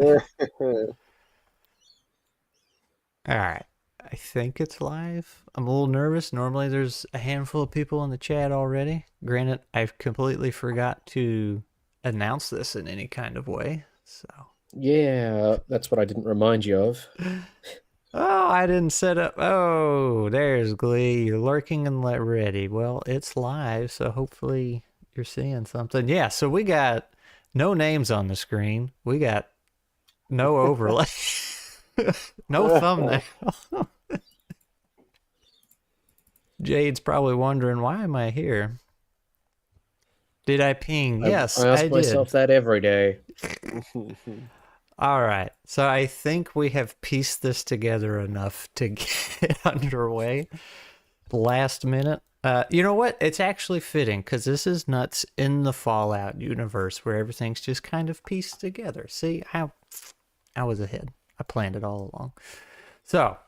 All right. I think it's live. I'm a little nervous. Normally there's a handful of people in the chat already. Granted, I've completely forgot to announce this in any kind of way. So, Yeah, that's what I didn't remind you of. oh, I didn't set up. Oh, there's Glee. You're lurking and let ready. Well, it's live, so hopefully you're seeing something. Yeah, so we got no names on the screen. We got no overlay. No thumbnail. Jade's probably wondering, why am I here? Did I ping? I Yes, I ask did. myself that every day. All right. So I think we have pieced this together enough to get underway. Last minute. You know what? It's actually fitting because this is nuts in the Fallout universe where everything's just kind of pieced together. See, I was ahead. I planned it all along. So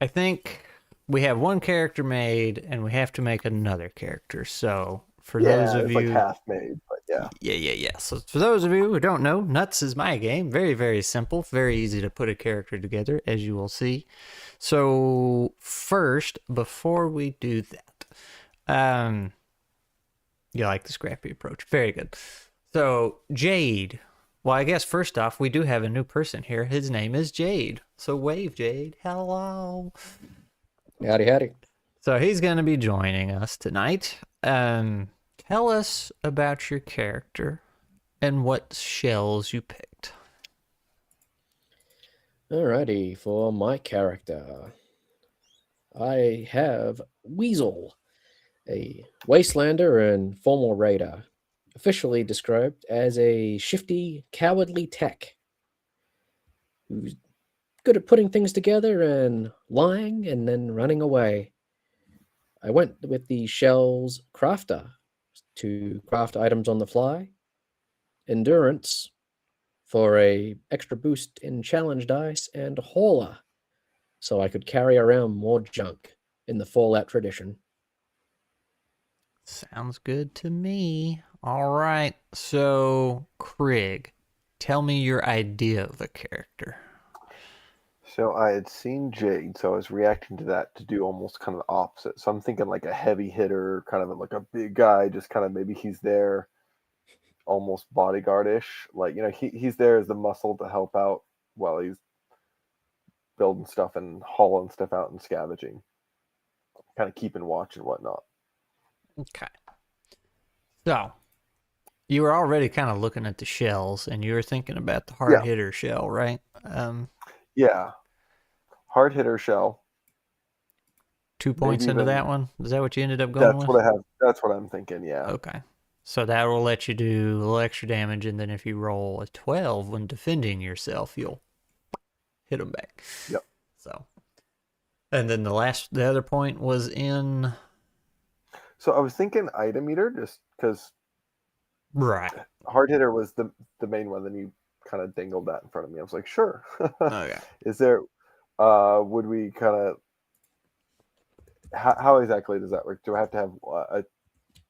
I think we have one character made and we have to make another character. So for those Yeah, of it's like you, half made, but yeah. yeah. So for those of you who don't know, Nuts is my game. Very, very simple. Very easy to put a character together, as you will see. So first, before we do that, you like the scrappy approach. Very good. So Jade. Well, I guess first off, we do have a new person here. His name is Jade. So wave, Jade. Hello. Howdy, howdy. So he's going to be joining us tonight. Tell us about your character and what shells you picked. Alrighty, for my character, I have Weasel, a wastelander and former raider, officially described as a shifty, cowardly tech who's good at putting things together and lying and then running away. I went with the Shell's Crafter to craft items on the fly, Endurance for a extra boost in challenge dice, and Hauler so I could carry around more junk in the Fallout tradition. Sounds good to me. All right. So, Craig, tell me your idea of the character. So I had seen Jade, so I was reacting to that to do almost kind of the opposite. So I'm thinking like a heavy hitter, kind of like a big guy, just kind of maybe he's there almost bodyguard-ish. Like, he's there as the muscle to help out while he's building stuff and hauling stuff out and scavenging. Kind of keeping watch and whatnot. Okay. So, you were already kind of looking at the shells and you were thinking about the hard Yeah. hitter shell, right? Yeah. Hard hitter shell. 2 points Maybe into even that one. Is that what you ended up going that's with? what I have. That's what I'm thinking. Yeah. Okay. So that will let you do a little extra damage, and then if you roll a 12 when defending yourself, you'll hit them back. Yep. So, and then the other point was in. So I was thinking item meter, just because Right. hard hitter was the main one. Then you kind of dangled that in front of me. I was like, sure. Okay. Is there? Would we kind of? How exactly does that work? Do I have to have a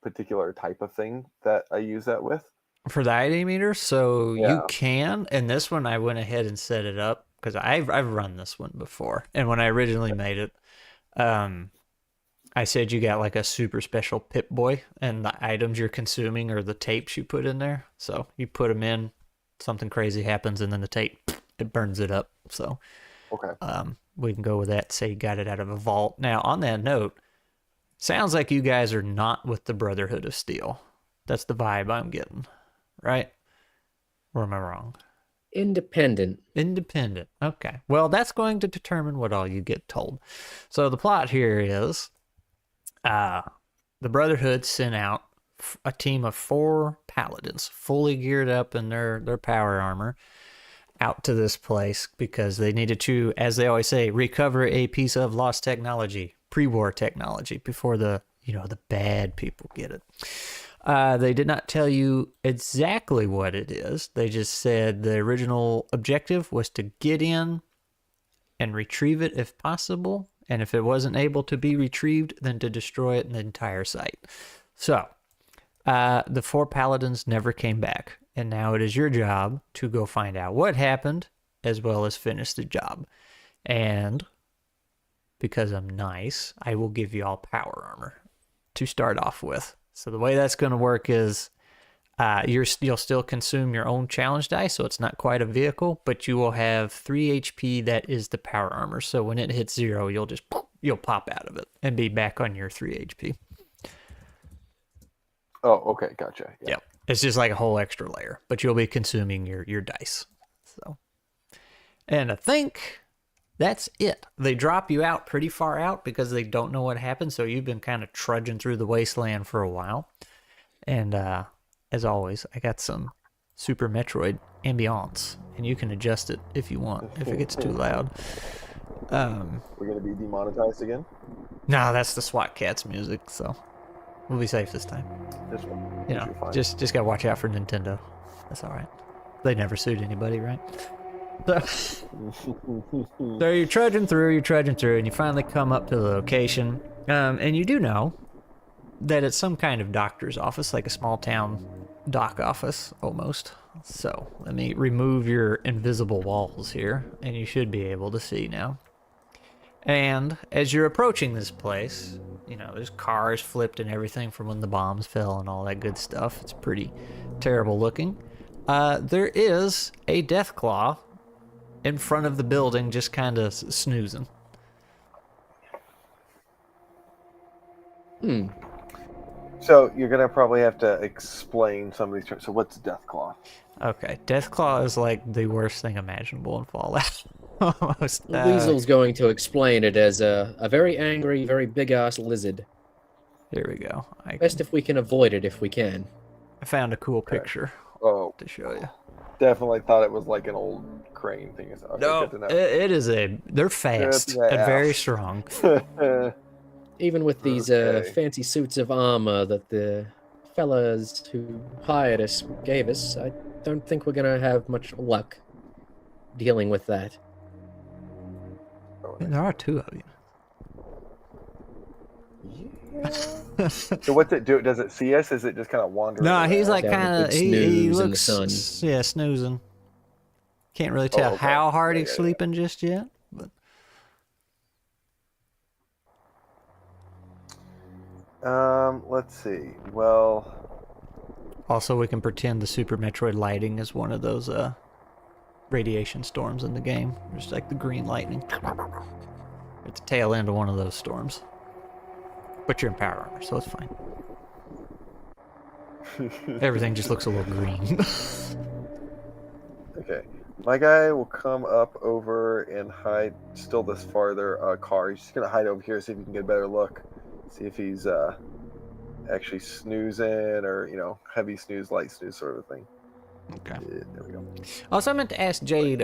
particular type of thing that I use that with? For the ID meter, so Yeah. you can, and this one I went ahead and set it up because I've run this one before, and when I originally made it, I said you got like a super special Pip Boy, and the items you're consuming are the tapes you put in there. So you put them in, something crazy happens, and then the tape it burns it up. So Okay. we can go with that. Say you got it out of a vault. Now on that note, sounds like you guys are not with the Brotherhood of Steel. That's the vibe I'm getting, right? Or am I wrong? Independent. Independent. Okay. Well, that's going to determine what all you get told. So the plot here is the Brotherhood sent out a team of 4 paladins, fully geared up in their power armor, out to this place because they needed to, as they always say, recover a piece of lost technology, pre-war technology, before the bad people get it. They did not tell you exactly what it is. They just said the original objective was to get in and retrieve it if possible. And if it wasn't able to be retrieved, then to destroy it in the entire site. So, the 4 paladins never came back. And now it is your job to go find out what happened as well as finish the job. And because I'm nice, I will give you all power armor to start off with. So the way that's going to work is you'll still consume your own challenge dice, so it's not quite a vehicle, but you will have 3 HP that is the power armor. So when it hits 0, you'll pop out of it and be back on your 3 HP. Oh, okay, gotcha. Yeah. Yep. It's just like a whole extra layer, but you'll be consuming your dice. So, and I think that's it. They drop you out pretty far out because they don't know what happened. So you've been kind of trudging through the wasteland for a while. And as always, I got some Super Metroid ambiance, and you can adjust it if you want, if it gets too loud. We're going to be demonetized again? No, that's the SWAT Cats music, so we'll be safe this time. This one. You know, just gotta watch out for Nintendo. That's all right. They never sued anybody, right? So you're trudging through, and you finally come up to the location. And you do know that it's some kind of doctor's office, like a small town doc office, almost. So let me remove your invisible walls here, and you should be able to see now. And as you're approaching this place, you know, there's cars flipped and everything from when the bombs fell and all that good stuff. It's pretty terrible looking. There is a Deathclaw in front of the building, just kind of snoozing. So you're gonna probably have to explain some of these terms. So what's Deathclaw? Okay, Deathclaw is like the worst thing imaginable in Fallout. Almost. Weasel's going to explain it as a very angry, very big-ass lizard. Here we go. Best if we can avoid it if we can. I found a cool picture Oh, to show you. definitely thought it was like an old crane thing. Okay, No, good to know. it is they're fast Good and very laugh. strong. Even with these Okay. fancy suits of armor that the fellas who hired us gave us, I don't think we're gonna have much luck dealing with that. There are 2 of you. Yeah. So what's it do? Does it see us? Is it just kind of wandering? No, he's around? like Having a kind of good he snooze in the looks sun. yeah, snoozing. Can't really tell okay. how hard Yeah, he's yeah, yeah. sleeping just yet, but Let's see. Well, also we can pretend the Super Metroid lighting is one of those radiation storms in the game, just like the green lightning. It's the tail end of one of those storms. But you're in power armor, so it's fine. Everything just looks a little green. okay. My guy will come up over and hide still this farther car. He's just gonna hide over here, see if he can get a better look. See if he's actually snoozing or, you know, heavy snooze, light snooze sort of thing. Okay. There we go. Also, I meant to ask Jade,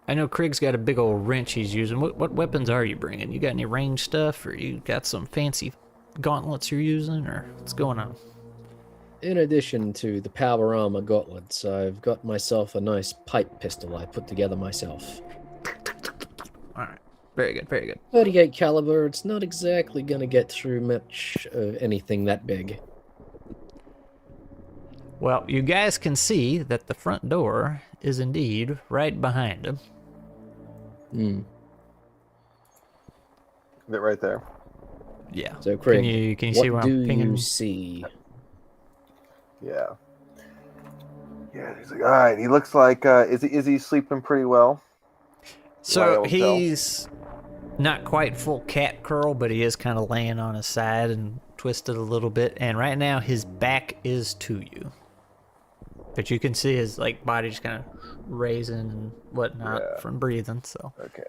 I know Krieg's got a big old wrench he's using. What weapons are you bringing? You got any range stuff, or you got some fancy gauntlets you're using, or what's going on? In addition to the power armor gauntlets, I've got myself a nice pipe pistol I put together myself. Alright. Very good, very good. 38 caliber, it's not exactly gonna get through much of anything that big. Well, you guys can see that the front door is indeed right behind him. Hmm. Is it right there? Yeah. So, Craig, can you what see where do I'm pinging? you see? Yeah. Yeah. He's like, all right. He looks like is he sleeping pretty well? So Wild tell. he's not quite full cat curl, but he is kind of laying on his side and twisted a little bit. And right now his back is to you, but you can see his like body just kind of raising and whatnot Yeah. from breathing. So Okay.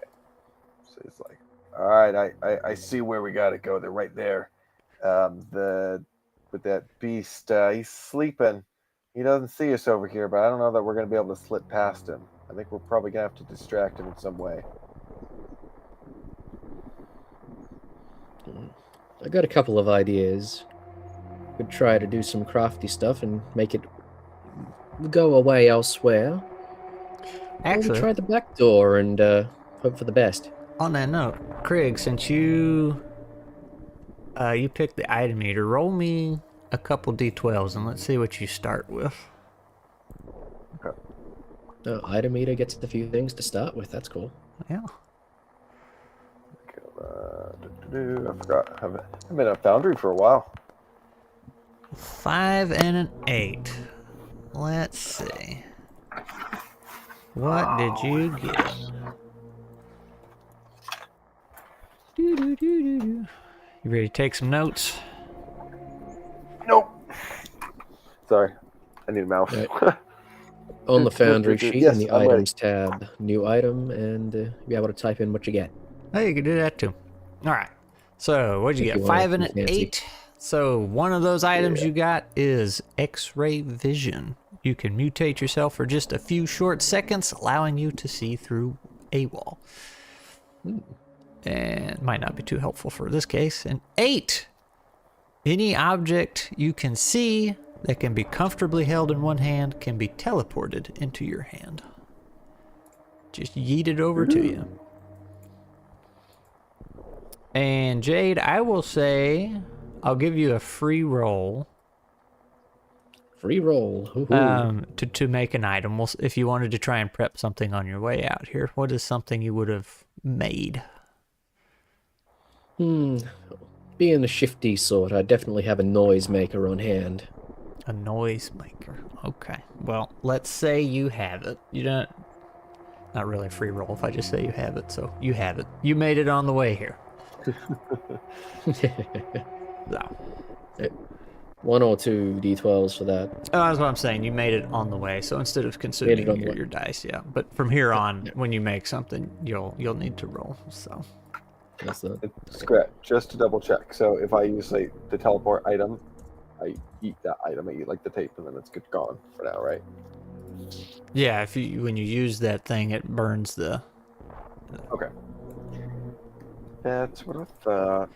So he's like, all right. I see where we got to go. They're right there. With that beast, he's sleeping. He doesn't see us over here, but I don't know that we're going to be able to slip past him. I think we're probably going to have to distract him in some way. I got a couple of ideas. Could try to do some crafty stuff and make it go away elsewhere. Or we actually, try the back door and hope for the best. on that note, Craig, since you picked the item meter, roll me a couple d12s and let's see what you start with. Item meter gets a few things to start with. That's cool. Yeah. I forgot. I haven't been at Foundry for a while. 5 and an 8. Let's see. What did you get? You ready to take some notes? Nope. Sorry, I need a mouse. Right. On the Foundry sheet, Yes, in the I'm ready. Items tab, New Item, and be able to type in what you get. Oh, you can do that too. All right. So what'd you If get? you want 5 and it an fancy. 8. So one of those items you got is X-ray vision. You can mutate yourself for just a few short seconds, allowing you to see through a wall. And might not be too helpful for this case. And 8. Any object you can see that can be comfortably held in one hand can be teleported into your hand. Just yeet it over to you. And Jade, I will say, I'll give you a free roll Free roll. Hoo-hoo. to make an item. If you wanted to try and prep something on your way out here, what is something you would have made? Being a shifty sort, I definitely have a noise maker on hand. A noise maker. Okay. Well, let's say you have it. You don't. Not really a free roll if I just say you have it. So you have it. You made it on the way here. So. 1 or 2 d12s for that. Oh, that's what I'm saying. You made it on the way. So instead of consuming Made it on the way. your dice, yeah. But from here on, when you make something, you'll need to roll. So. That's the. Scratch, just to double check. So if I use like the teleport item, I eat that item. I eat like the tape, and then it's gone for now, right? Yeah, when you use that thing, it burns the. Okay. That's what I thought.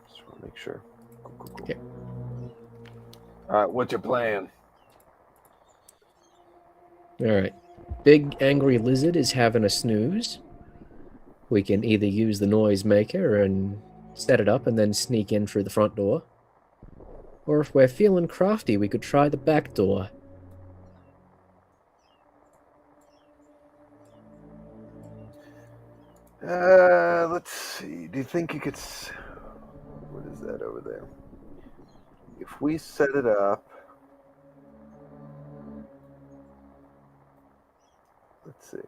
Just want to make sure. Cool. Okay. All right, what's your plan? Alright. Big Angry Lizard is having a snooze. We can either use the noise maker and set it up and then sneak in through the front door. Or if we're feeling crafty, we could try the back door. Let's see. Do you think you could? What is that over there? If we set it up, let's see.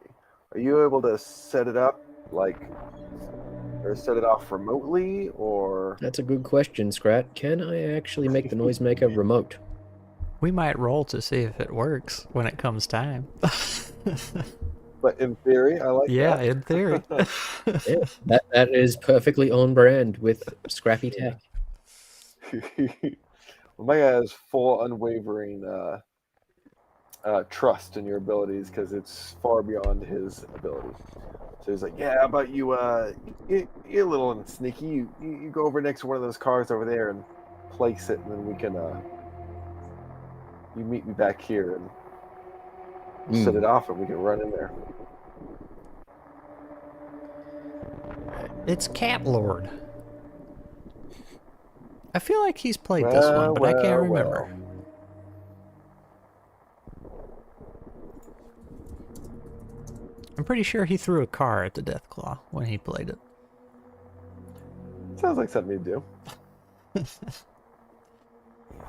Are you able to set it up or set it off remotely, or? That's a good question, Scrat. Can I actually make the noise maker remote? We might roll to see if it works when it comes time. But in theory, I like Yeah, that. in theory. Yeah, that is perfectly on brand with Scrappy Tech. Well, my guy has full unwavering trust in your abilities because it's far beyond his ability. So he's like, "Yeah, how about you? You're a little sneaky. You go over next to one of those cars over there and place it, and then we can. You meet me back here and set it off, and we can run in there." It's Cat Lord. I feel like he's played this one, but I can't remember. I'm pretty sure he threw a car at the Deathclaw when he played it. Sounds like something you do.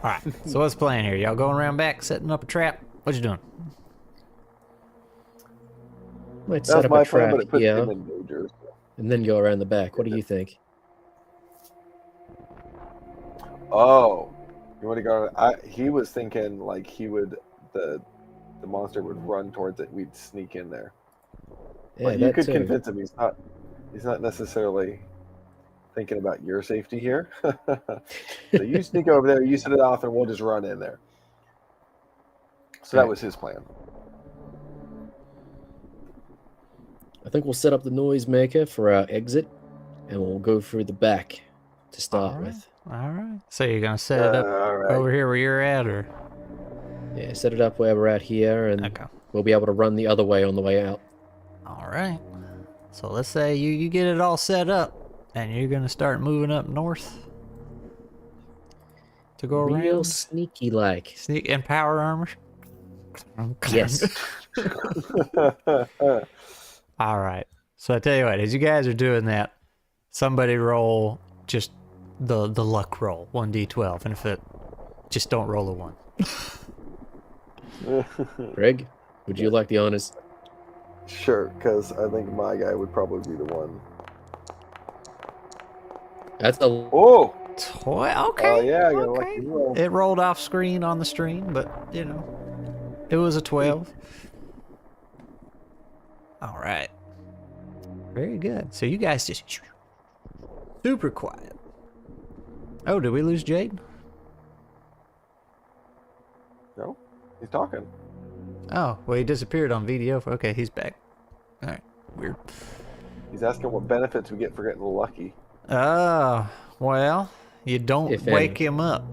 Alright, so what's the plan here? Y'all going around back, setting up a trap? What you doing? Might That set was up my a plan, trap but it put here him in danger. and then go around the back. What do you think? Oh, you want to go? He was thinking like the monster would run towards it. We'd sneak in there. Yeah, But you that could too. convince him he's not necessarily thinking about your safety here. So you sneak over there, you set it off, and we'll just run in there. So that Right. was his plan. I think we'll set up the noise maker for our exit, and we'll go through the back to start with. Alright. So you're gonna set it up All right. over here where you're at, or? Yeah, set it up where we're at here, and Okay. we'll be able to run the other way on the way out. Alright. So let's say you get it all set up, and you're gonna start moving up north to go Real around. sneaky like. Sneak and power armor. Yes. All right. So I tell you what, as you guys are doing that, somebody roll just the luck roll, 1d12, and if it just don't roll a 1. Greg, would you like the honors? Sure, because I think my guy would probably be the one. That's a Oh, Okay. yeah, I got a Okay. lucky roll. It rolled off screen on the stream, but you know, it was a 12. All right. Very good. So you guys just super quiet. Oh, did we lose Jade? No, he's talking. Oh, well, he disappeared on VDO. Okay, he's back. All right. Weird. He's asking what benefits we get for getting lucky. Oh, well, you don't If wake any. him up.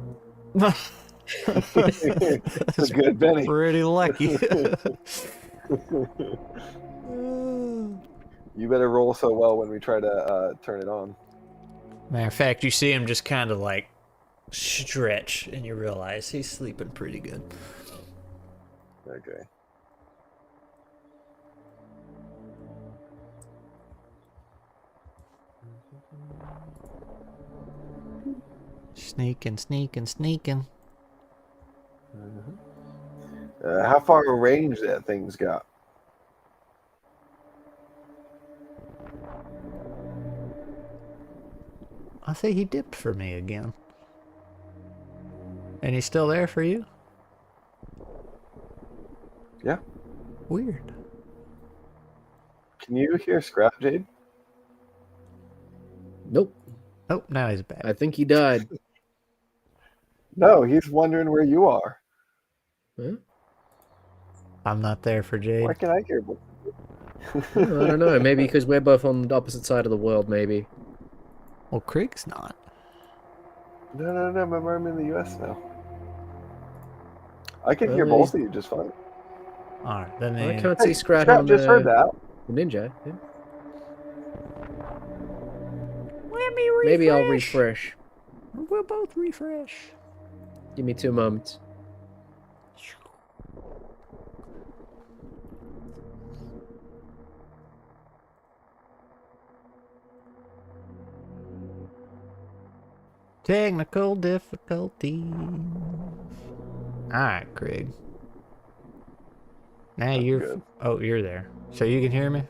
It's a good Benny. Pretty lucky. You better roll so well when we try to turn it on. Matter of fact, you see him just kind of like stretch, and you realize he's sleeping pretty good. Okay. Sneaking, sneaking, sneaking. How far a range that thing's got? I say he dipped for me again. And he's still there for you? Yeah. Weird. Can you hear Scrap, Jade? Nope. Oh, now he's back. I think he died. No, he's wondering where you are. Huh? I'm not there for Jade. Why can I hear? Oh, I don't know. Maybe because we're both on the opposite side of the world, maybe. Well, Krieg's not. No. Remember, I'm in the U.S. now. I can Well, hear both he's- of you just fine. Alright, then I he... can't see Scrat Scrap on just heard that. the ninja. Yeah. Let me refresh. Maybe I'll refresh. We'll both refresh. Give me 2 moments. Technical difficulties. Alright, Krieg. Now That's you're... good. Oh, you're there. So you can hear me?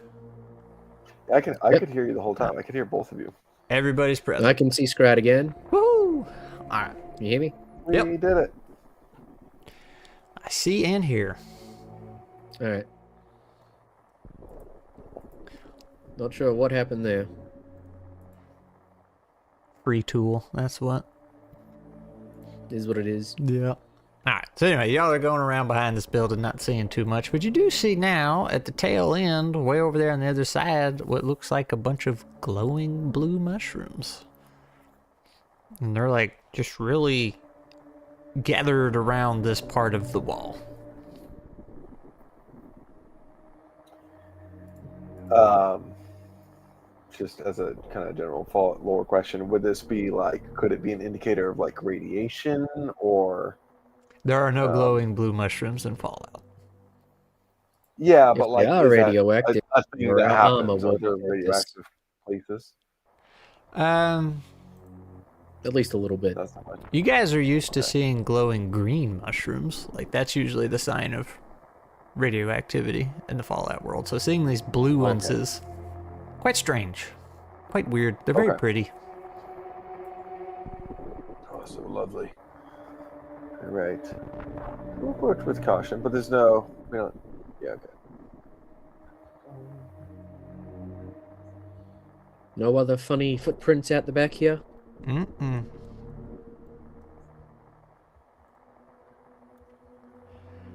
I could Yep. hear you the whole time. I could hear both of you. Everybody's And present. I can see Scrat again. Woo! Alright. Can you hear me? Yep. We did it. I see and hear. All right. Not sure what happened there. Free tool, that's what. Is what it is. Yeah. Alright, so anyway, y'all are going around behind this building, not seeing too much, but you do see now, at the tail end, way over there on the other side, what looks like a bunch of glowing blue mushrooms. And they're like, just really gathered around this part of the wall. Just as a kind of general lower question, would this be like, could it be an indicator of like radiation or? There are no glowing blue mushrooms in Fallout. Yeah, If but like, they are is that radioactive, a thing your that armor happens? will Are there be this. radioactive places? At least a little bit. That's not much. You guys are used to seeing glowing green mushrooms. Like, that's usually the sign of radioactivity in the Fallout world. So seeing these blue ones Okay. is quite strange. Quite weird. They're very Okay. pretty. Oh, so lovely. All right. We'll approach with caution, but there's no. We don't. Yeah. Okay. No other funny footprints out the back here? Mm-mm.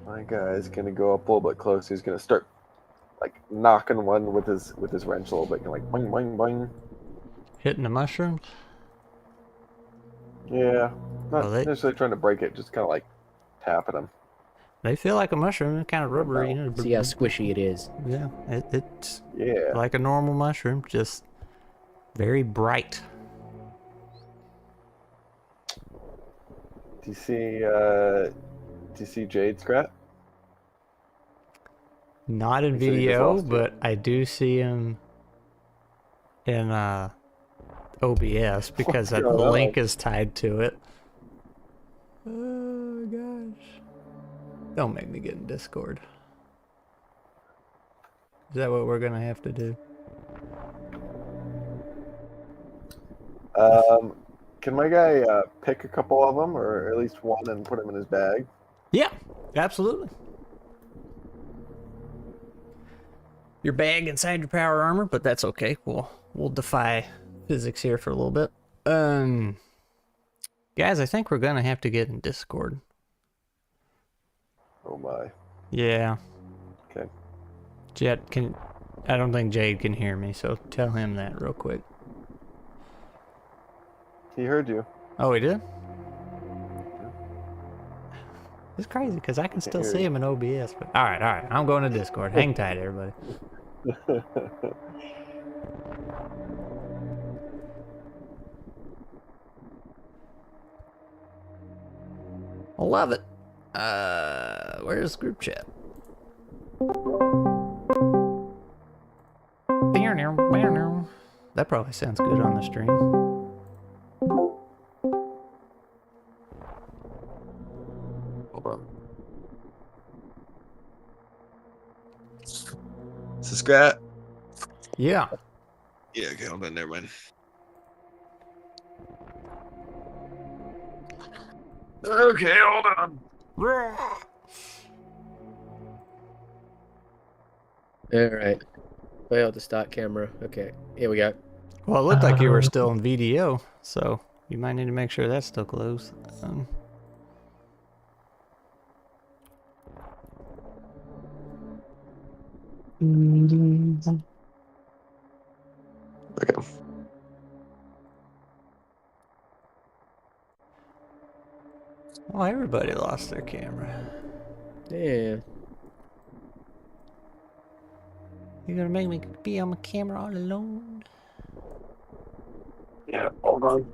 My guy's gonna go up a little bit closer. He's gonna start like knocking one with his wrench a little bit, like boing boing boing. Hitting the mushrooms? Yeah, not Oh, they- necessarily trying to break it, just kind of like tapping him. They feel like a mushroom. They're kind of rubbery. You know, See how squishy it is. yeah, it's Yeah. like a normal mushroom, just very bright. Do you see Jade Scrat? Not in He said he just video, lost you. but I do see him in OBS because the going on? link is tied to it. Oh gosh. Don't make me get in Discord. Is that what we're gonna have to do? Can my guy pick a couple of them, or at least one, and put them in his bag? Yeah, absolutely. Your bag inside your power armor, but that's okay. We'll defy physics here for a little bit. Guys, I think we're gonna have to get in Discord. Oh my. Yeah. Okay. I don't think Jade can hear me, so tell him that real quick. He heard you. Oh, he did? It's crazy because I can still hear see you. him in OBS. But all right. I'm going to Discord. Hang tight, everybody. I love it. Where's group chat? That probably sounds good on the stream. Hold on. Is this Scrat? Yeah. Yeah, okay, hold on, never mind. Okay, hold on. All right. Failed to start camera. Okay, here we go. Well, it looked like you were still in VDO, so you might need to make sure that's still closed. Okay. Well, everybody lost their camera. Yeah. You're gonna make me be on my camera all alone? Yeah, hold on.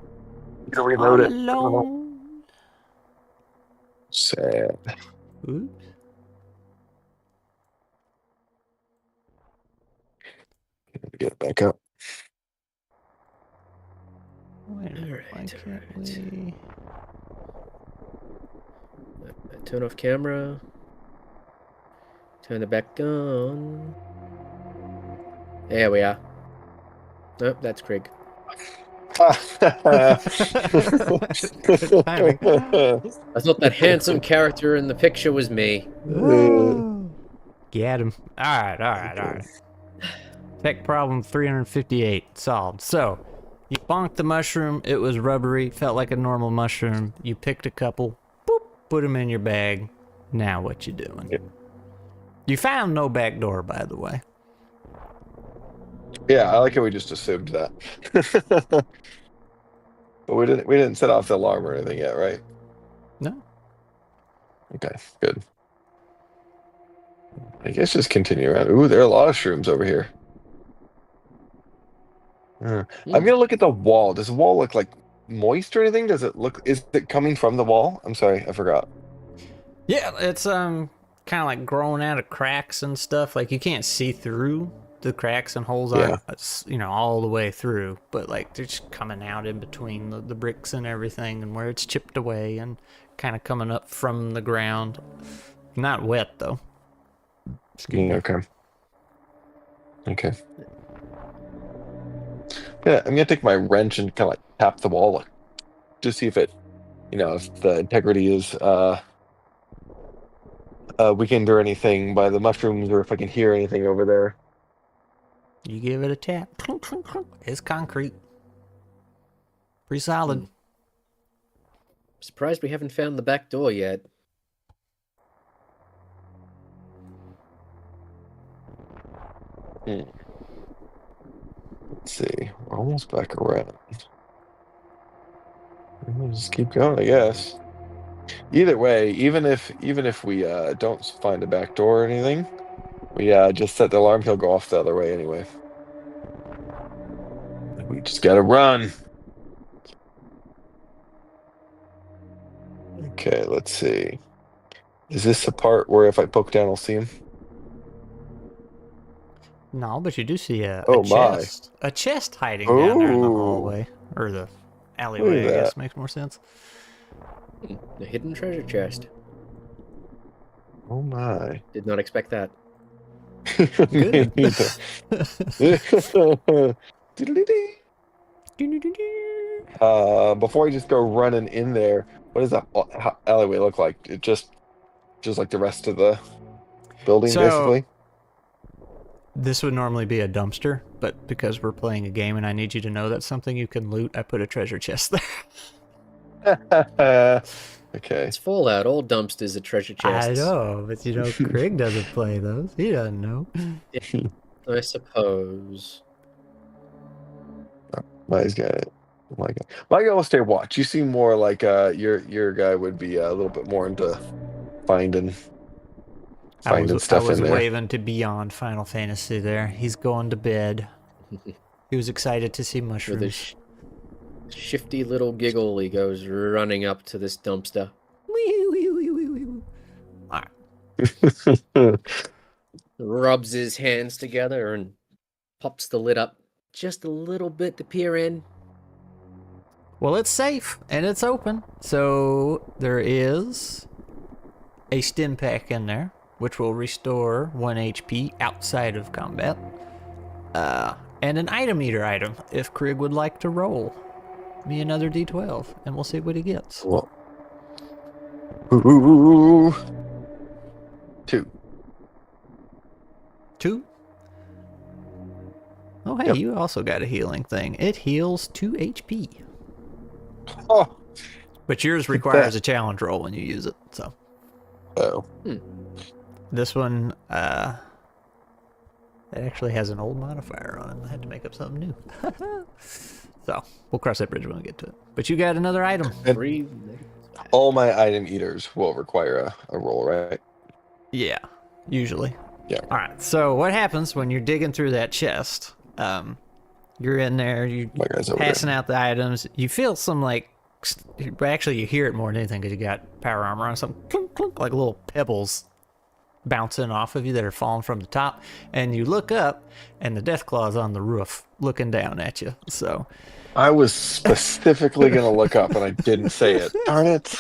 Can All reload it. alone? Sad. Oops. Get it back up. Wait, why can't we? Turn off camera. Turn it back on. There we are. Nope, that's Craig. Good timing. I thought that handsome character in the picture was me. Oh. Get him. All right. Tech problem 358 solved. So, you bonked the mushroom. It was rubbery. Felt like a normal mushroom. You picked a couple. Boop. Put them in your bag. Now what you doing? Yep. You found no back door, by the way. Yeah, I like how we just assumed that. But we didn't set off the alarm or anything yet, right? No. Okay, good. I guess just continue around. Ooh, there are a lot of shrooms over here. I'm gonna look at the wall. Does the wall look like moist or anything? Is it coming from the wall? I'm sorry, I forgot. Yeah, it's kind of like growing out of cracks and stuff. Like you can't see through the cracks and holes Yeah. all the way through, but like they're just coming out in between the bricks and everything, and where it's chipped away and kind of coming up from the ground. Not wet though. Excuse me. Okay. Yeah, I'm gonna take my wrench and kind of like tap the wall to see if it, if the integrity is weakened or anything by the mushrooms, or if I can hear anything over there. You give it a tap. It's concrete. Pretty solid. Surprised we haven't found the back door yet. Let's see. We're almost back around. We'll just keep going, I guess. Either way, even if we don't find a back door or anything, we just set the alarm. He'll go off the other way anyway. We just gotta run. Okay, let's see. Is this the part where if I poke down, I'll see him? No, but you do see a Oh, my. chest. A chest hiding down there in the Ooh. hallway. Or the alleyway, Look I at guess that. makes more sense. The hidden treasure chest. Oh my. Did not expect that. Good. Me neither. Diddly-dee. Before I just go running in there, what does that alleyway look like? It just like the rest of the building, So- basically. This would normally be a dumpster, but because we're playing a game and I need you to know that's something you can loot, I put a treasure chest there. Okay. It's Fallout. All dumpsters are treasure chests. I know, but you know, Craig doesn't play those. He doesn't know. I suppose. Mine's got it. My guy. My guy will stay watch. You seem more like your guy would be a little bit more into finding I was stuff in there. waving to Beyond Final Fantasy there. He's going to bed. He was excited to see With a mushrooms. shifty little giggle, he goes running up to this dumpster. Alright. Rubs his hands together and pops the lid up just a little bit to peer in. Well, it's safe and it's open. So there is a stim pack in there, which will restore 1 HP outside of combat. And an item eater item, if Krieg would like to roll me another D12, and we'll see what he gets. Well. Ooh. 2. 2. Oh, hey, Yep. you also got a healing thing. It heals 2 HP. Oh. But yours requires a challenge roll when you use it, so. Oh. This one, it actually has an old modifier on it. I had to make up something new. So, we'll cross that bridge when we get to it. But you got another item. And 3. all my item eaters will require a roll, right? Yeah, usually. Yeah. All right, so what happens when you're digging through that chest? You're in there, you're My guy's over passing out the items. You feel some, like, actually, you hear it more than anything because you got power armor on. Some clunk, clunk, like little pebbles bouncing off of you that are falling from the top, and you look up and the death claw's on the roof looking down at you. So I was specifically gonna look up and I didn't say it. Darn it.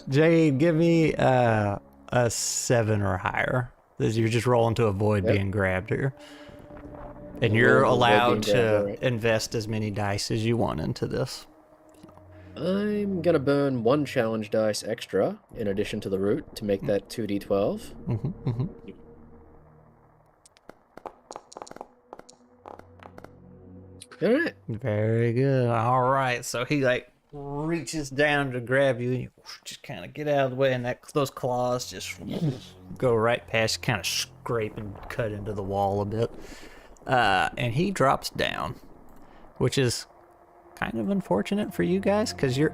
Jade, give me a 7 or higher. You're just rolling to avoid being grabbed here, and you're Rolling to avoid allowed being to grabbed, alright. invest as many dice as you want into this. I'm gonna burn 1 challenge dice extra in addition to the root to make that 2d12. All right. Very good. All right. So he like reaches down to grab you, and you just kind of get out of the way, and those claws just go right past, kind of scrape and cut into the wall a bit. And he drops down, which is kind of unfortunate for you guys because you're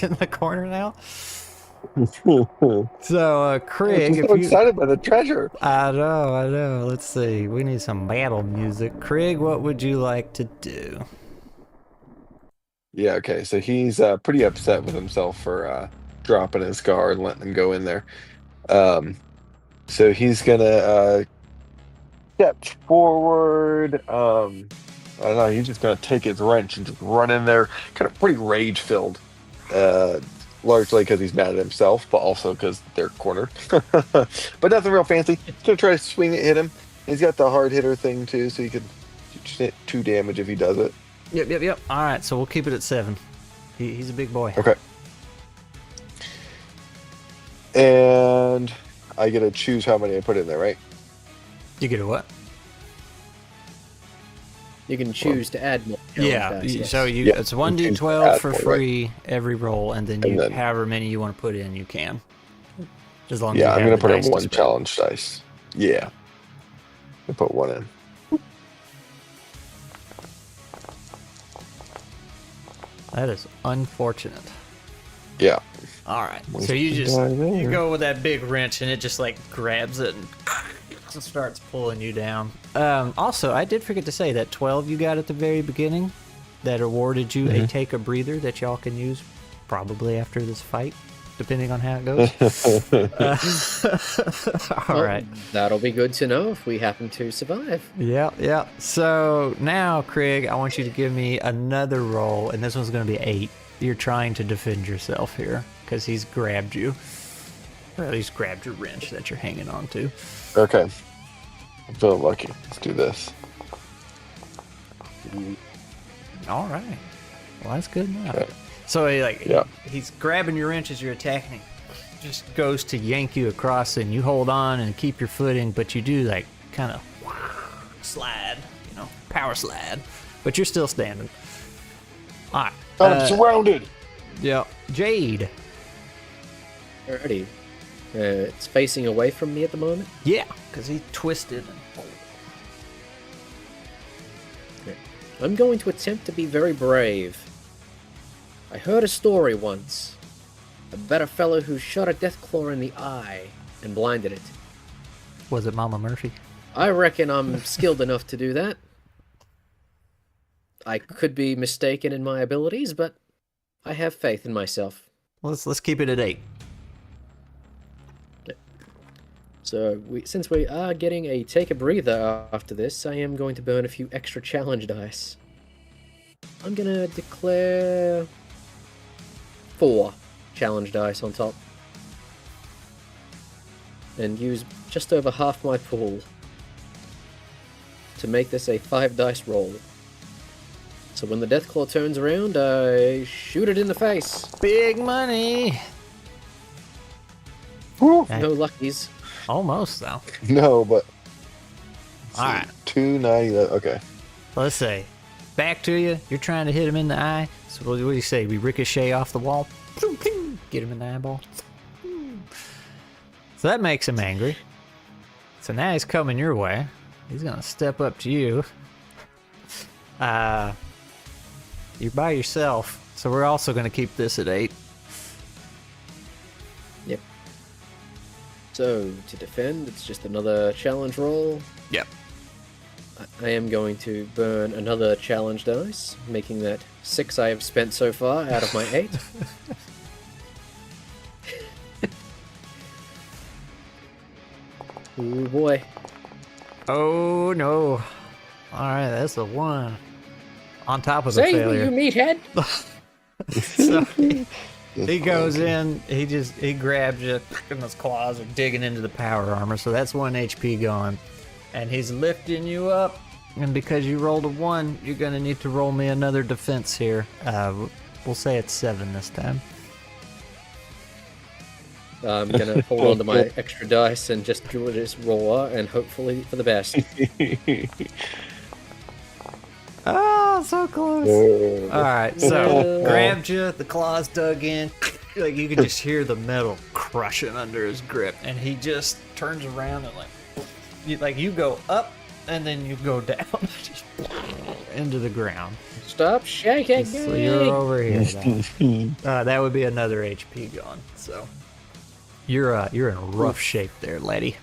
in the corner now. So, Craig, I'm so excited by the treasure. I know. Let's see. We need some battle music. Craig, what would you like to do? Yeah, okay. So he's pretty upset with himself for dropping his guard and letting him go in there. So he's gonna step forward. I don't know. He's just gonna take his wrench and just run in there, kind of pretty rage-filled. Largely because he's mad at himself, but also because they're cornered. But nothing real fancy. He's gonna try to swing it, hit him. He's got the hard hitter thing too, so he could do 2 damage if he does it. Yep. All right, so we'll keep it at 7. He's a big boy. Okay. And I get to choose how many I put in there, right? You get a what? You can choose to add more challenge dice, yes. So Yeah, it's you 1d12 can add for more, right. free every roll, and then And you then- however many you want to put in, you can. As long as Yeah, you I'm have gonna the put in dice to 1 spend. challenge dice. Yeah. I put 1 in. That is unfortunate. Yeah. All right, Waste so you the just die there. you go with that big wrench, and it just like grabs it and starts pulling you down. Also, I did forget to say that 12 you got at the very beginning that awarded you a take a breather that y'all can use probably after this fight. depending on how it goes. All Well, right. That'll be good to know if we happen to survive. Yeah. So now, Craig, I want you to give me another roll, and this one's going to be 8. You're trying to defend yourself here because he's grabbed you. Or at least grabbed your wrench that you're hanging on to. Okay. I'm feeling lucky. Let's do this. All right. Well, that's good enough. Okay. So Yeah. he's grabbing your wrench as you're attacking him. Just goes to yank you across, and you hold on and keep your footing, but you do like kind of slide, power slide, but you're still standing. All right. I'm surrounded. Yeah. Jade. Alrighty. It's facing away from me at the moment. Yeah, because he twisted. I'm going to attempt to be very brave. I heard a story once about a fellow who shot a deathclaw in the eye and blinded it. Was it Mama Murphy? I reckon I'm skilled enough to do that. I could be mistaken in my abilities, but I have faith in myself. Let's keep it at 8. So, since we are getting a take a breather after this, I am going to burn a few extra challenge dice. I'm gonna declare 4 challenge dice on top. And use just over half my pool to make this a 5 dice roll. So when the Deathclaw turns around, I shoot it in the face. Big money. Woo. Okay. No luckies. Almost though. No, but All right. 290. Okay. Let's say, back to you. You're trying to hit him in the eye. So what do you say? We ricochet off the wall. Get him in the eyeball. So that makes him angry. So now he's coming your way. He's gonna step up to you. You're by yourself, so we're also gonna keep this at 8. Yep. So, to defend, it's just another challenge roll. Yep. I am going to burn another challenge dice, making that 6 I have spent so far out of my 8. Ooh boy. Oh no. Alright, that's a 1. On top of the Save me, failure. you meathead! So he goes in, he grabs you, and his claws are digging into the power armor, so that's 1 HP gone. And he's lifting you up, and because you rolled a 1, you're gonna need to roll me another defense here. We'll say it's 7 this time. I'm gonna hold on to my extra dice and just do this roll and hopefully for the best. Oh, so close. Alright, so grabbed you, the claws dug in, like you could just hear the metal crushing under his grip, and he just turns around and you go up and then you go down just into the ground. Stop shaking So me! you're over here now. That would be another HP gone. So you're in rough shape there, laddie.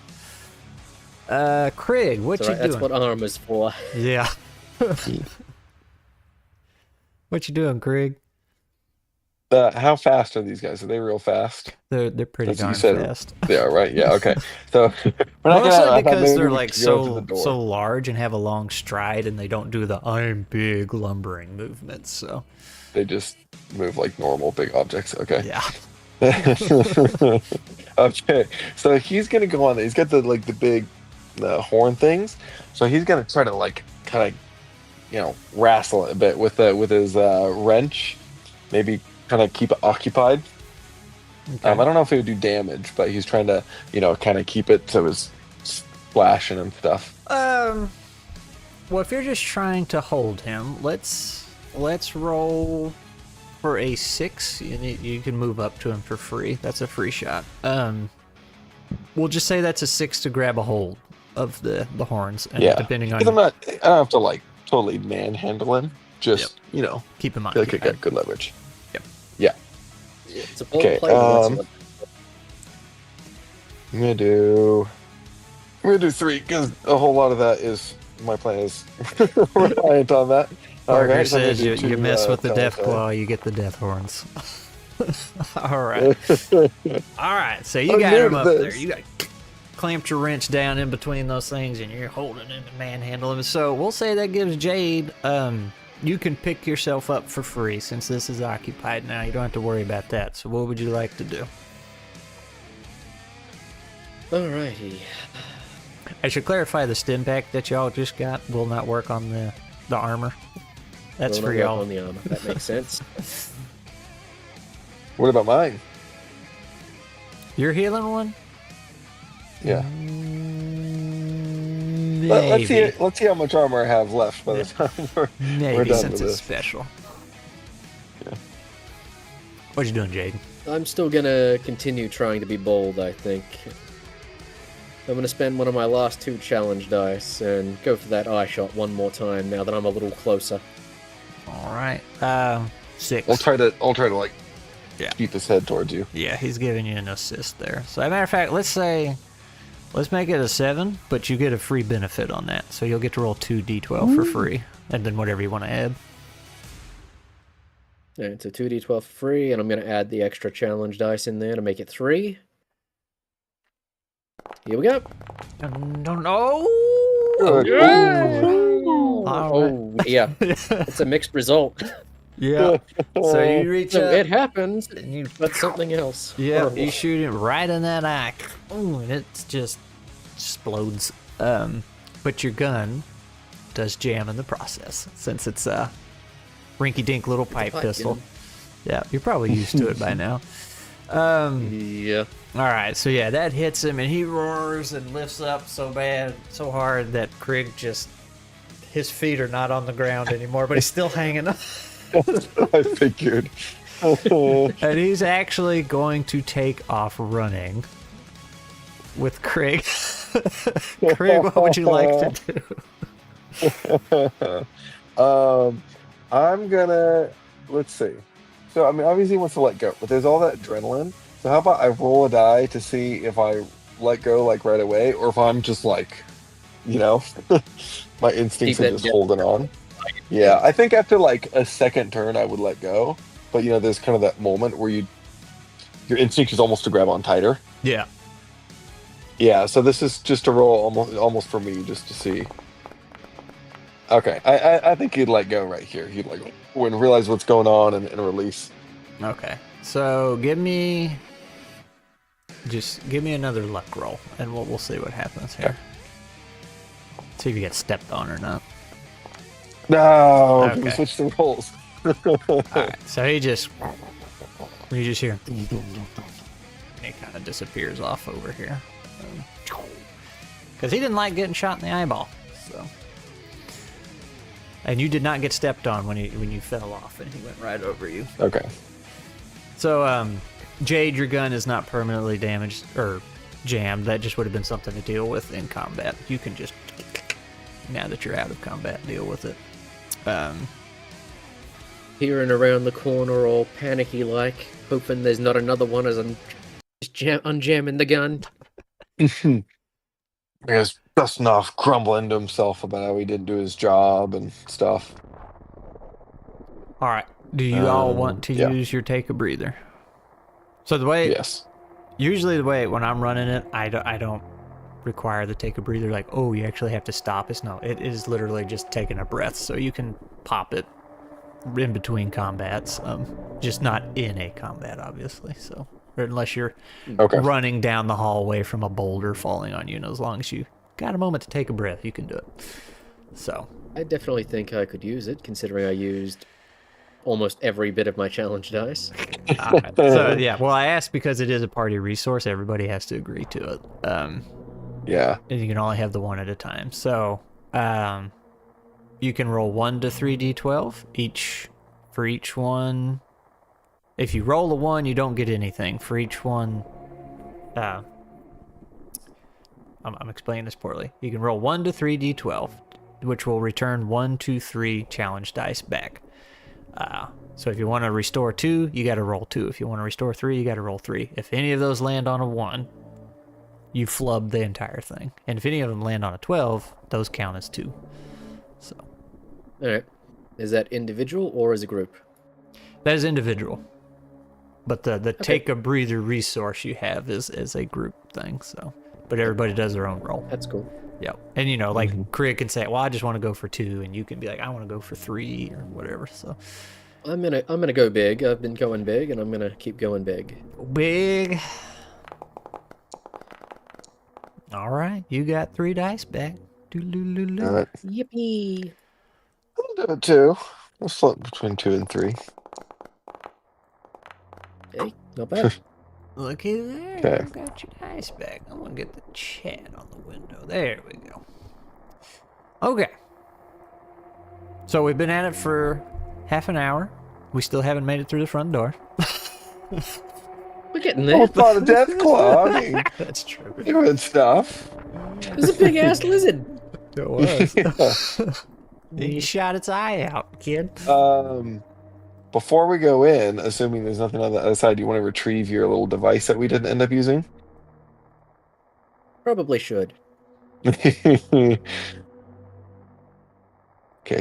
Craig, what you doing? That's what armor's for. Yeah. What you doing, Craig? How fast are these guys? Are they real fast? They're pretty That's what darn you said. fast. They are, right? Yeah, okay. So we're not Mostly gonna, I thought because maybe they're we like could go to the door. so large and have a long stride, and they don't do the I'm big lumbering movements. So They just move like normal big objects. Okay. yeah. Okay. So he's gonna go on there. He's got the big horn things. So he's gonna try to kind of wrestle it a bit with his wrench. Maybe kind of keep it occupied. Okay. I don't know if it would do damage, but he's trying to kind of keep it so it's splashing and stuff. Well, if you're just trying to hold him, let's roll for a 6. You can move up to him for free. That's a free shot. We'll just say that's a 6 to grab a hold of the horns. And Yeah. depending on Because I don't have to totally manhandle him. Just keep him on. feel like I got good leverage. Yep. Yeah. It's a bold Okay, play, but that's what- I'm gonna do 3 because a whole lot of that is my plan is reliant on that. Parker Okay, so I'm gonna says do you 2, mess with the challenge death dice. claw, you get the death horns. All right. All right. So you I'm got new him to up there. this. You got clamped your wrench down in between those things, and you're holding him and manhandling him. So we'll say that gives Jade. You can pick yourself up for free since this is occupied now. You don't have to worry about that. So what would you like to do? Alrighty. I should clarify the stim pack that y'all just got will not work on the armor. That's Will for not work y'all. on the armor. That makes sense. What about mine? Your healing one? Yeah. Maybe. Let's see how much armor I have left by the time we're Maybe done since with it's this. special. Yeah. What you doing, Jaden? I'm still gonna continue trying to be bold, I think. I'm gonna spend one of my last 2 challenge dice and go for that eye shot one more time now that I'm a little closer. All right. 6. I'll try to like Yeah. keep his head towards you. Yeah, he's giving you an assist there. So, as a matter of fact, let's make it a 7, but you get a free benefit on that. So you'll get to roll 2d12 for free, and then whatever you want to add. And it's a 2d12 for free, and I'm gonna add the extra challenge dice in there to make it 3. Here we go. Don't know. Good. All right. Yeah, it's a mixed result. Yeah. So you reach So up. it happens, And you, but something else. yeah, Horrible. you shoot it right in that eye. Ooh, and it just explodes. But your gun does jam in the process since it's a rinky-dink little pipe pipe pistol. gun. Yeah, you're probably used to it by now. Yeah. All right, so yeah, that hits him, and he roars and lifts up so hard that Krieg his feet are not on the ground anymore, but he's still hanging up. I figured. And he's actually going to take off running with Krieg. Krieg, what would you like to do? I'm gonna let's see. So I mean, obviously he wants to let go, but there's all that adrenaline. So how about I roll a die to see if I let go like right away, or if I'm just like, my instincts Keep are it just going. holding on. Yeah, I think after like a second turn I would let go, but there's kind of that moment where your instinct is almost to grab on tighter. Yeah. Yeah, so this is just a roll almost for me just to see. Okay, I think he'd let go right here. He'd like when realize what's going on and release. Okay. So give me another luck roll, and we'll see what happens here. See if you get stepped on or not. No, Okay. can we switch the rolls? All right. So you just hear, and he kind of disappears off over here, because he didn't like getting shot in the eyeball. So, and you did not get stepped on when you fell off, and he went right over you. Okay. So, Jade, your gun is not permanently damaged or jammed. That just would have been something to deal with in combat. You can just, now that you're out of combat, deal with it. Peering around the corner, all panicky like, hoping there's not another one as I'm just unjamming the gun. I guess dusting off, grumbling to himself about how he didn't do his job and stuff. All right. Do you all want to yeah. use your take a breather? So Yes. usually the way when I'm running it, I don't require the take a breather. Like, oh, you actually have to stop us. No, it is literally just taking a breath. So you can pop it in between combats, just not in a combat, obviously. So, or unless you're running down the hallway from a boulder falling on you, and as long as you got a moment to take a breath, you can do it. So, I definitely think I could use it, considering I used almost every bit of my challenge dice. alright. So yeah, well, I asked because it is a party resource. Everybody has to agree to it. Yeah. And you can only have the one at a time. So, you can roll 1 to 3d12 for each one. If you roll a 1, you don't get anything. For each one, I'm explaining this poorly. You can roll 1 to 3d12, which will return 1, 2, 3 challenge dice back. So if you want to restore 2, you got to roll 2. If you want to restore 3, you got to roll 3. If any of those land on a 1, you flub the entire thing. And if any of them land on a 12, those count as 2. So Alright. Is that individual or as a group? that is individual. But the take a breather resource you have is a group thing. So, but everybody does their own roll. That's cool. Yep. And you know, like Krieg can say, well, I just want to go for 2, and you can be like, I want to go for 3 or whatever. So I'm gonna go big. I've been going big, and I'm gonna keep going big. big. All right, you got 3 dice back. Doo-loo-loo-loo. All right. Yippee! I'll do it too. We'll flip between 2 and 3. Hey, not bad. Looky there. Okay. You got your dice back. I'm gonna get the chat on the window. There we go. Okay. So we've been at it for half an hour. We still haven't made it through the front door. We're getting Oh, there. it's not a death claw. I mean, That's true. good stuff. There's a big ass lizard. It was. You shot its eye out, kid. Before we go in, assuming there's nothing on the other side, do you want to retrieve your little device that we didn't end up using? Probably should. Okay,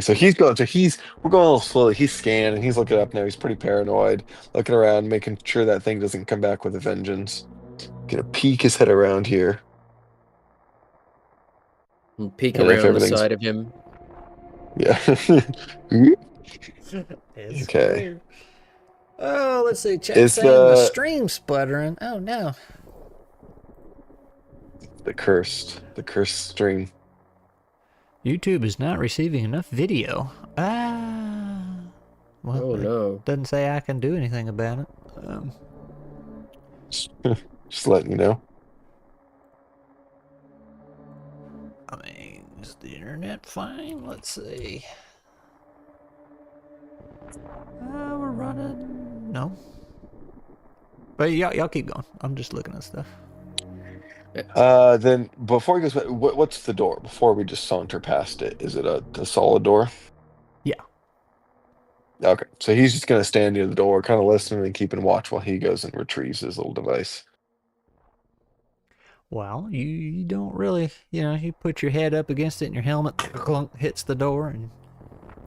so he's going. We're going a little slowly. He's scanning. He's looking up now. He's pretty paranoid, looking around, making sure that thing doesn't come back with a vengeance. Gonna peek his head around here. And peek And if around the everything's- side of him. Yeah. It's Okay. clear. Oh, let's see. Chat Is saying the the- stream sputtering. Oh no. the cursed string. YouTube is not receiving enough video. Well, Oh it no. doesn't say I can do anything about it. Just letting you know. I mean, is the internet fine? Let's see. We're running. No. But y'all keep going. I'm just looking at stuff. Then before he goes, what's the door? Before we just saunter past it, is it a solid door? Yeah. Okay, so he's just gonna stand near the door, kind of listening and keeping watch while he goes and retrieves his little device. Well, you don't really, you put your head up against it and your helmet clunk, hits the door, and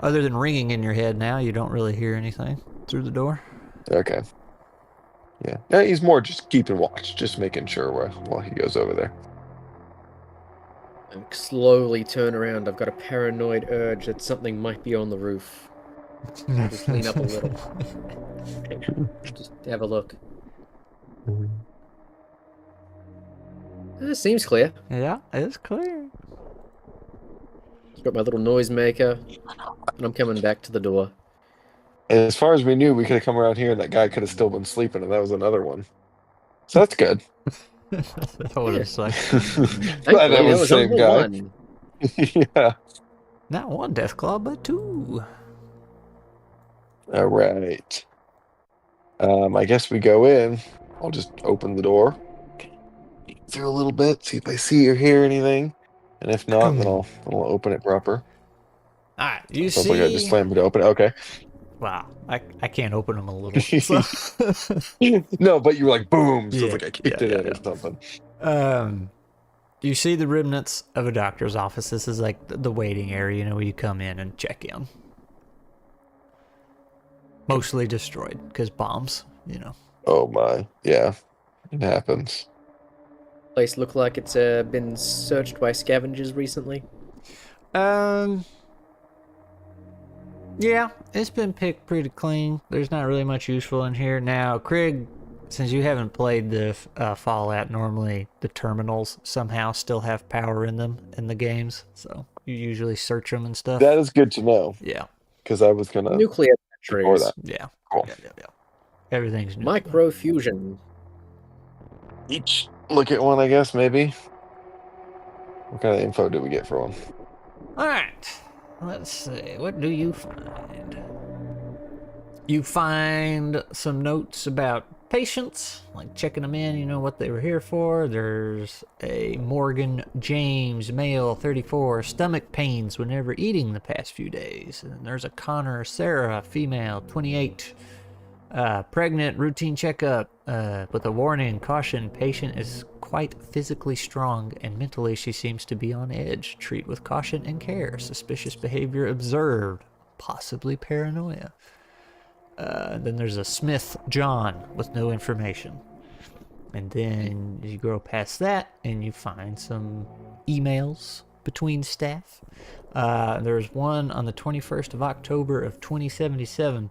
other than ringing in your head now, you don't really hear anything through the door. Okay. Yeah. No, he's more just keeping watch, just making sure while he goes over there. I slowly turn around. I've got a paranoid urge that something might be on the roof. Just lean up a little. Just have a look. It seems clear. Yeah, it's clear. Got my little noisemaker, and I'm coming back to the door. And as far as we knew, we could have come around here and that guy could have still been sleeping, and that was another one. So that's good. That would have sucked. Glad that Thankfully, was the same only guy. one. Yeah. Not 1 death claw, but 2. All right. I guess we go in. I'll just open the door, peek through a little bit, see if I see or hear anything, and if not, then I'll open it proper. All right, you Sounds like I just see. slammed it open. Okay. Wow, I can't open them a little. So. No, but you were like boom, so Yeah, it's like I kicked yeah, it in yeah, or something. You see the remnants of a doctor's office. This is like the waiting area, where you come in and check in. Mostly destroyed because bombs, Oh my, yeah, it happens. Place look like it's been searched by scavengers recently. Yeah, it's been picked pretty clean. There's not really much useful in here. Now, Krieg, since you haven't played the Fallout, normally the terminals somehow still have power in them in the games, so you usually search them and stuff. That is good to know, Yeah, because I was gonna Nuclear ignore batteries. that. yeah. Cool. Yeah. Everything's new. Microfusion. Each look at one, I guess, maybe. What kind of info do we get for one? All right. Let's see. What do you find? You find some notes about patients, like checking them in, what they were here for. There's a Morgan James, male, 34, stomach pains whenever eating the past few days. And there's a Connor Sarah, female, 28, pregnant, routine checkup, with a warning, caution, patient is quite physically strong and mentally she seems to be on edge. Treat with caution and care. Suspicious behavior observed. Possibly paranoia. Then there's a Smith John with no information. And then you go past that and you find some emails between staff. There's one on the 21st of October of 2077.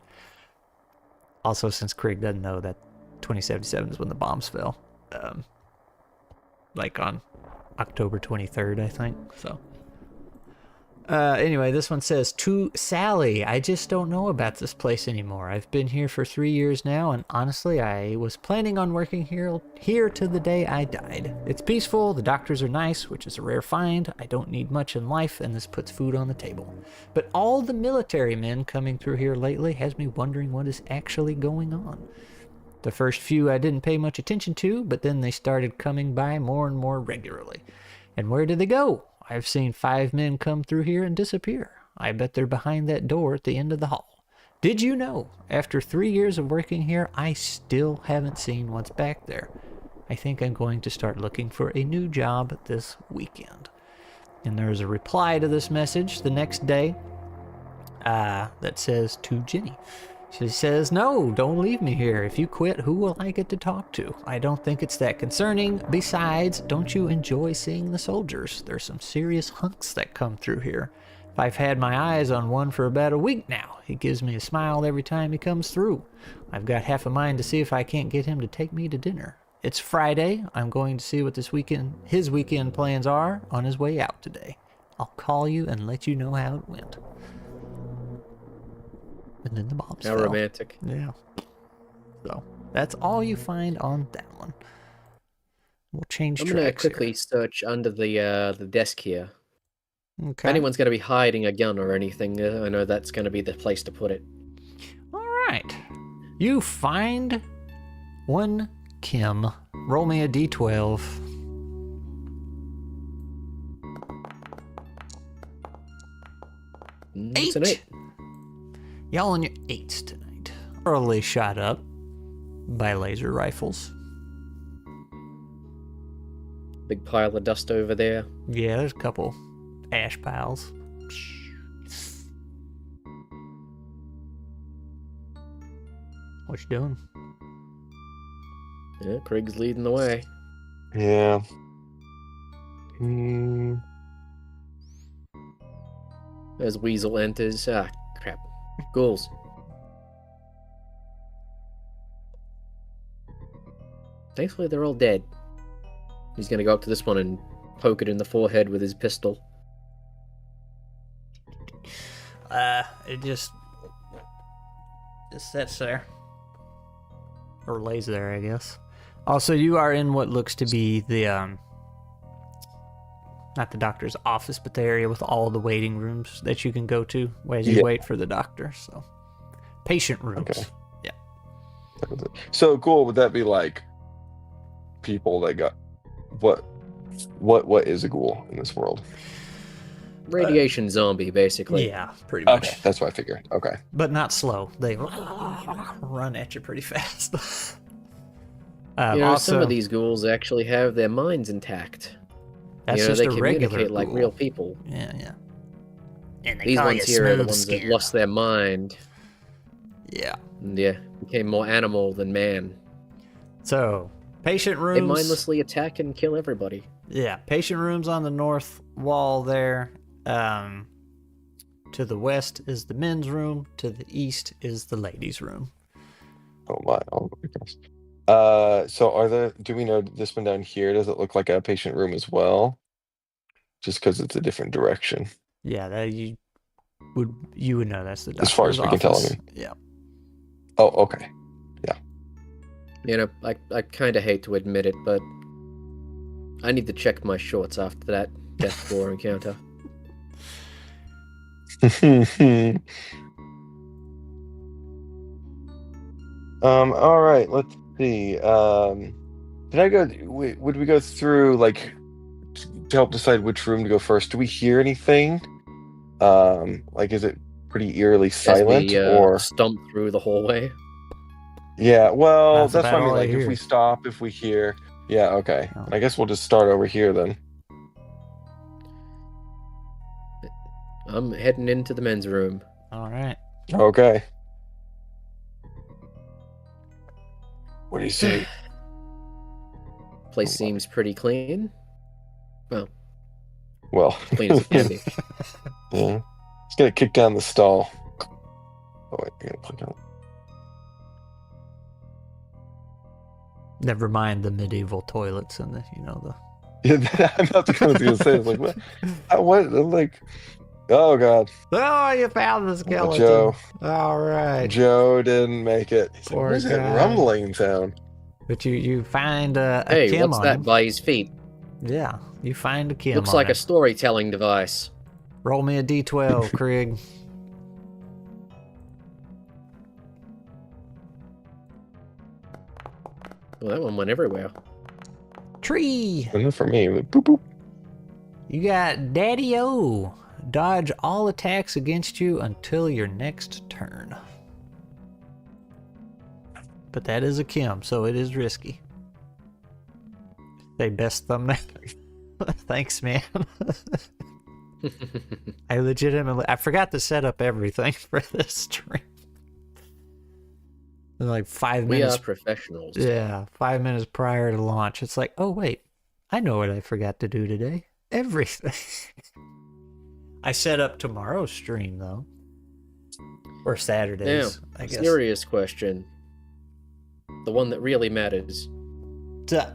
Also, since Craig doesn't know, that 2077 is when the bombs fell. Like on October 23rd, I think. So. Anyway, this one says, to Sally, I just don't know about this place anymore. I've been here for 3 years now, and honestly, I was planning on working here to the day I died. It's peaceful, the doctors are nice, which is a rare find. I don't need much in life, and this puts food on the table. But all the military men coming through here lately has me wondering what is actually going on. The first few I didn't pay much attention to, but then they started coming by more and more regularly. And where did they go? I've seen 5 men come through here and disappear. I bet they're behind that door at the end of the hall. Did you know, after 3 years of working here, I still haven't seen what's back there. I think I'm going to start looking for a new job this weekend. And there's a reply to this message the next day that says, to Jenny. She says, no, don't leave me here. If you quit, who will I get to talk to? I don't think it's that concerning. Besides, don't you enjoy seeing the soldiers? There's some serious hunks that come through here. I've had my eyes on one for about a week now. He gives me a smile every time he comes through. I've got half a mind to see if I can't get him to take me to dinner. It's Friday. I'm going to see what his weekend plans are on his way out today. I'll call you and let you know how it went. And then the bombs How fell. romantic. Yeah. So that's all you find on that one. We'll change I'm gonna tracks quickly search under the desk here. here. If Okay. anyone's gonna be hiding a gun or anything, I know that's gonna be the place to put it. All right. You find one Kim. Roll me a d12. It's an 8. Y'all on your 8s tonight. Early shot up by laser rifles. Big pile of dust over there. Yeah, there's a couple ash piles. What you doing? Yeah, Craig's leading the way. Yeah. As Weasel enters. Ah, crap. Ghouls. Thankfully, they're all dead. He's gonna go up to this one and poke it in the forehead with his pistol. It just sits there. Or lays there, I guess. Also, you are in what looks to be the, not the doctor's office, but the area with all the waiting rooms that you can go to as you wait for the doctor, so. Patient rooms. Okay. Yeah. So cool. Would that be like people that got what is a ghoul in this world? Radiation zombie, basically. Yeah, pretty much. Okay, that's what I figured. Okay. But not slow. They run at you pretty fast. Some of these ghouls actually have their minds intact. That's they just a regular communicate like ghoul. real people. Yeah, yeah. And they These call ones you here are the Smooth ones that Skin. lost their mind. Yeah. And became more animal than man. So, patient They rooms. mindlessly attack and kill everybody. Yeah, patient rooms on the north wall there. To the west is the men's room. To the east is the ladies' room. Oh my gosh. So do we know this one down here? Does it look like a patient room as well? Just because it's a different direction. Yeah, that you would know that's the doctor's As far as we can tell, office. I mean. Yeah. Oh, okay. I kind of hate to admit it, but I need to check my shorts after that death floor encounter. All right, let's see. Would we go through like to help decide which room to go first? Do we hear anything? Like is it pretty eerily silent As we, or stomp through the hallway? Yeah, well, That's that's what I about mean. all I Like, if hear. we stop, if we hear, yeah, okay. Oh. I guess we'll just start over here then. I'm heading into the men's room. All right. Okay. What do you say? Place seems pretty clean. Well, Well, clean as it can be. yeah. Just gonna kick down the stall. Oh wait, I gotta click on. Never mind the medieval toilets and the Yeah, that's what I was gonna say. It's like what? I'm like, oh god, Oh, you found the skeleton. Joe. All right. Joe didn't make it. He's like, Poor what is that guy. rumbling sound? But you find a Hey, Kim what's on that him. by his feet? Yeah, you find a Kim Looks on like him. a storytelling device. Roll me a d12, Krieg. Well, that one went everywhere. Tree. Enough for me. Like, boop boop. You got Daddy-O. Dodge all attacks against you until your next turn. But that is a Kim, so it is risky. They best thumbnail. Thanks, man. I forgot to set up everything for this stream. And like 5 We minutes. are professionals. Yeah, 5 minutes prior to launch. It's like, oh wait, I know what I forgot to do today. Everything. I set up tomorrow's stream though, or Saturdays. I guess. Serious question. The one that really matters. Duh.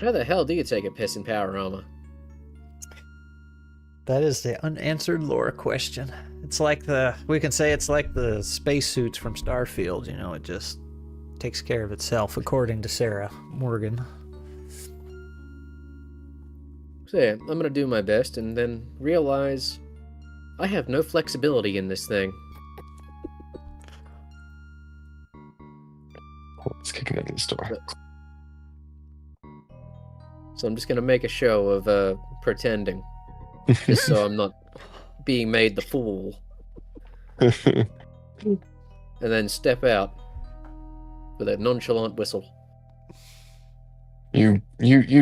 How the hell do you take a piss in power armor? That is the unanswered lore question. It's like we can say it's like the spacesuits from Starfield, it just takes care of itself, according to Sarah Morgan. So yeah, I'm gonna do my best and then realize I have no flexibility in this thing. It's kicking in the store. So I'm just gonna make a show of pretending. Just so I'm not being made the fool. And then step out with a nonchalant whistle. You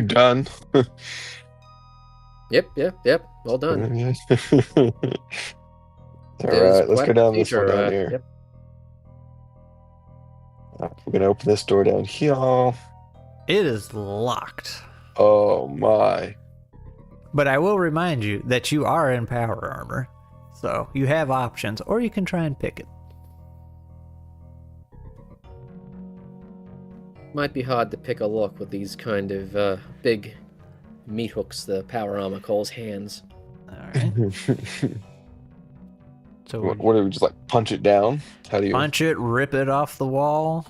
done? Yep. All done. All right, let's go down this one down here. Yep. We're gonna open this door down here. It is locked. Oh my! But I will remind you that you are in power armor, so you have options, or you can try and pick it. Might be hard to pick a lock with these kind of big meat hooks the power armor calls hands. All right. So what do we just like punch it down? How do you punch it, rip it off the wall,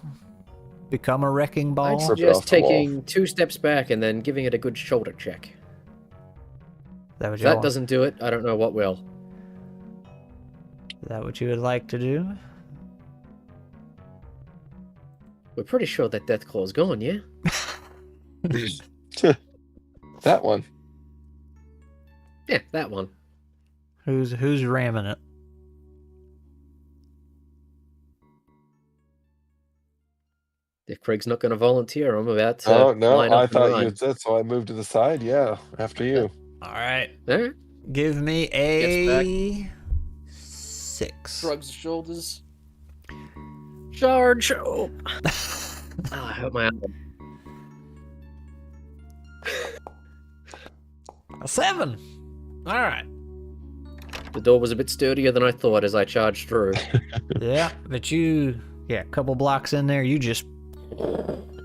become a wrecking ball. I'd Rip it off suggest the wall. taking 2 steps back and then giving it a good shoulder check. That what If you that want? doesn't do it, I don't know what will. Is that what you would like to do? We're pretty sure that Deathclaw's gone, yeah? that one? Yeah, that one. Who's ramming it? If Craig's not going to volunteer, I'm about to Oh no! line up I and thought run. you had said so. I moved to the side. Yeah, after you. All right. All right. Give me a 6. Shrugs his shoulders. Charge! Oh. I hurt my arm. A 7. All right. The door was a bit sturdier than I thought as I charged through. Yeah, but a couple blocks in there, you just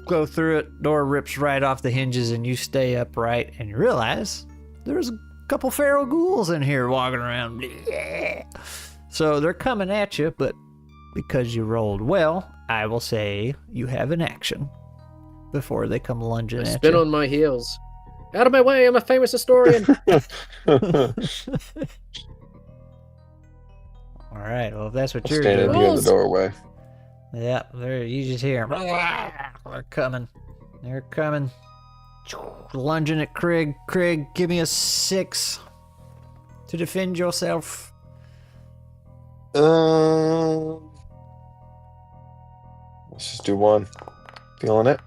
go through it. Door rips right off the hinges, and you stay upright, and you realize there's a couple feral ghouls in here walking around. So they're coming at you, but because you rolled well, I will say you have an action before they come lunging I at spin you. on my heels. Out of my way, I'm a famous historian. All right. Well, if that's what I'm you're standing doing, near the doorway. yeah, there you just hear 'em. They're coming. They're coming. Lunging at Krieg. Krieg, give me a 6 to defend yourself. Let's just do one. Feeling it?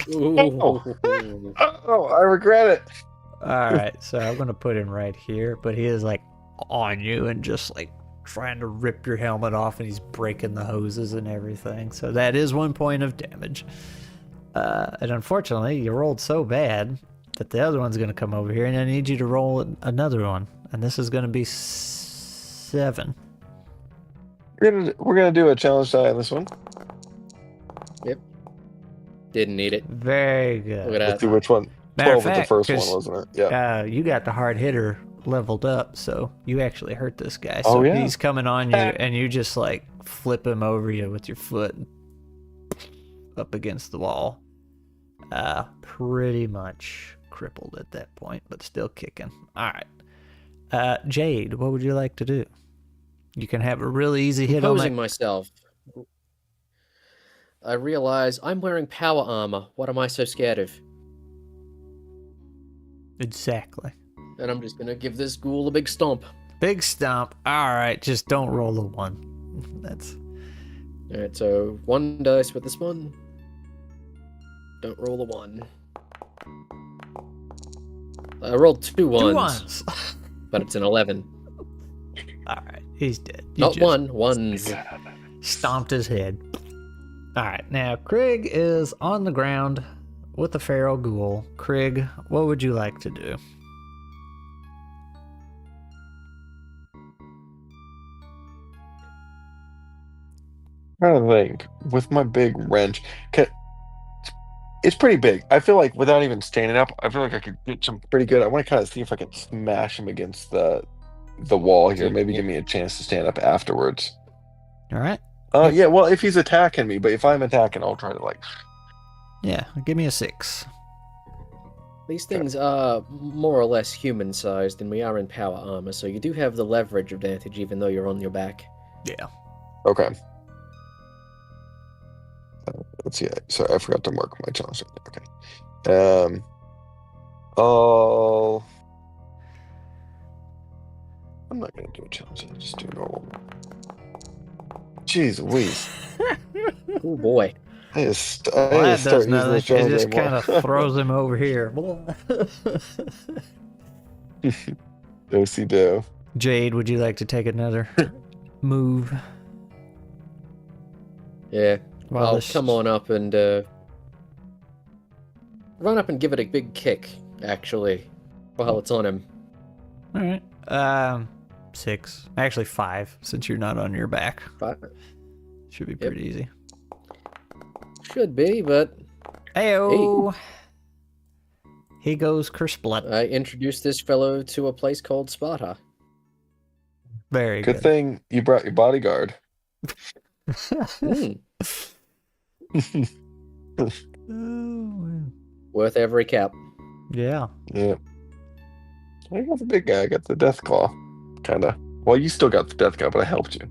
Ooh. Oh, I regret it. All right, so I'm gonna put him right here, but he is like on you and just like trying to rip your helmet off, and he's breaking the hoses and everything. So that is 1 point of damage. And unfortunately, you rolled so bad that the other one's going to come over here, and I need you to roll another one. And this is going to be 7. We're gonna do a challenge die on this one. Yep. Didn't need it. Very good. Look at Let's that. see which one. Matter 12 of was the fact, first one, 'cause, wasn't it? Yeah. You got the hard hitter leveled up, so you actually hurt this guy. Oh, So yeah. he's coming on you, and you just like flip him over you with your foot up against the wall. Pretty much crippled at that point, but still kicking. All right. Jade, what would you like to do? You can have a really easy hit on Composing that. myself. I realize I'm wearing power armor. What am I so scared of? Exactly. And I'm just gonna give this ghoul a big stomp. Big stomp. All right, just don't roll a 1. That's Alright, so 1 dice with this one. Don't roll a 1. I rolled 2 ones, 2 ones. but it's an 11. All right, he's dead. You Not just 1, ones. stomped his head. All right, now Krieg is on the ground with the feral ghoul. Krieg, what would you like to do? Trying to think with my big wrench. It's pretty big. I feel like without even standing up, I feel like I could get some pretty good. I want to kind of see if I can smash him against the wall here. Maybe give me a chance to stand up afterwards. All right. Yeah. Well, if he's attacking me, but if I'm attacking, I'll try to like. Yeah, give me a 6. These things are more or less human-sized, and we are in power armor, so you do have the leverage advantage even though you're on your back. Yeah. Okay. Let's see. Sorry, I forgot to mark my challenge. Okay. Oh. I'm not gonna do a challenge. I'll just do normal. Jeez Louise. Oh boy. I just Well, that start does using nothing. this It challenge just anymore. kind of throws him over here. Do. Jade, would you like to take another move? Yeah. While I'll this- come on up and run up and give it a big kick, actually, while it's on him. All right. 6. Actually 5, since you're not on your back. But Should be pretty easy. should be, but Ayo! He goes Kersplut. I introduced this fellow to a place called Sparta. Very Good good. thing you brought your bodyguard. Hmm. Oh, Worth every cap. yeah. Yeah. I got the big guy. I got the death claw. Kinda. Well, you still got the death claw, but I helped you.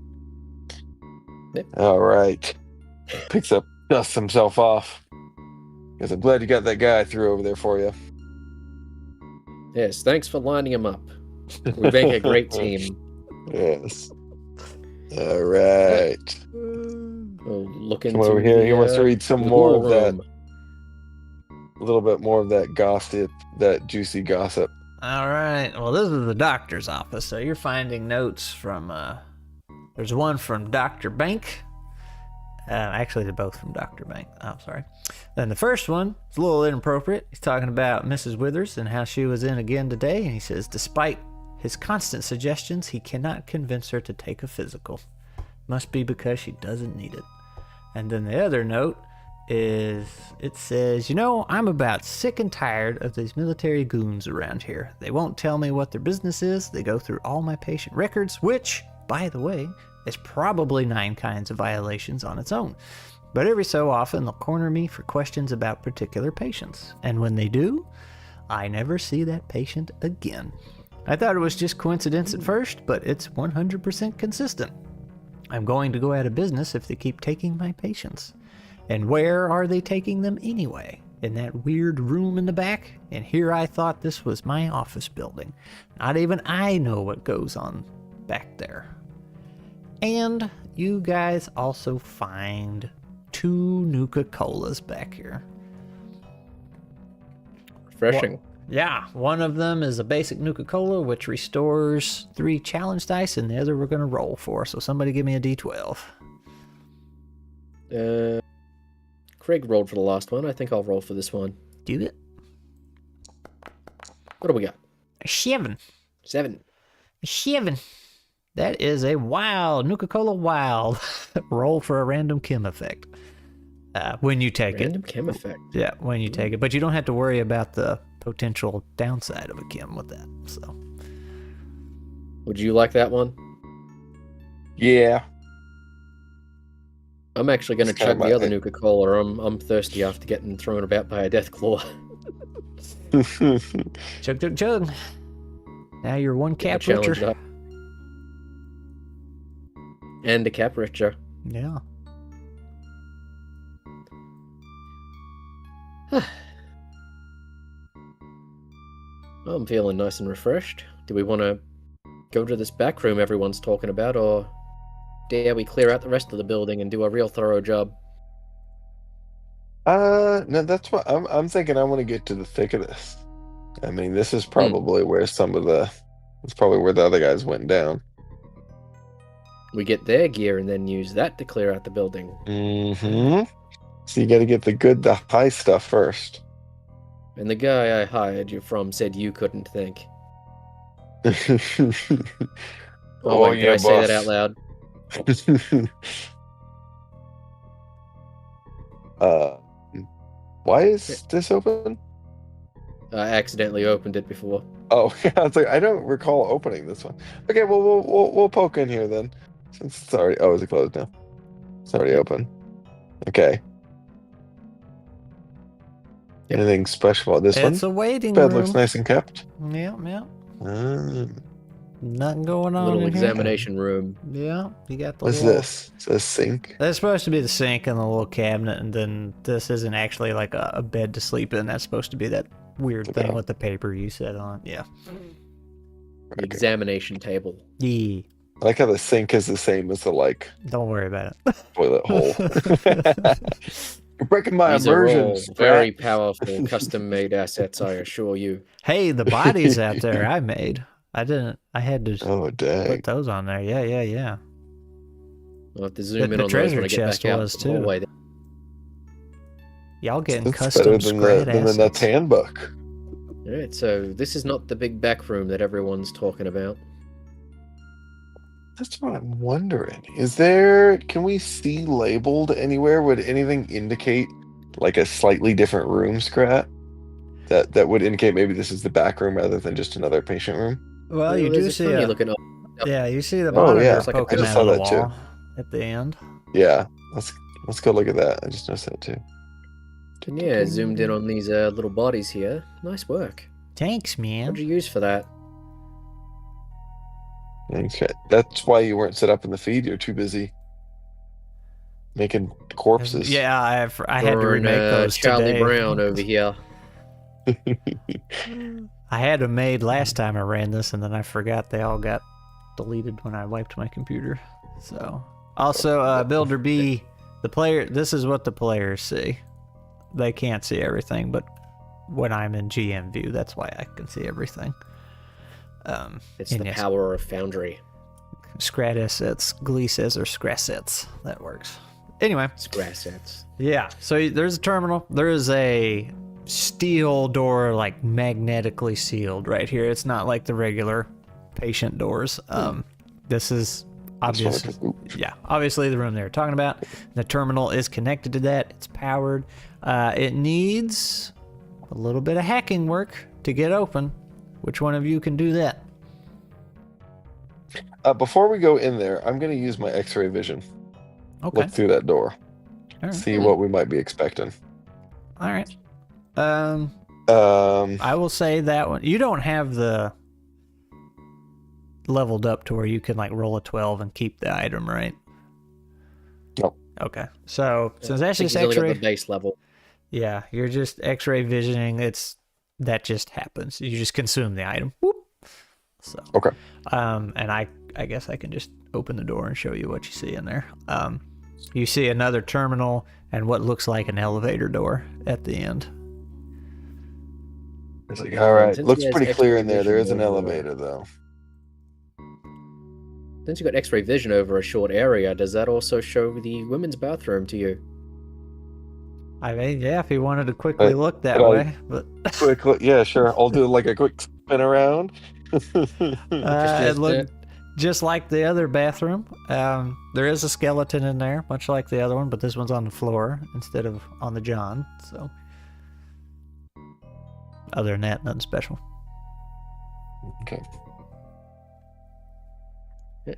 Yep. All right. Picks up, dusts himself off. Because I'm glad you got that guy I threw over there for you. Yes, thanks for lining him up. We make a great team. Yes. All right. We'll look into Come over here. He wants to the, read some the more ghoul of that. room. A little bit more of that gossip, that juicy gossip. All right. Well, this is the doctor's office, so you're finding notes from. There's one from Dr. Bank. Actually, they're both from Dr. Bank. Oh, sorry. Then the first one is a little inappropriate. He's talking about Mrs. Withers and how she was in again today, and he says, despite his constant suggestions, he cannot convince her to take a physical. Must be because she doesn't need it. And then the other note is, it says, I'm about sick and tired of these military goons around here. They won't tell me what their business is. They go through all my patient records, which, by the way, is probably 9 kinds of violations on its own. But every so often, they'll corner me for questions about particular patients. And when they do, I never see that patient again. I thought it was just coincidence at first, but it's 100% consistent. I'm going to go out of business if they keep taking my patients. And where are they taking them anyway? In that weird room in the back? And here I thought this was my office building. Not even I know what goes on back there. And you guys also find 2 Nuka-Colas back here. Refreshing. Yeah, one of them is a basic Nuka-Cola, which restores 3 challenge dice, and the other we're going to roll for. So somebody give me a D12. Craig rolled for the last one. I think I'll roll for this one. Do it. What do we got? 7. 7. 7. That is a wild, Nuka-Cola wild. Roll for a random chem effect. When you take Random it. chem effect. Yeah, when you take it. But you don't have to worry about the potential downside of a chem with that. So. Would you like that one? Yeah. I'm actually going to It's kinda chug the my other thing. Nuka-Cola. I'm thirsty after getting thrown about by a death claw. Chug, chug, chug. Now you're one cap Challenge richer. it up. And a cap richer. Yeah. I'm feeling nice and refreshed. Do we want to go to this back room everyone's talking about, or dare we clear out the rest of the building and do a real thorough job? No, that's what I'm thinking. I want to get to the thick of this. I mean, this is probably where it's probably where the other guys went down. We get their gear and then use that to clear out the building. Mm-hmm. So you got to get the high stuff first. And the guy I hired you from said you couldn't think. Oh, wait, did I say that out loud? Why is this open? I accidentally opened it before. Oh, I was like, I don't recall opening this one. Okay, well, we'll poke in here then. Since it's already, is it closed now? It's already open. Okay. Yep. Anything special about this It's one? a waiting Bed room. looks nice and kept. Yeah, yeah. Ah, Nothing going on Little in examination room. here. Yeah, you got the what's little... this? It's a sink. That's supposed to be the sink and the little cabinet, and then this isn't actually like a bed to sleep in. That's supposed to be that weird thing Okay. with the paper you said on. Yeah. The Okay. examination table. Yeah. I like how the sink is the same as the Don't worry about it. toilet hole. You're breaking my These are all immersion. very Sprat. powerful, custom-made assets, I assure you. Hey, the bodies out there I made. I didn't. I had to Oh dang! put those on there. Yeah, yeah, yeah. I'll have to zoom The in on those treasure when I get chest back out was, the too. hallway. Y'all getting That's custom better scrat than the assets. Nuts handbook. Alright, so this is not the big back room that everyone's talking about. That's what I'm wondering. Can we see labeled anywhere? Would anything indicate like a slightly different room, Scrat? That would indicate maybe this is the back room rather than just another patient room? Well, you there's do a see funny a... looking Yeah, you see the Oh, monitor yeah. It's like a- poking I just out saw of the that, too. wall at the end. Yeah, let's go look at that. I just noticed that too. Yeah, zoomed in on these little bodies here. Nice work. Thanks, man. What'd you use for that? Okay. That's why you weren't set up in the feed. You're too busy making corpses. Yeah, I had to Drawing, remake those Charlie today. Brown over here. I had them made last time I ran this, and then I forgot they all got deleted when I wiped my computer. So, also, Builder B, the player. This is what the players see. They can't see everything, but when I'm in GM view, that's why I can see everything. It's and the yes, power of Foundry. Scrat assets, Glee says, or Scrassets. That works. Anyway. Scrassets. Yeah, so there's a terminal. There is a steel door, like magnetically sealed right here. It's not like the regular patient doors. This is obviously, obviously the room they were talking about. The terminal is connected to that. It's powered. It needs a little bit of hacking work to get open. Which one of you can do that? Before we go in there, I'm going to use my X-ray vision. Okay. Look through that door. All right. See what we might be expecting. All right. Um, I will say that one. You don't have the leveled up to where you can like roll a 12 and keep the item, right? Nope. Okay. So since that's I think just he's only got X-ray, the base level. yeah, you're just X-ray visioning. That just happens. You just consume the item. Whoop. So. Okay. And I guess I can just open the door and show you what you see in there. You see another terminal and what looks like an elevator door at the end. It's like, all right, Since looks he has pretty clear X-ray in there. There is vision an over- elevator, though. Since you got X-ray vision over a short area, does that also show the women's bathroom to you? I mean, yeah, if he wanted to quickly But- look that but I- way, but Quick, yeah, sure. I'll do like a quick spin around. it looked just like the other bathroom. There is a skeleton in there, much like the other one, but this one's on the floor instead of on the john. So, other than that, nothing special. Okay.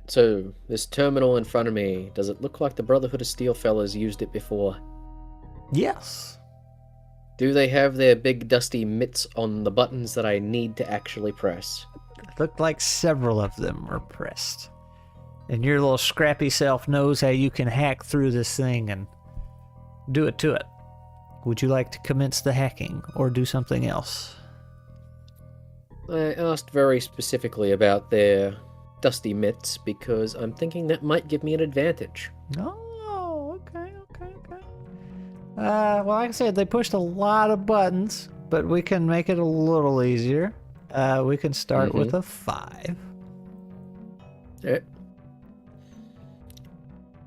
So, this terminal in front of me, does it look like the Brotherhood of Steel fellas used it before? Yes. Do they have their big dusty mitts on the buttons that I need to actually press? It looked like several of them were pressed. And your little scrappy self knows how you can hack through this thing and do it to it. Would you like to commence the hacking or do something else? I asked very specifically about their dusty mitts because I'm thinking that might give me an advantage. Oh, okay. Well, like I said, they pushed a lot of buttons, but we can make it a little easier. We can start with a 5. I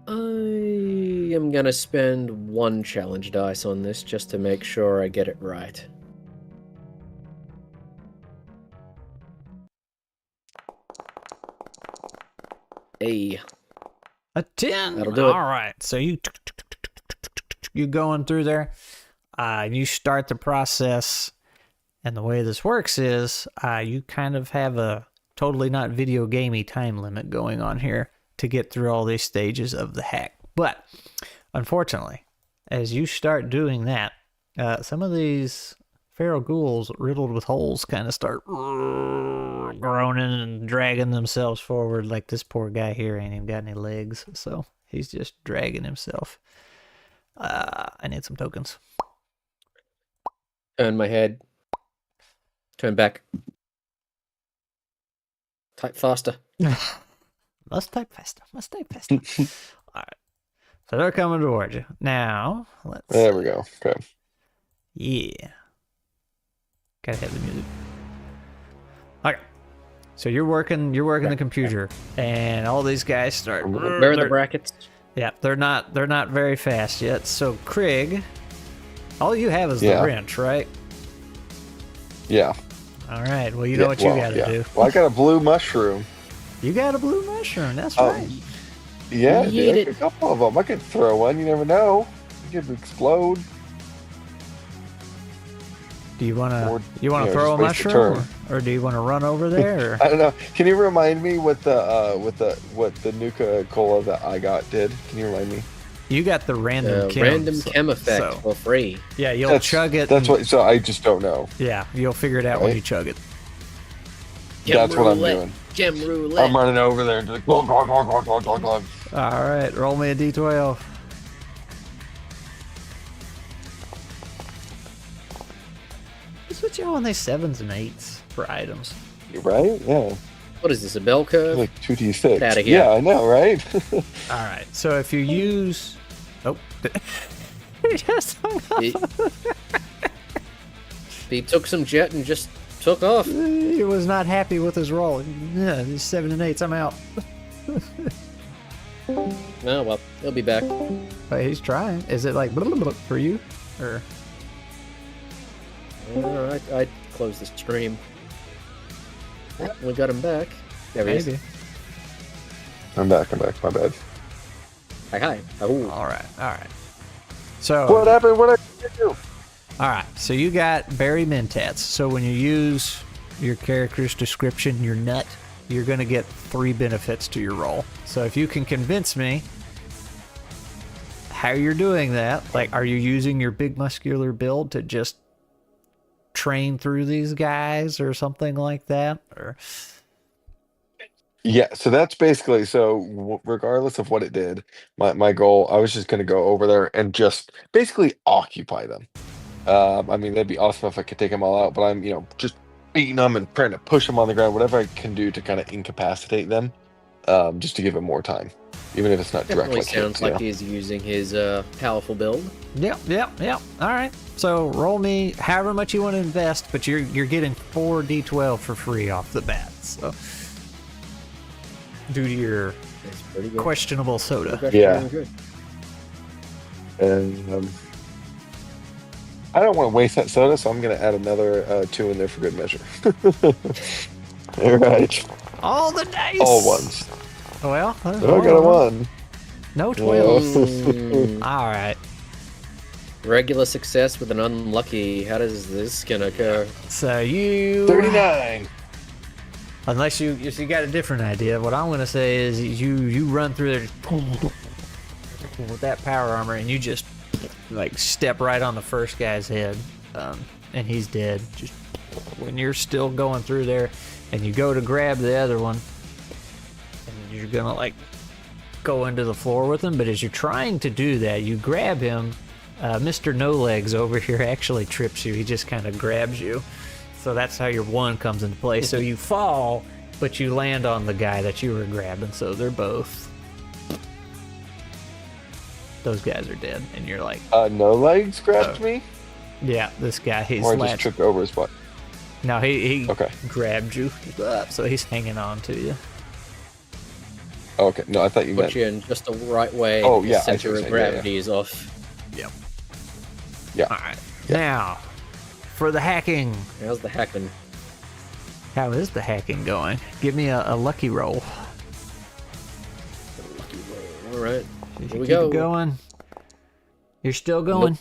am gonna spend 1 challenge dice on this just to make sure I get it right. A 10. That'll do it. All right. So you going through there. You start the process, and the way this works is you kind of have a totally not video gamey time limit going on here to get through all these stages of the hack. But unfortunately, as you start doing that, some of these feral ghouls riddled with holes kind of start groaning and dragging themselves forward. Like this poor guy here ain't even got any legs, so he's just dragging himself. I need some tokens. Turn my head. Turn back. Type faster. Must type faster. All right. So they're coming towards you. Now, let's... There we go. Okay. Yeah. Gotta have the music. Okay. So you're working the computer, and all these guys start... Where are the brackets? Yeah, they're not very fast yet. So Craig, all you have is the Yeah. wrench, right? Yeah. All right. Well, you know what you gotta do. Well, I got a blue mushroom. You got a blue mushroom. That's right. Yeah, Yeet dude, it. a couple of them. I could throw one. You never know. It could explode. Do you wanna or, throw a just waste a mushroom, turn. or do you want to run over there? Or? I don't know. Can you remind me what the Nuka Cola that I got did? Can you remind me? You got the random chem. Random chem effect for free. Yeah, you'll chug it. That's what. So I just don't know. Yeah, you'll figure it out when Right. you chug it. That's what I'm doing. Gem roulette. I'm running over there and just glug, glug, glug, glug, glug, glug, glug. All right, roll me a d12. What's with you on these 7s and 8s for items? You right? Yeah. What is this, a bell curve? Like 2d6. Get outta here. Yeah, I know, right? All right, so if you use... Oh. He just hung up. He took some jet and just took off. He was not happy with his roll. Yeah, these 7 and 8s, I'm out. Oh, well, he'll be back. But he's trying. Is it like for you? Or... I'd close the stream. We got him back. There he Maybe. is. I'm back. My bad. Hi. Oh. All right. So... What happened? What did I do? All right, so you got berry mentats. So when you use your character's description, your nut, you're going to get 3 benefits to your roll. So if you can convince me how you're doing that, like, are you using your big muscular build to just train through these guys or something like that? Or... Yeah, so that's basically regardless of what it did, my goal, I was just going to go over there and just basically occupy them. I mean, that'd be awesome if I could take them all out, but I'm, just beating them and trying to push them on the ground, whatever I can do to kind of incapacitate them, just to give him more time, even if it's not Definitely directly. sounds like he's using his powerful build. Yep. All right. So roll me however much you want to invest, but you're getting 4d12 for free off the bat. So due to your That's pretty good. questionable soda. That's Yeah. pretty good. And I don't want to waste that soda, so I'm going to add another 2 in there for good measure. All right. All the dice. All ones. Well, Oh, I got a 1. No 12. Mm, All right. regular success with an unlucky. How does this gonna go? So you 39. Unless you got a different idea. What I'm gonna say is you run through there with that power armor and you just like step right on the first guy's head, and he's dead. Just when you're still going through there, and you go to grab the other one, and you're gonna like go into the floor with him. But as you're trying to do that, you grab him. Mr. No Legs over here actually trips you. He just kind of grabs you. So that's how your 1 comes into play. So you fall, but you land on the guy that you were grabbing. So they're both. Those guys are dead. And you're like, No Legs grabbed me? yeah, this guy, he's Or I just tripped over his butt? No, he Okay. grabbed you. So he's hanging on to you. Okay. No, I thought you Put meant... you in just the right way. Oh, the yeah, I see center what of you're saying, gravity is off. Yep. Yeah. All right. Yeah. Now, for the hacking. How's the hacking? How is the hacking going? Give me a lucky roll. Lucky roll. All right. If Here you we keep go. it going. You're still going.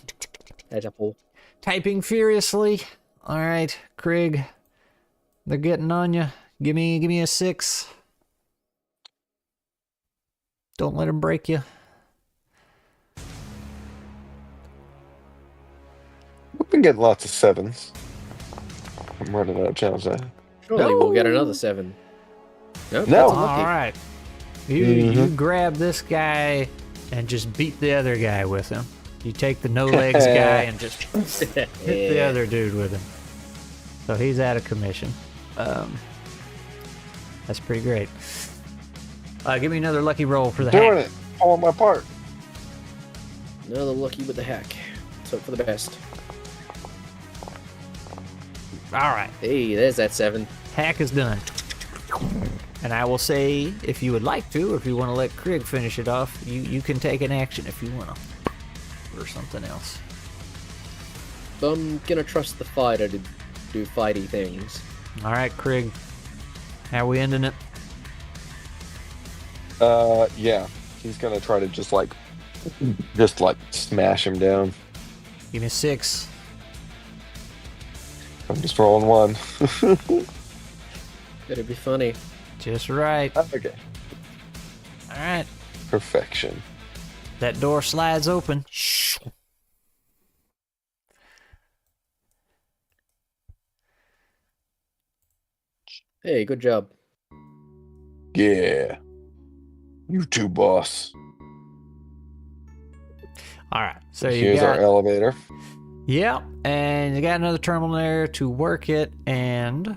Edge apple. Typing furiously. All right, Krieg. They're getting on you. Give me a 6. Don't let them break you. We've been getting lots of 7s. I'm running out of challenge now. Surely we'll get another 7. Nope, No. that's All unlucky. right. You grab this guy and just beat the other guy with him. You take the no legs guy and just hit the other dude with him. So he's out of commission. That's pretty great. Give me another lucky roll for the Doing hack. it. Pulling my part. Another lucky with the hack. Let's hope for the best. All right. Hey, there's that 7. Hack is done. And I will say, if you would like to, or if you want to let Krieg finish it off, you can take an action if you want to. Or something else. I'm gonna trust the fighter to do fighty things. All right, Krieg. How we ending it? Yeah. He's gonna try to just like smash him down. Give me a 6. I'm just rolling 1. Better be funny. Just right. Okay. All right. Perfection. That door slides open. Shh. Hey, good job. Yeah. You too, boss. All right. So you Here's our got, elevator. yep, and you got another terminal there to work it, and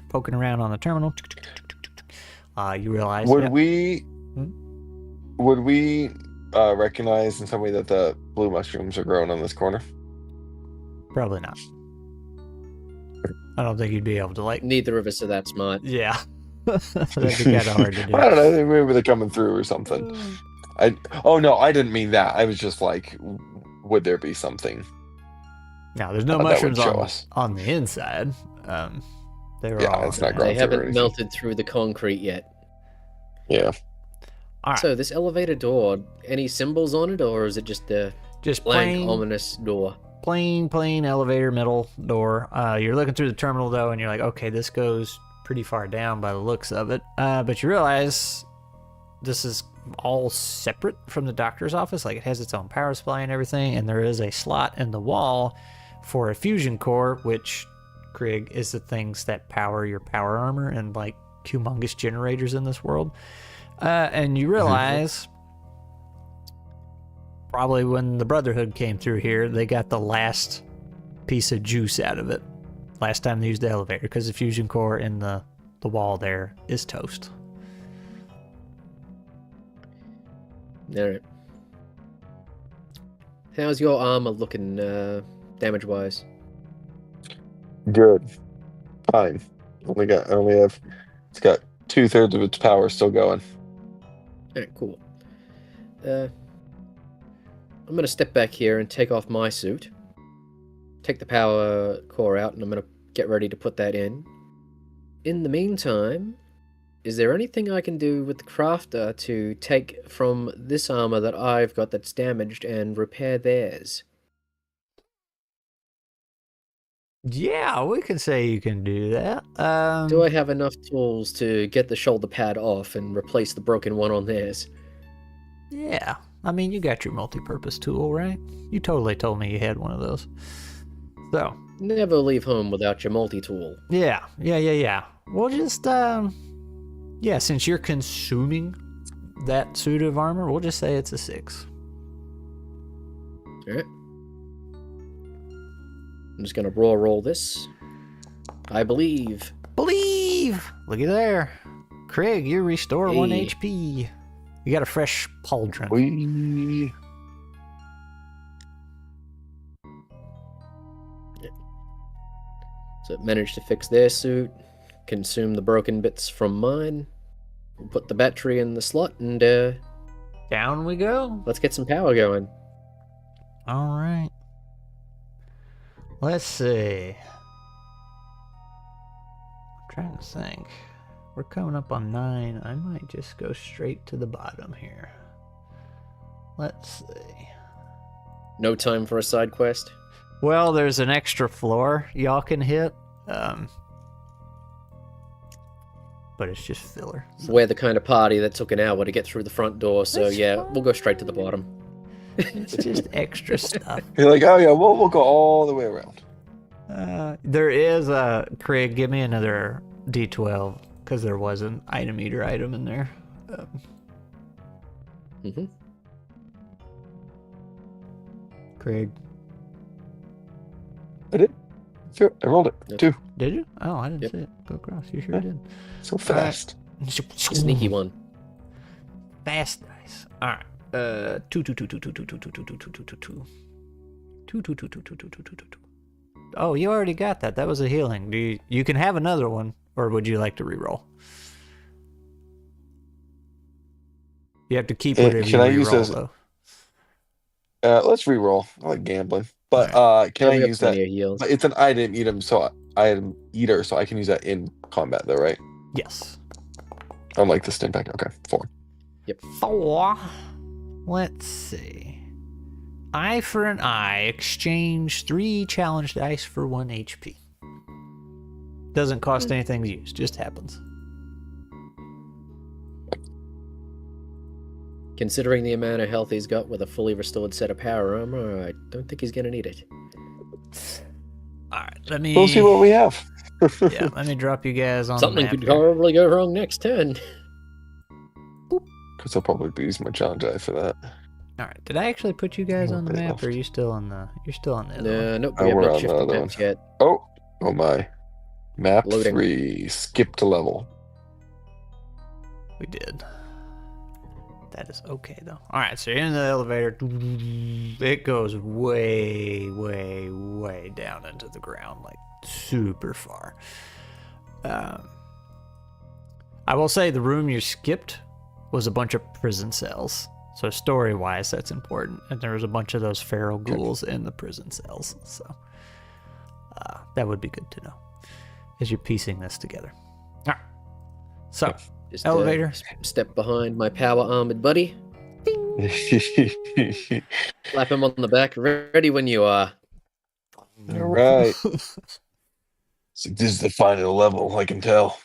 poking around on the terminal. You realize. Would yep. we recognize in some way that the blue mushrooms are growing on this corner? Probably not. I don't think you'd be able to like. Neither of us are that smart. Yeah. That'd be kind of hard to do. I don't know. Maybe they're coming through or something. No, I didn't mean that. I was just like, would there be something? No, there's no that would mushrooms show on, us. on the inside. They were Yeah, all it's on not the growing. They through or haven't anything. melted through the concrete yet. Yeah. All right. So this elevator door, any symbols on it, or is it just a Just blank, plain, ominous door? plain elevator middle door. You're looking through the terminal though, and you're like, okay, this goes pretty far down by the looks of it. But you realize this is all separate from the doctor's office. Like it has its own power supply and everything, and there is a slot in the wall for a fusion core, which, Krieg, is the things that power your power armor and like humongous generators in this world. And you realize probably when the Brotherhood came through here, they got the last piece of juice out of it last time they used the elevator, because the fusion core in the wall there is toast. Alright. How's your armor looking, damage-wise? Good. Fine. It's got 2/3 of its power still going. Alright, cool. I'm gonna step back here and take off my suit. take the power core out, and I'm going to get ready to put that in. In the meantime, is there anything I can do with the crafter to take from this armor that I've got that's damaged and repair theirs? Yeah, we can say you can do that. Do I have enough tools to get the shoulder pad off and replace the broken one on theirs? Yeah. I mean, you got your multi-purpose tool, right? You totally told me you had one of those. So. Never leave home without your multi-tool. Yeah. We'll just, yeah, since you're consuming that suit of armor, we'll just say it's a 6. Alright. I'm just gonna roll this. I believe. Believe! Looky there. Craig, you restore 1 Hey. HP. You got a fresh pauldron. We So it managed to fix their suit, consume the broken bits from mine, put the battery in the slot, and Down we go. let's get some power going. All right. Let's see. I'm trying to think. We're coming up on 9. I might just go straight to the bottom here. Let's see. No time for a side quest. Well, there's an extra floor y'all can hit. But it's just filler. So We're the kind of party that took an hour to get through the front door, so That's yeah, fine. we'll go straight to the bottom. it's just extra stuff. You're like, oh yeah, we'll go all the way around. There is a Craig. Give me another D12 because there was an item eater item in there. hmm Craig, I did. Sure, I rolled it. Yep. 2. did you? Oh, I didn't Yep. see it. Go across. You sure Yeah. did. So fast. Sneaky one. Fast dice. All right. 2, 2, 2, 2, 2, 2, 2, 2, 2, 2, 2, 2, 2, 2. 2, 2, 2, 2, 2, 2, 2, 2, 2. Oh, you already got that. That was a healing. You can have another one, or would you like to reroll? You have to keep whatever can you I use reroll, those- though. Let's re-roll. I like gambling. But can Yeah, I we have use that? plenty of heals. But it's an item so item eater, so I can use that in combat though, right? Yes. Unlike the stim pack. Okay, 4. 4. Let's see. Eye for an eye. Exchange 3 challenge dice for 1 HP. Doesn't cost anything to use. Just happens. Considering the amount of health he's got with a fully restored set of power armor, I don't think he's gonna need it. All right. Let me. We'll see what we have. Yeah. Let me drop you guys on Something the map could here. probably go wrong next turn. Because I'll probably use my challenge die for that. All right. Did I actually put you guys What on the they map, left. or are you still on the? You're still on the other one? Nope, Oh, we have we're not on the shifted other maps one. yet. Oh my. Map Loading. 3. Skip to level. We did. That is okay though. All right, so you're in the elevator. It goes way, way, way down into the ground, like super far. I will say the room you skipped was a bunch of prison cells. So story-wise, that's important. And there was a bunch of those feral ghouls in the prison cells. So that would be good to know as you're piecing this together. All right. So. Just Elevator. Step behind my power armored buddy. Slap him on the back. Ready when you are. All right. So this is the final level, I can tell.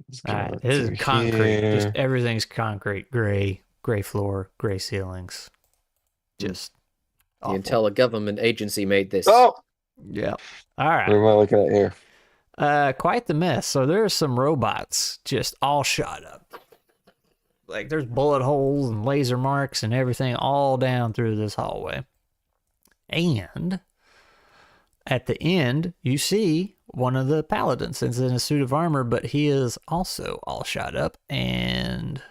Let's All go right, this is through concrete. Just here. everything's concrete, gray floor, gray ceilings. Just The awful. Intel government agency made this. Oh, Yeah. All what right. am I looking at here? Quite the mess. So there's some robots just all shot up. Like there's bullet holes and laser marks and everything all down through this hallway. And at the end, you see one of the paladins is in a suit of armor, but he is also all shot up. And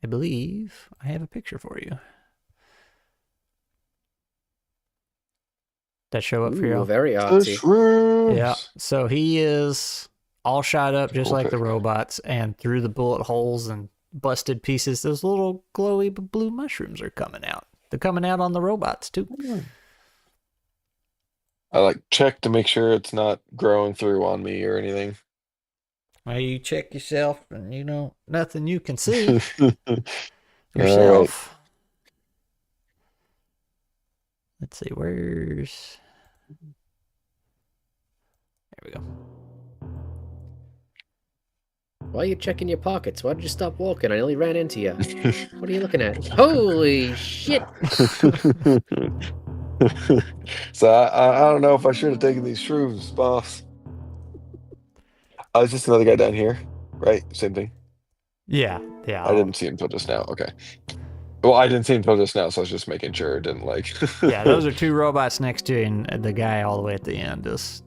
I believe I have a picture for you. That show up for Ooh, you? very The artsy. shrooms. Yeah. So he is all shot up just Cool like the pic. robots, and through the bullet holes and busted pieces, those little glowy blue mushrooms are coming out. They're coming out on the robots too. I like check to make sure it's not growing through on me or anything. Well, you check yourself, and you know nothing you can see All right. yourself. Let's see, where's... There we go. Why are you checking your pockets? Why did you stop walking? I nearly ran into you. What are you looking at? Holy shit! So I don't know if I should have taken these shrooms, boss. Oh, is this another guy down here? Right? Same thing. Yeah. I didn't see him until just now. Okay. Well, I didn't see him until just now, so I was just making sure it didn't like. Yeah, those are two robots next to you, and the guy all the way at the end is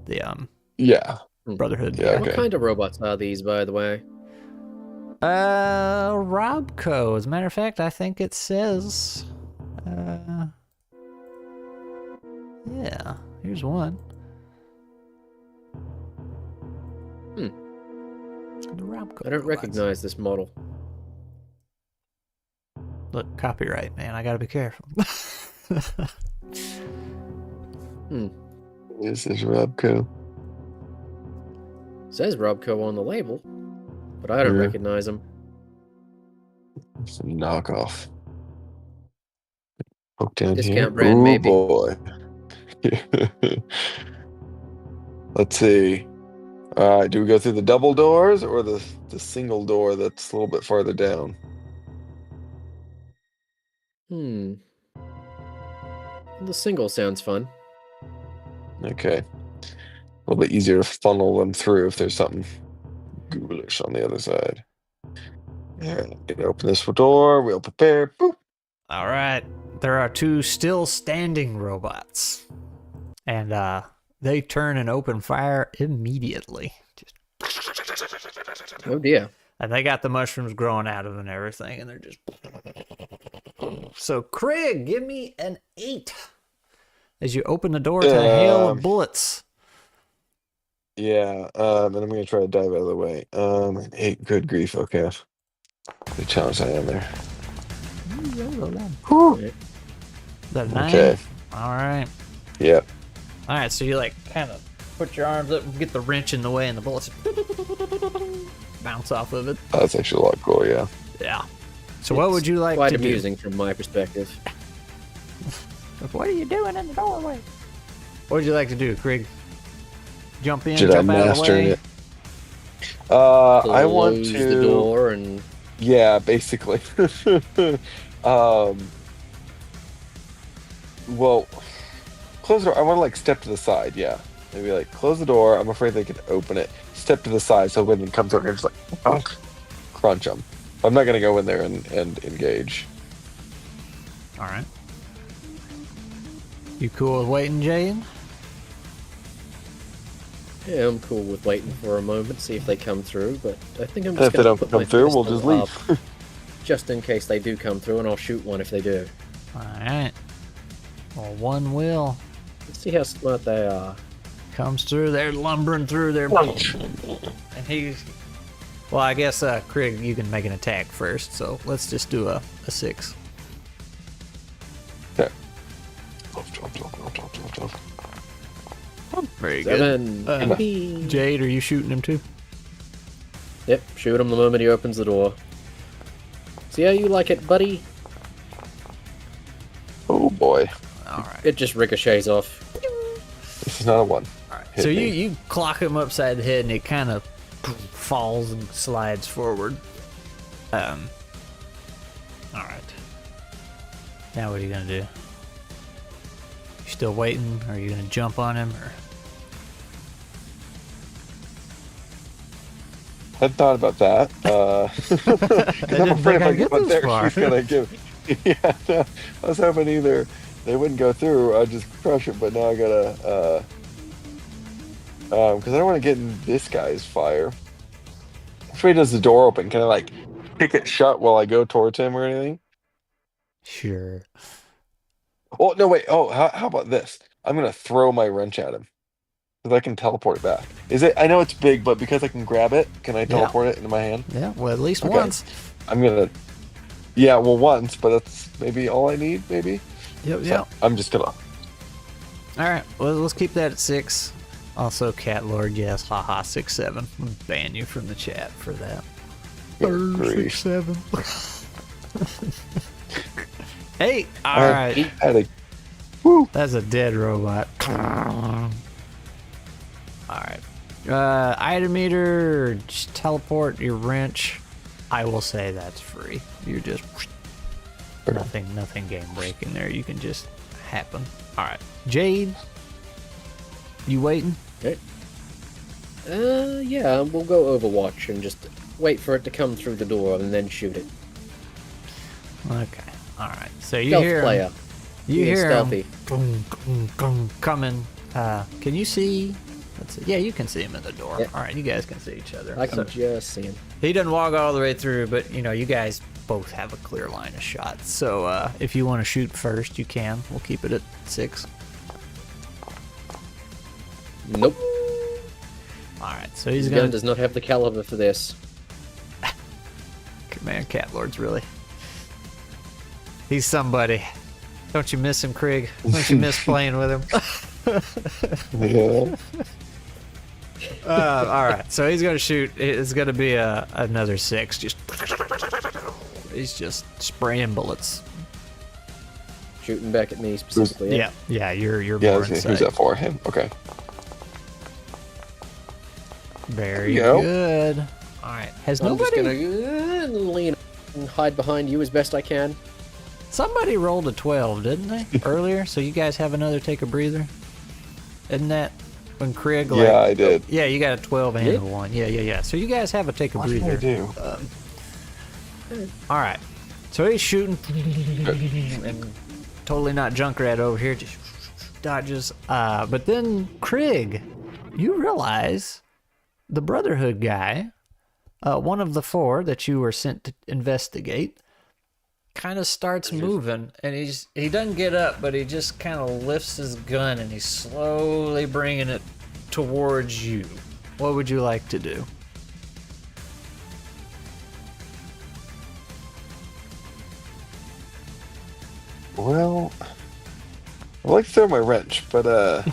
the Yeah. Brotherhood. Yeah. guy. What Okay. kind of robots are these, by the way? Robco. As a matter of fact, I think it says. Yeah. Here's one. Hmm. The Robco. I don't robots. recognize this model. Look, copyright, man. I gotta be careful. This is Robco. Says Robco on the label, but I don't Yeah. recognize him. It's a knockoff. Poke down Discount here. brand, Ooh, maybe. boy. Let's see. All right, do we go through the double doors or the single door that's a little bit farther down? The single sounds fun. Okay. A little bit easier to funnel them through if there's something ghoulish on the other side. All right, gonna open this door. We'll prepare. Boop. All right. There are two still standing robots. And they turn and open fire immediately. Oh dear. And they got the mushrooms growing out of them and everything, and they're just... So, Craig, give me an 8 as you open the door to a hail of bullets. Yeah, and I'm gonna try to dive out of the way. An 8, good grief, okay. The challenge I am there. Whew. Is that a 9? Okay. All right. Yep. All right, so you like kind of put your arms up and get the wrench in the way, and the bullets bounce off of it. That's actually a lot cool, yeah. Yeah. So what would you like Quite to amusing from my perspective. do? What are you doing in the doorway? What would you like to do, Craig? Jump in, Jedi jump out of the mastering way? it. I want Close to. the door and Yeah, basically. Well, close the door. I want to like step to the side. Yeah, maybe like close the door. I'm afraid they could open it. Step to the side so when it comes over, just like crunch them. I'm not gonna go in there and engage. All right. You cool with waiting, Jane? yeah, I'm cool with waiting for a moment, see if they come through. But I think I'm And just if they gonna don't put come my through, we'll pistol just leave. up, just in case they do come through, and I'll shoot one if they do. All right. Well, one will Let's see how smart they are. comes through. They're lumbering through there. And he's... Well, I guess, Craig, you can make an attack first. So let's just do a 6. Okay. Very 7. Uh, Yippee. Jade, are you shooting him too? Yep, shoot him the moment he opens the door. See how you like it, buddy? Oh boy, All right. It just ricochets off. this is not a 1. All right. Hit So me. you clock him upside the head, and it kind of falls and slides forward. All right. Now what are you gonna do? You still waiting? Or are you gonna jump on him? Or I thought about that. They I'm didn't afraid think if I I'd get go up this there, far. she's gonna give. Yeah, no, I was hoping either they wouldn't go through. I'd just crush it, but now I gotta, because I don't want to get in this guy's fire. If he does the door open, can I like kick it shut while I go towards him or anything? sure. Oh no, wait. Oh, how about this? I'm gonna throw my wrench at him because I can teleport it back. Is it? I know it's big, but because I can grab it, can I teleport it into my hand? Yeah. Well, at least Okay. once. I'm gonna Yeah, well, once, but that's maybe all I need. Maybe. Yep, So I'm just gonna. All right, well, let's keep that at 6. Also, Cat Lord, yes, haha, 6-7. I'll ban you from the chat for that. Agree. 6-7. 8. All I right, had a. Woo. that's a dead robot. All right, item meter, just teleport your wrench. I will say that's free. You're just nothing game breaking there. You can just happen. All right, Jade, you waiting? Okay. Yeah, we'll go Overwatch and just wait for it to come through the door and then shoot it. Okay. All right. So you Stealth hear 'em. player. You Being hear 'em stealthy. coming. Can you see? Let's see. Yeah, you can see him in the door. Yeah. All right, you guys can see each other. I can So just see him. he doesn't walk all the way through, but you know, you guys both have a clear line of shots. So if you want to shoot first, you can. We'll keep it at 6. Nope. All right. So he's His gonna. gun does not have the caliber for this. Man, Cat Lord's really. He's somebody. Don't you miss him, Krieg? Don't you miss playing with him? Yeah. All right, so he's gonna shoot. It's gonna be another 6. He's just spraying bullets. Shooting back at me specifically. Yeah. You're Yeah. more Who's inside. that for? Him. Okay. Very Go. good. All right, has I'm just nobody? gonna lean and hide behind you as best I can. Somebody rolled a 12, didn't they, earlier? So you guys have another take a breather. Isn't that when Krieg? Like, Yeah, I did. Yeah, you got a 12 and a 1. Yeah. So you guys have a take a What did I breather. do? All right. So he's shooting and totally not Junkrat over here, just dodges. But then Krieg, you realize the Brotherhood guy, one of the 4 that you were sent to investigate, kind of starts moving, and he doesn't get up, but he just kind of lifts his gun and he's slowly bringing it towards you. What would you like to do? Well, I like to throw my wrench, but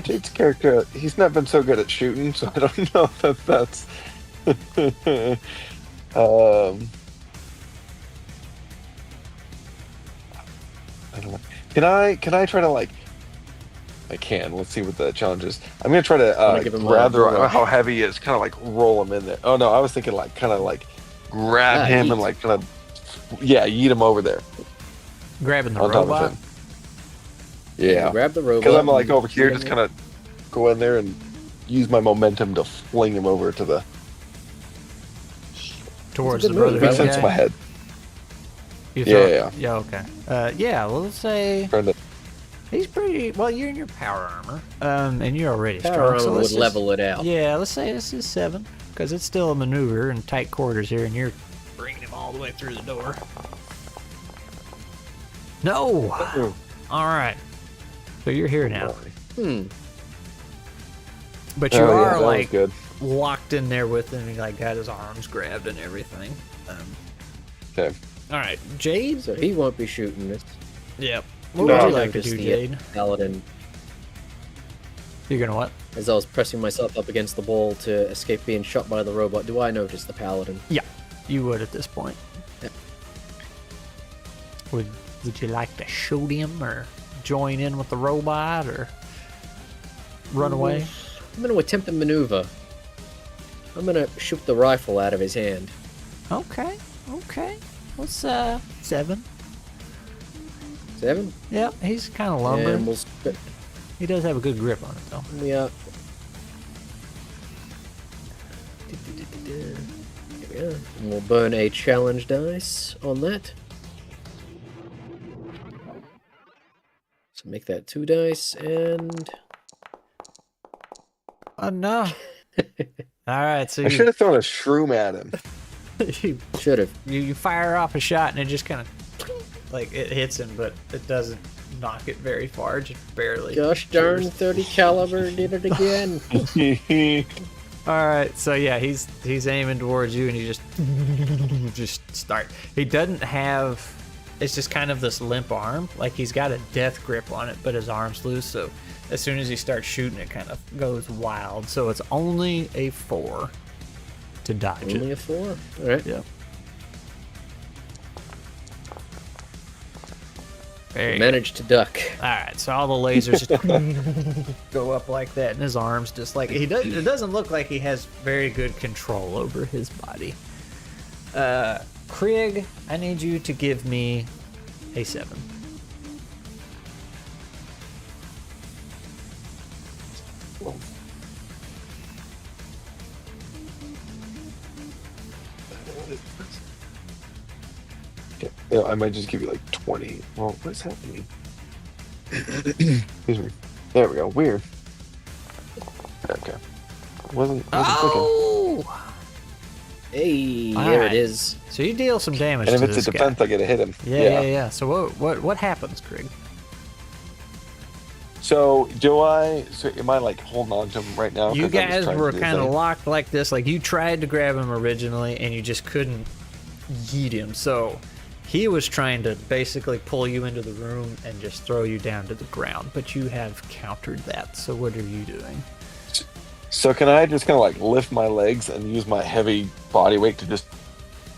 Jade's character, he's not been so good at shooting, so I don't know if that's. I don't know. Can I try to like? I can. Let's see what the challenge is. I'm gonna try to give him grab the. I a don't know how heavy he is. Kind of like roll him in there. Oh no, I was thinking like kind of like grab him yeet. and like kind of yeet him over there Grabbing the on top robot? of him. Yeah, Grab the robot. because I'm like and over here, shoot just him. kind of go in there and use my momentum to fling him over to the. Towards It's the a good move. Brotherhood Makes sense guy? in my head. You Yeah, Yeah, okay. Yeah, well, let's say Trying to. he's pretty. Well, you're in your power armor, and you're already Power strong. armor So would let's just, level it out. Yeah, let's say this is 7, because it's still a maneuver in tight quarters here, and you're bringing him all the way through the door. No. All right. So you're here now, but you Oh, yeah, are that was like good. locked in there with him. He like got his arms grabbed and everything. Okay. All right, Jade. So he won't be shooting this. Yep. What No. would you like to Notice do, the Jade? Paladin. You're gonna what? As I was pressing myself up against the wall to escape being shot by the robot, do I notice the Paladin? Yeah, you would at this point. Yep. Would you like to shoot him or join in with the robot or run away? I'm going to attempt a maneuver. I'm going to shoot the rifle out of his hand. Okay. What's 7? 7? Yep, he's kind of And lumbering. we'll He does have a good grip on it though. Here we go. And we'll burn a challenge dice on that. So make that 2 dice and Oh no! All right, so I should have thrown a shroom at him. you, should have. you fire off a shot and it just kind of like it hits him, but it doesn't knock it very far, just barely. Gosh darn 30 caliber did it again. All right, so yeah, he's aiming towards you, and you just start. He doesn't have. It's just kind of this limp arm, like he's got a death grip on it, but his arm's loose. So as soon as he starts shooting, it kind of goes wild. So it's only a 4 to dodge it. Only a 4. All right. Yeah. Very Managed to duck. All right, so all the lasers just go up like that, and his arms just like it doesn't look like he has very good control over his body. Krieg, I need you to give me a 7. Yeah, I might just give you like 20. Well, what's happening? Excuse me. There we go. Weird. Okay. Wasn't clicking. Oh! Hey, All there right. it is. So you deal some damage And if to it's this a defense, guy. I gotta hit him. Yeah. So what happens, Krieg? So am I like holding on to him right now? You 'Cause I'm just guys trying to were do the kind of thing? locked like this. Like you tried to grab him originally, and you just couldn't yeet him. So he was trying to basically pull you into the room and just throw you down to the ground. But you have countered that. So what are you doing? So can I just kind of like lift my legs and use my heavy body weight to just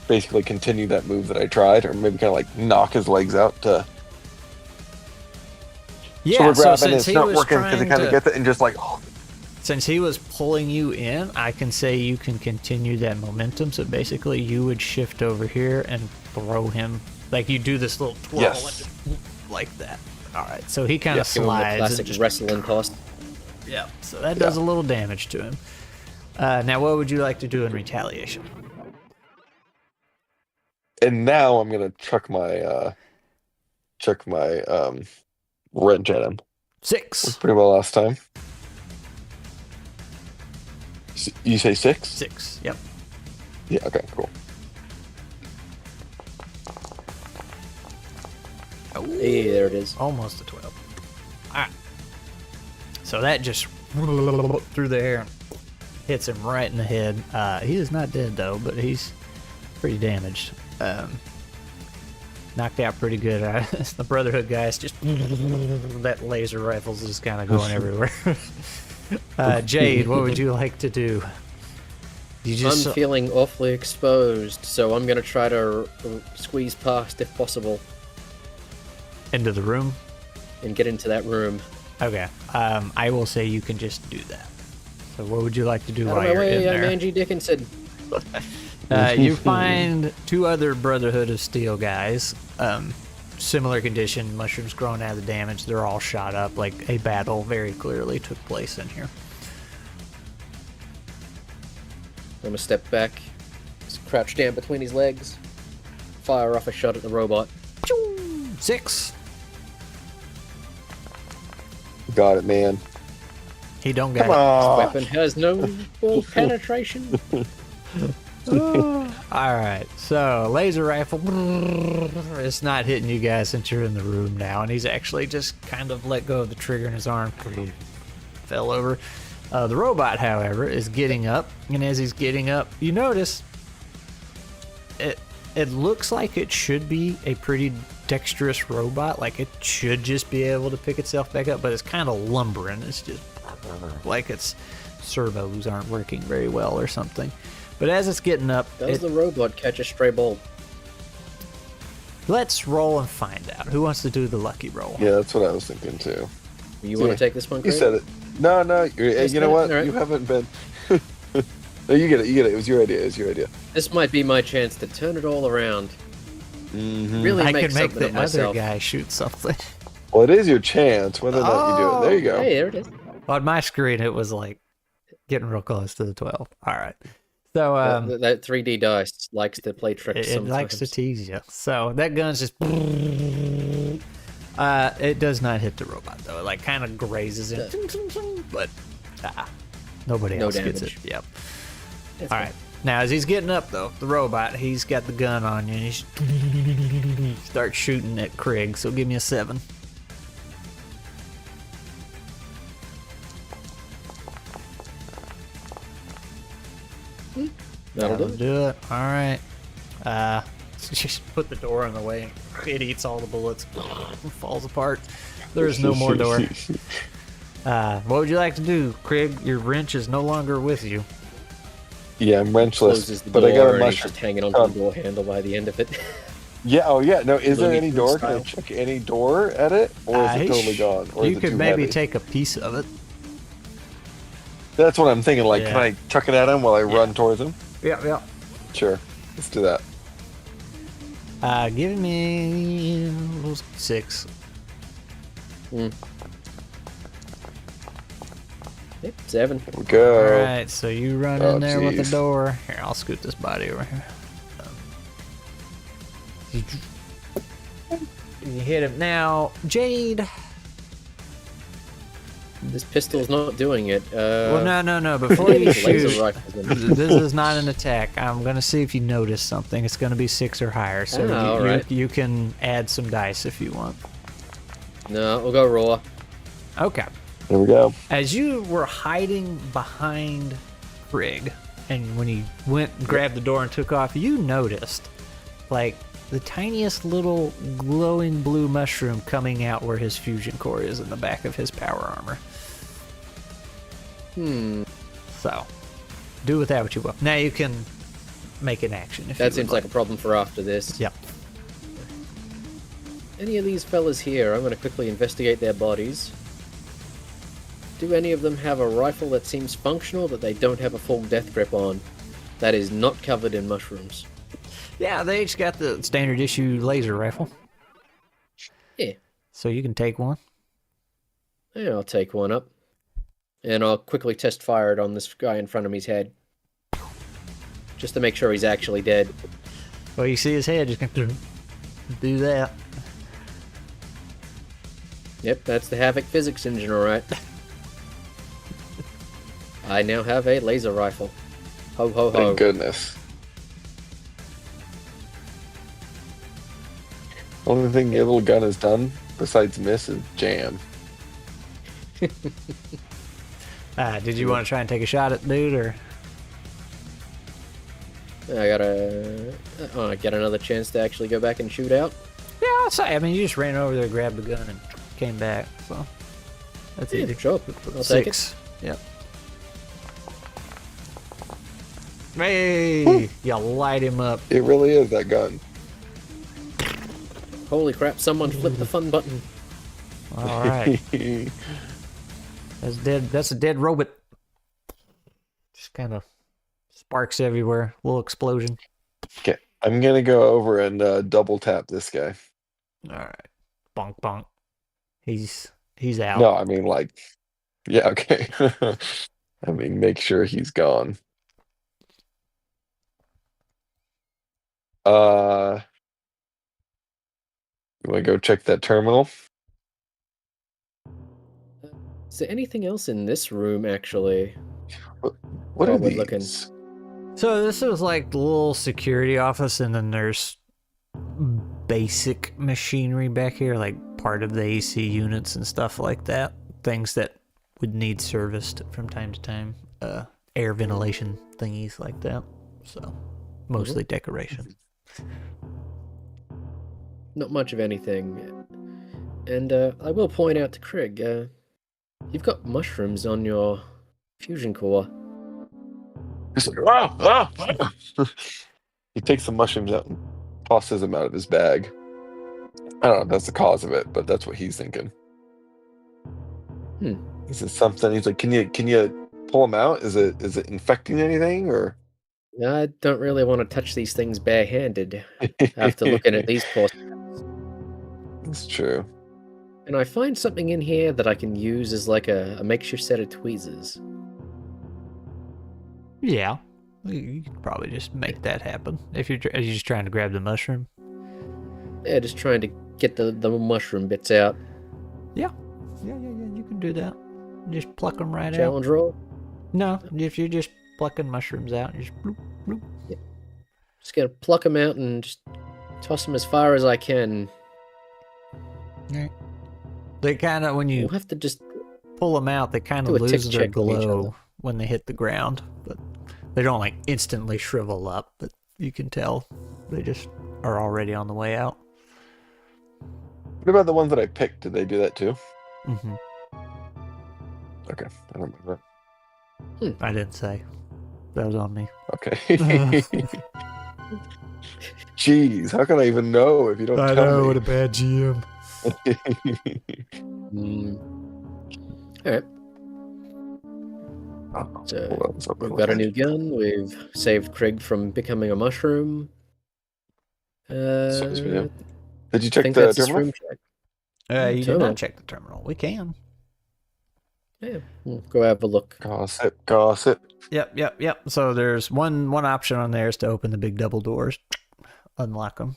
basically continue that move that I tried, or maybe kind of like knock his legs out to? Yeah. So we're grabbing since it's he not was working because trying it kind of to, gets it and just like. Oh. since he was pulling you in, I can say you can continue that momentum. So basically, you would shift over here and throw him. Like you do this little twirl Yes. like that. All right. So he kind of Give him the slides classic and just wrestling toss. yeah. So that does a little damage to him. Now, what would you like to do in retaliation? And now I'm gonna chuck my wrench at him. 6. Pretty well last time. You say 6? 6. Yep. Yeah. Okay. Cool. Hey, there it is. Almost a 12. All right. So that just through the air hits him right in the head. He is not dead though, but he's pretty damaged. Knocked out pretty good. The Brotherhood guys just that laser rifle's just kind of going everywhere. Jade, what would you like to do? You just I'm feeling awfully exposed, so I'm going to try to squeeze past if possible into the room. and get into that room. Okay. I will say you can just do that. So what would you like to do Out while of my you're in way, I'm there? Angie Dickinson. You find 2 other Brotherhood of Steel guys. Similar condition, mushrooms growing out of the damage. They're all shot up. Like a battle very clearly took place in here. I'm going to step back, just crouch down between his legs, fire off a shot at the robot. 6. Got it, man. He don't got Come it. on. Weapon has no full penetration. All right, so laser rifle. It's not hitting you guys since you're in the room now, and he's actually just kind of let go of the trigger in his arm. Fell over. The robot, however, is getting up, and as he's getting up, you notice it looks like it should be a pretty dexterous robot. Like it should just be able to pick itself back up, but it's kind of lumbering. It's just like its servos aren't working very well or something. But as it's getting up, Does the robot catch a stray ball? let's roll and find out. Who wants to do the lucky roll? Yeah, that's what I was thinking too. You want to take this one, You Craig? said it. No, Yes, you know what? alright. You haven't been. No, you get it. It was your idea. This might be my chance to turn it all around. Mm-hmm. Really I make can make something the of other myself. guy shoot something. Well, it is your chance whether or not you do it. There you go. Hey, there it is. On my screen, it was like getting real close to the 12. All right. So That 3D dice likes to play tricks it sometimes. likes to tease you. So that gun's just. It does not hit the robot though. It like kind of grazes it, but nobody No else gets damage. it. Yep. That's All right. Now as he's getting up though, the robot, he's got the gun on you, and he starts shooting at Krieg. So give me a 7. do That'll it. do it. All right. Just put the door in the way. It eats all the bullets. Falls apart. There is no more door. What would you like to do, Craig? Your wrench is no longer with you. Yeah, I'm wrenchless, Closes the but door I got a and he's mushroom. just hanging onto the door handle by the end of it. Yeah, oh yeah, no, is there Looney any Tunes door? Can I style. check any door at it? Or is it totally gone? Or You is it could too maybe heavy? take a piece of it. That's what I'm thinking, like, can Yeah. I chuck it at him while I run towards him? Yeah. Sure, let's do that. Give me 6. Yep, 7. Here we go. All right, so you run Oh, in there with the jeez. door. Here, I'll scoot this body over here. You hit him now, Jade. This pistol's not doing it. Well, no. Before you laser shoot, rifles in. this is not an attack. I'm gonna see if you notice something. It's gonna be 6 or higher, so alright. you can add some dice if you want. No, we'll go raw. Okay. Here we go. As you were hiding behind Frigg, and when he went and grabbed the door and took off, you noticed, like, the tiniest little glowing blue mushroom coming out where his fusion core is in the back of his power armor. So, do with that what you will. Now you can make an action if That you seems would like a problem for after this. Yep. Any of these fellas here, I'm going to quickly investigate their bodies. Do any of them have a rifle that seems functional that they don't have a full death grip on? That is not covered in mushrooms. Yeah, they each got the standard issue laser rifle. Yeah. So you can take one. Yeah, I'll take one up. And I'll quickly test fire it on this guy in front of me's head. Just to make sure he's actually dead. Well, you see his head, just gonna do that. Yep, that's the Havoc physics engine, alright. I now have a laser rifle. Ho ho ho. Thank goodness. Only thing your little gun has done, besides miss, is jam. Did you want to try and take a shot at the dude, or? I gotta... I get another chance to actually go back and shoot out. Yeah, I'll say. I mean, you just ran over there, grabbed the gun, and came back. So that's Yeah, easy. sure. I'll take it. 6. Yep. Hey, you light him up. It really is that gun. Holy crap, someone flipped the fun button. All right, that's dead. That's a dead robot. Just kind of sparks everywhere. Little explosion. Okay, I'm gonna go over and double tap this guy. All right, bonk bonk. He's out. No, I mean like, yeah, okay. I mean, make sure he's gone. You wanna go check that terminal? Is there anything else in this room, actually? What Oh, are we're these? looking. So this is like the little security office, and then there's basic machinery back here, like part of the AC units and stuff like that. Things that would need serviced from time to time. Air ventilation thingies like that. So mostly decoration. Not much of anything. And I will point out to Craig, you've got mushrooms on your fusion core. He's like, "Ah, ah, ah." He takes the mushrooms out and tosses them out of his bag. I don't know if that's the cause of it, but that's what he's thinking. Is it something? He's like, can you pull them out? Is it infecting anything or? I don't really want to touch these things barehanded after looking at these poor. It's true. And I find something in here that I can use as like a makeshift set of tweezers. Yeah, you could probably just make that happen if you're just trying to grab the mushroom. Yeah, just trying to get the mushroom bits out. Yeah, you can do that. Just pluck them right Challenge roll. out. No, if you're just plucking mushrooms out, you just bloop, bloop. Just gonna pluck them out and just toss them as far as I can. Right. They kind of, when you We'll have to just pull them out, they kind do of a tick lose their check on each other. glow when they hit the ground. But They don't like instantly shrivel up, but you can tell they just are already on the way out. What about the ones that I picked? Did they do that too? Mm-hmm. Okay, I don't remember I didn't say. That was on me. that. Okay. Jeez, how can I even know if you don't tell me? a bad GM. All right. Oh, So hold on, something we've like got a that. new gun. We've saved Krieg from becoming a mushroom. Serves me, yeah. I Did you check think the that's a terminal? room check. You did Terminal. not check the terminal. We can. Yeah, we'll go have a look. Gossip, gossip. Yep. So there's one option on there is to open the big double doors, unlock them.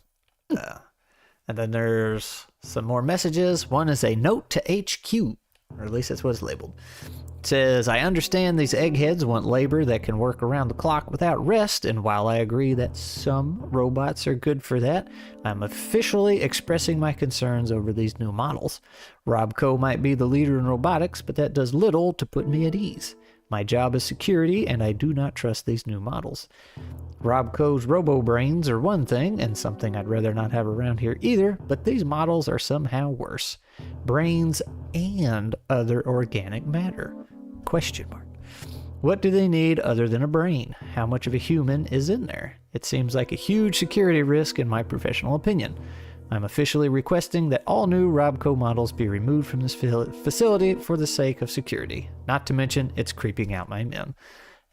And then there's some more messages. One is a note to HQ, or at least that's what it's labeled. It says, I understand these eggheads want labor that can work around the clock without rest, and while I agree that some robots are good for that, I'm officially expressing my concerns over these new models. Robco might be the leader in robotics, but that does little to put me at ease. My job is security, and I do not trust these new models. Robco's robo-brains are one thing, and something I'd rather not have around here either, but these models are somehow worse. Brains and other organic matter. Question mark. What do they need other than a brain? How much of a human is in there? It seems like a huge security risk in my professional opinion. I'm officially requesting that all new Robco models be removed from this facility for the sake of security. Not to mention, it's creeping out my men.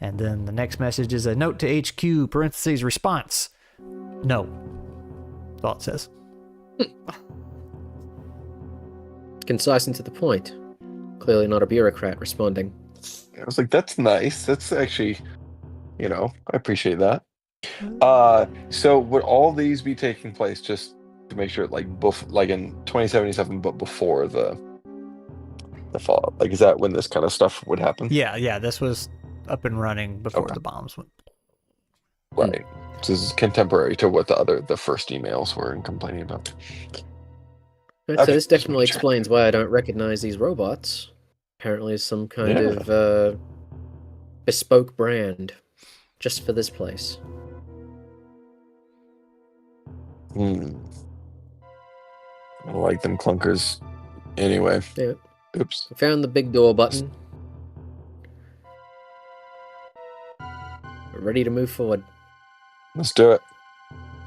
And then the next message is a note to HQ, parentheses, response. No. That's all it says. Concise and to the point. Clearly not a bureaucrat responding. I was like, that's nice. That's actually, I appreciate that. So would all these be taking place just to make sure, like in 2077, but before the fall? Like, is that when this kind of stuff would happen? Yeah, this was up and running before the bombs went. Right. This is contemporary to what the first emails were and complaining about. Right, Okay, so this just definitely making sure. explains why I don't recognize these robots. Apparently it's some kind Yeah. of bespoke brand just for this place. I don't like them clunkers. Anyway. Yeah. Oops. I found the big door button. We're ready to move forward. Let's do it.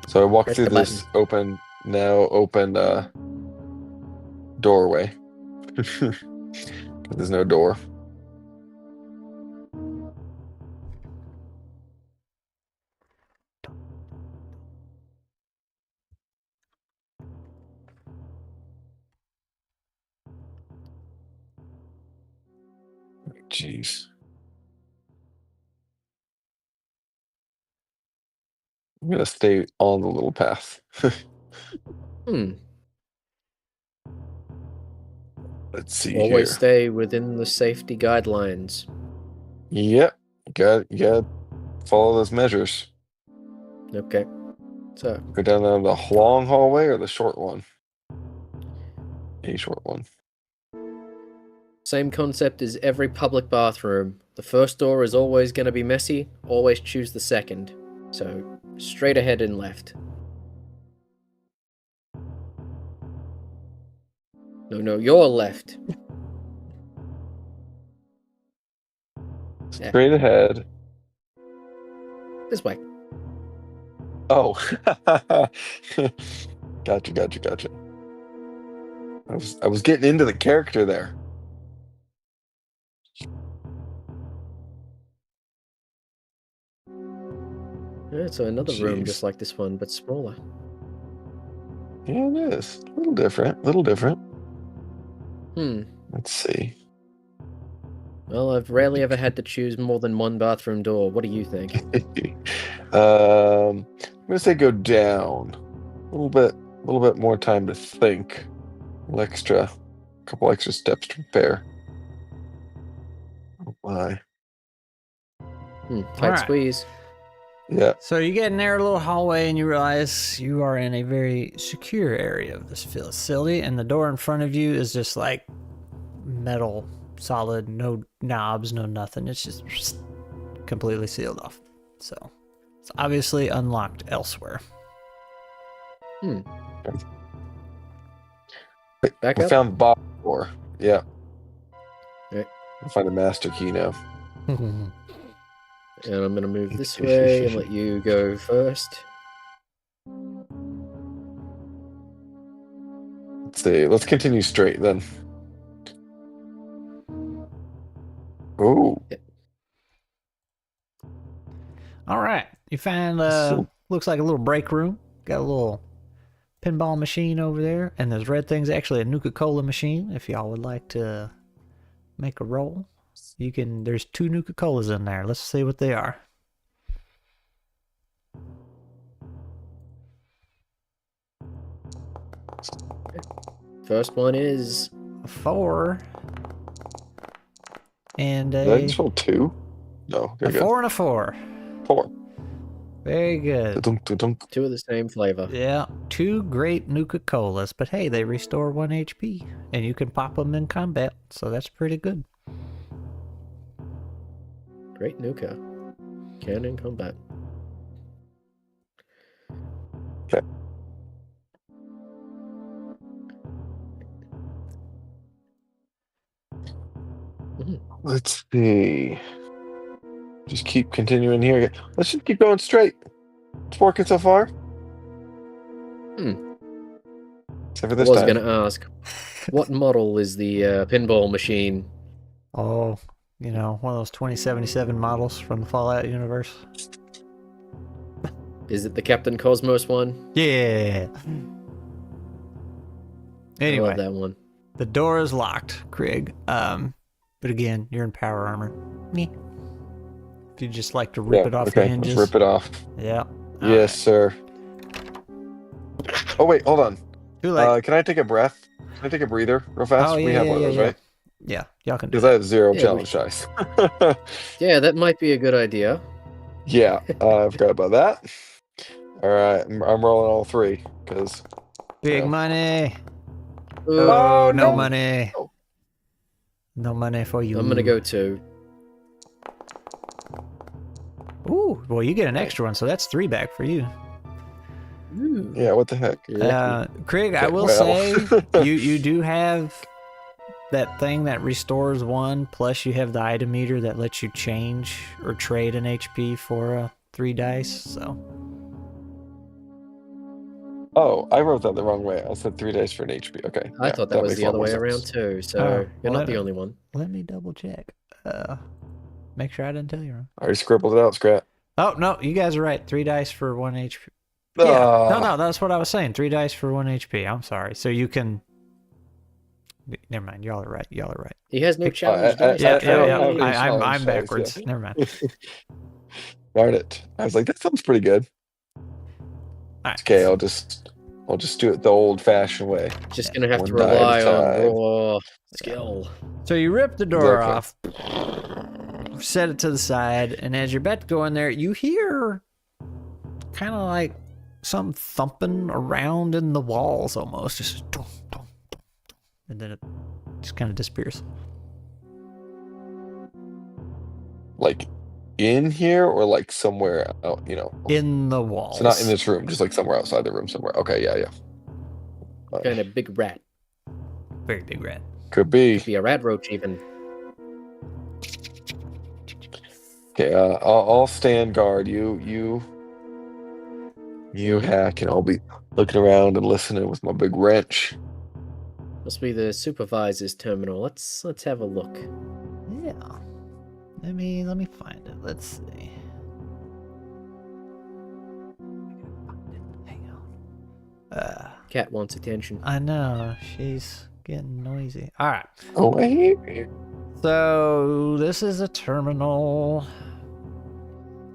So I walk Press through the this open doorway. There's no door. Jeez. I'm gonna stay on the little path. Let's see Always here. stay within the safety guidelines. Yep. You got follow those measures. Okay. So, Go down the long hallway or the short one? A short one. same concept as every public bathroom. The first door is always going to be messy. Always choose the second. So, straight ahead and left. No, your left. Straight ahead. This way. Oh. Gotcha. I was getting into the character there. Yeah, so another room Jeez. just like this one, but smaller. Yeah, it is. A little different. Let's see. Well, I've rarely ever had to choose more than one bathroom door. What do you think? I'm gonna say go down. A little bit more time to think. A couple extra steps to prepare. Oh my. Tight Alright. squeeze. Yeah. So you get in there a little hallway and you realize you are in a very secure area of this facility, and the door in front of you is just like metal, solid, no knobs, no nothing. It's just completely sealed off. So it's obviously unlocked elsewhere. Back We up. found the bottom door. Yeah. Right. We'll find a master key now. And I'm gonna move this way and let you go first. Let's see. Let's continue straight then. Oh, All right. You find, So- looks like a little break room. Got a little pinball machine over there. And this red thing's actually a Nuka-Cola machine. If y'all would like to make a roll, you can. There's 2 Nuka-Colas in there. Let's see what they are. First one is A 4. And did I a just roll 2? No, there you go. 4 and a 4. 4. Very good. Dunk, dunk, dunk. 2 of the same flavor. Yeah, 2 great Nuka-Colas, but hey, they restore 1 HP, and you can pop them in combat, so that's pretty good. Great Nuka. Can in combat. Okay. Let's see. Just keep continuing here. Let's just keep going straight. It's working so far. Except for I this was time. gonna ask, what model is the pinball machine? Oh, you know, one of those 2077 models from the Fallout universe. Is it the Captain Cosmos one? Yeah. I Anyway, love that one. the door is locked, Craig. But again, you're in power armor. Meh. If you just like to rip it off the okay, hinges. let's rip it off. Yeah. Yes, sir. Oh, wait, hold on. Too late. Can I take a breath? Can I take a breather real fast? Oh, yeah, we have yeah, one of those, yeah, right? Yeah, y'all can do Because I that. have 0 Yeah, challenge dice. Yeah, that might be a good idea. Yeah, I forgot about that. All right, I'm rolling all 3 because Big yeah. money. Ooh, Oh, no no. money. Oh. No money for you. I'm gonna go 2. Ooh, well, you get an extra one, so that's 3 back for you. Ooh. yeah, what the heck? Craig, I Okay, will well. say you do have that thing that restores 1, plus you have the item meter that lets you change or trade an HP for 3 dice. So Oh, I wrote that the wrong way. I said 3 dice for an HP. Okay, I yeah, thought that was makes the a lot other more way sense. around too, so Oh, you're well, not the only one. let me double check. Make sure I didn't tell you wrong. I already scribbled it out, Scrat. Oh no, you guys are right. 3 dice for 1 HP. Yeah, no, that's what I was saying. 3 dice for 1 HP. I'm sorry. So you can. Never mind. Y'all are right. Y'all are right. He has no challenge I- dice. Yeah, I yeah, don't yeah. have any I'm challenge dice, backwards. yeah. Never mind. Darn it. I was like, that sounds pretty good. Alright. Okay, I'll just do it the old-fashioned way. Just gonna have One to die at a rely on time. raw skill. So you rip the door Okay. off, set it to the side, and as you're about to go in there, you hear kind of like some thumping around in the walls almost. Just dum, dum, dum, and then it just kind of disappears. Like in here or like somewhere out, In the walls. So not in this room, just like somewhere outside the room somewhere. Okay, yeah. Kind of big rat. Very big rat. Could be. Could be a rat roach even. Okay, I'll stand guard. You hack, and I'll be looking around and listening with my big wrench. Must be the supervisor's terminal. Let's have a look. Yeah. Let me find it. Let's see. Hang on. Cat wants attention. I know. She's getting noisy. All right. Oh, I hear you. So this is a terminal.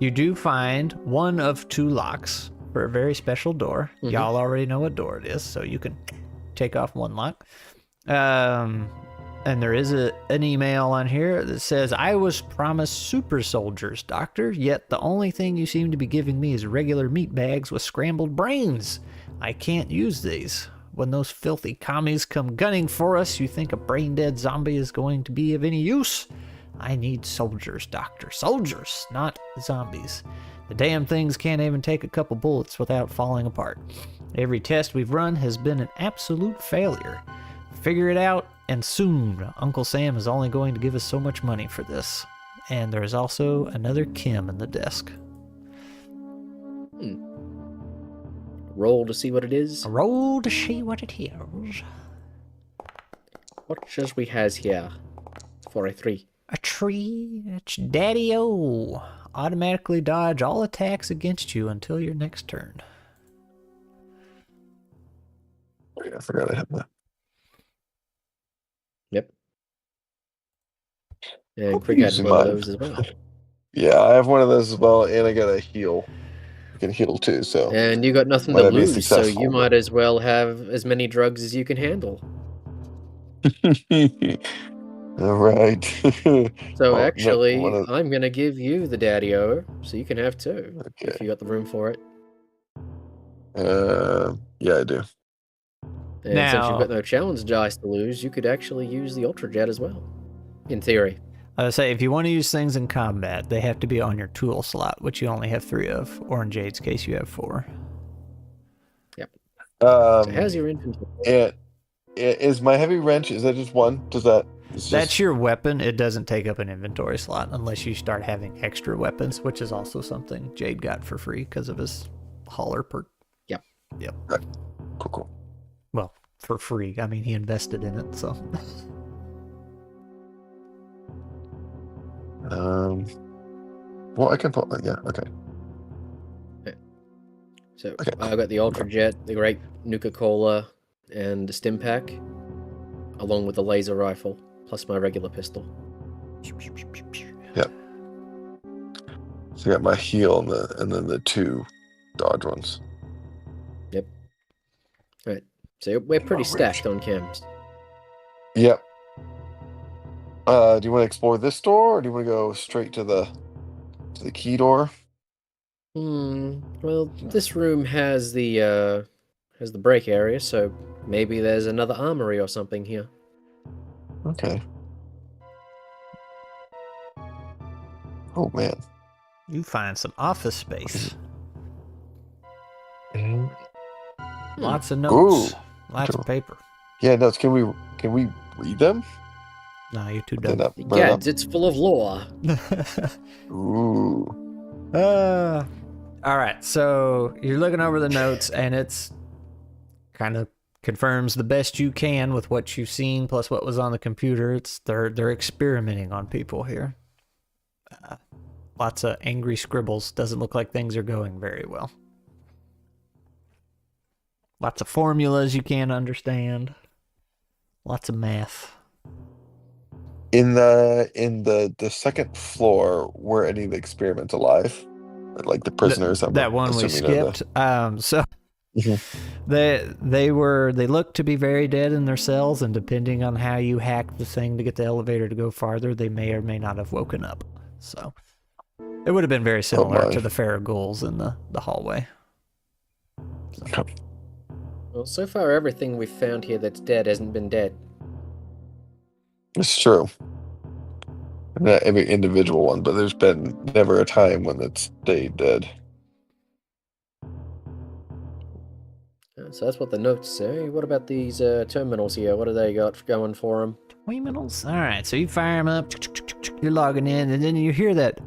You do find one of 2 locks for a very special door. Mhm. Y'all already know what door it is, so you can take off 1 lock. And there is an email on here that says, I was promised super soldiers, Doctor, yet the only thing you seem to be giving me is regular meat bags with scrambled brains. I can't use these. When those filthy commies come gunning for us, you think a brain-dead zombie is going to be of any use? I need soldiers, Doctor. Soldiers, not zombies. The damn things can't even take a couple bullets without falling apart. Every test we've run has been an absolute failure. Figure it out, and soon Uncle Sam is only going to give us so much money for this. And there is also another Kim in the desk. Roll to see what it is. A roll to see what it is. What does we has here? For a 3. A tree. It's Daddy-O. Automatically dodge all attacks against you until your next turn. Oh, yeah, I forgot I had that. Yep. And Hope Crick you had use one of mine. those as well. Yeah, I have one of those as well, and I got a heal. I can heal too, so. And you got nothing Might to not be lose, so successful, you but- might as well have as many drugs as you can handle. All right. So Well, actually, one of- I'm gonna give you the Daddy-O, so you can have 2, if Okay. you got the room for it. Yeah, I do. And since you've got no challenge dice to lose, you could actually use the Ultra Jet as well. In theory. I would say if you want to use things in combat, they have to be on your tool slot, which you only have 3 of, or in Jade's case, you have 4. So how's your inventory? Is my heavy wrench? Is that just one? Does that? That's your weapon. It doesn't take up an inventory slot unless you start having extra weapons, which is also something Jade got for free because of his hauler perk. Yep. Cool. Well, for free. I mean, he invested in it, so. Well, I can put. Yeah. Okay. So Okay, I got the Ultra Jet, the Great Nuka-Cola, and the Stim Pack, along with the laser rifle, plus my regular pistol. Yep. So I got my heal and then the 2 dodge ones. Alright, so we're pretty Oh, stacked on chems. Yep. Do you want to explore this door, or do you want to go straight to the key door? Well, this room has the break area, so maybe there's another armory or something here. Okay. Oh man. You find some office space. Mhm. Lots of notes. Ooh. Lots of paper. Yeah, notes. Can we read them? No, you're too They're dumb. not burn Yeah, up? it's full of lore. Ooh. All right, so you're looking over the notes, and it's kind of confirms the best you can with what you've seen plus what was on the computer. It's they're experimenting on people here. Lots of angry scribbles. Doesn't look like things are going very well. Lots of formulas you can't understand. Lots of math. In the second floor, were any of the experiments alive? Like the prisoners? I'm That one we assuming are skipped. So Mhm. they look to be very dead in their cells, and depending on how you hack the thing to get the elevator to go farther, they may or may not have woken up. So it would have been very similar my. to the Farragouls in the hallway. Well, so far everything we've found here that's dead hasn't been dead. It's true. Not every individual one, but there's been never a time when it's stayed dead. So that's what the notes say. What about these terminals here? What do they got going for them? Terminals. All right, so you fire them up. You're logging in, and then you hear that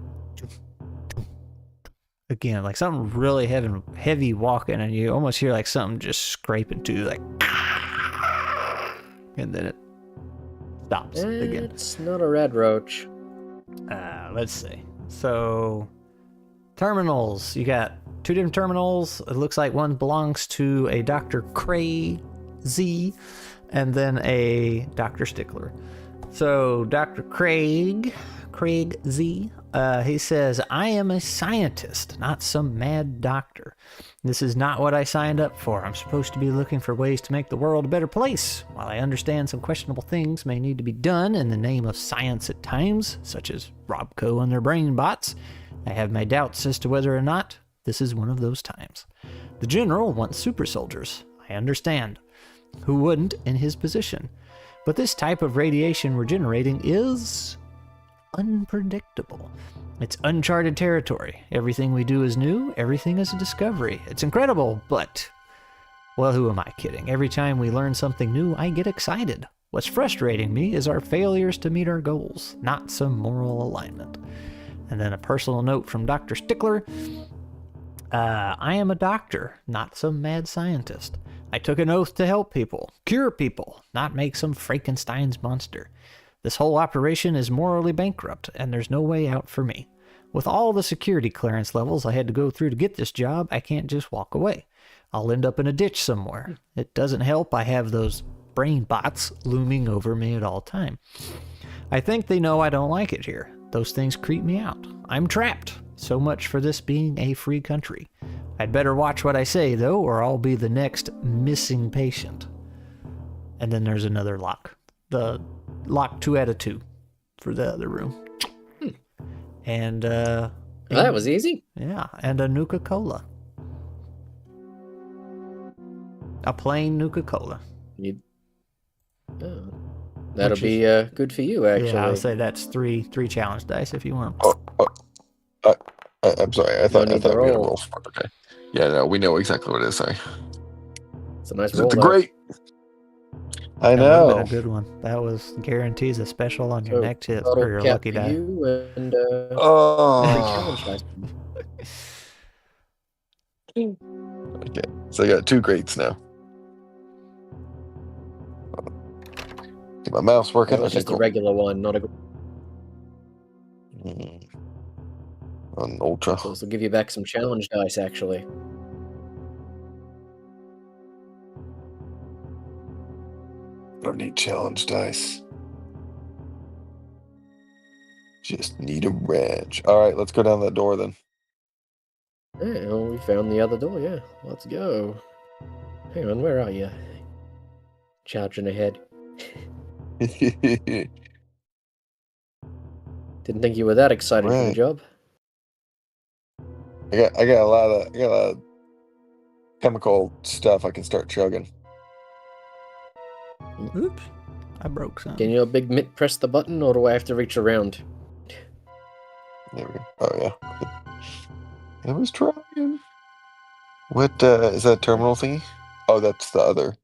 again, like something really heavy walking, and you almost hear like something just scraping to, like, and then it stops again. It's not a red roach. Let's see. So, terminals. You got 2 different terminals. It looks like one belongs to a Dr. Z, and then a Dr. Stickler. So, Dr. Craig Z, he says, I am a scientist, not some mad doctor. This is not what I signed up for. I'm supposed to be looking for ways to make the world a better place. While I understand some questionable things may need to be done in the name of science at times, such as Robco and their brain bots, I have my doubts as to whether or not this is one of those times. The general wants super soldiers. I understand. Who wouldn't in his position? But this type of radiation we're generating is unpredictable. It's uncharted territory. Everything we do is new. Everything is a discovery. It's incredible, but, well, who am I kidding? Every time we learn something new, I get excited. What's frustrating me is our failures to meet our goals, not some moral alignment. And then a personal note from Dr. Stickler. I am a doctor, not some mad scientist. I took an oath to help people, cure people, not make some Frankenstein's monster. This whole operation is morally bankrupt, and there's no way out for me. With all the security clearance levels I had to go through to get this job, I can't just walk away. I'll end up in a ditch somewhere. It doesn't help I have those brain bots looming over me at all time. I think they know I don't like it here. Those things creep me out. I'm trapped. So much for this being a free country. I'd better watch what I say, though, or I'll be the next missing patient. And then there's another lock. The lock 2 out of 2 for the other room. And, Well, that was easy. yeah, and a Nuka-Cola. A plain Nuka-Cola. Oh, that'll Which be good for you, actually. Yeah, I would say that's three challenge dice if you want. I'm sorry. I thought need we to had a roll. roll for it. Okay. Yeah, no, we know exactly what it is. Sorry. It's a nice It's roll. a though. great. I That would've been know. a good one. That was guarantees a special on your So, next hit bottle or your cap lucky for die. you and three Oh. challenge dice. Okay. So I got 2 greats now. Get my mouse working. That was Okay, just cool. a regular one, not a. An ultra. So this will give you back some challenge dice, actually. Don't need challenge dice. Just need a wrench. All right, let's go down that door then. Yeah, well, we found the other door, yeah. Let's go. Hang on, where are you? Charging ahead. Didn't think you were that excited for the Right. job. I got a lot of chemical stuff I can start chugging. Oops, I broke some. Can your big mitt press the button, or do I have to reach around? There we go. Oh yeah. I was trying. What is that terminal thingy? Oh, that's the other.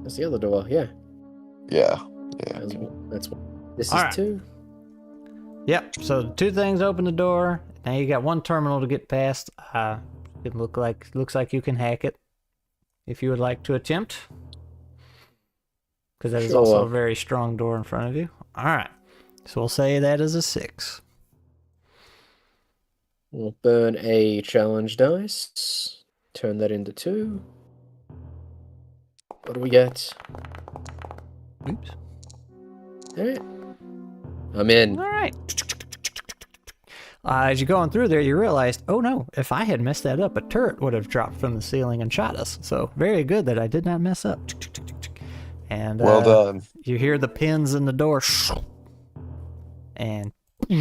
That's the other door, yeah. Yeah. Yeah. That's what this All is right. too. Yep. So 2 things open the door. Now you got 1 terminal to get past. It looks like you can hack it if you would like to attempt, because that is also Sure. a very strong door in front of you. All right. So we'll say that is a 6. We'll burn a challenge dice. Turn that into 2. What do we get? Oops. Alright. I'm in. All right. As you're going through there, you realized, oh no, if I had messed that up, a turret would have dropped from the ceiling and shot us. So very good that I did not mess up. And Well done. you hear the pins in the door, and so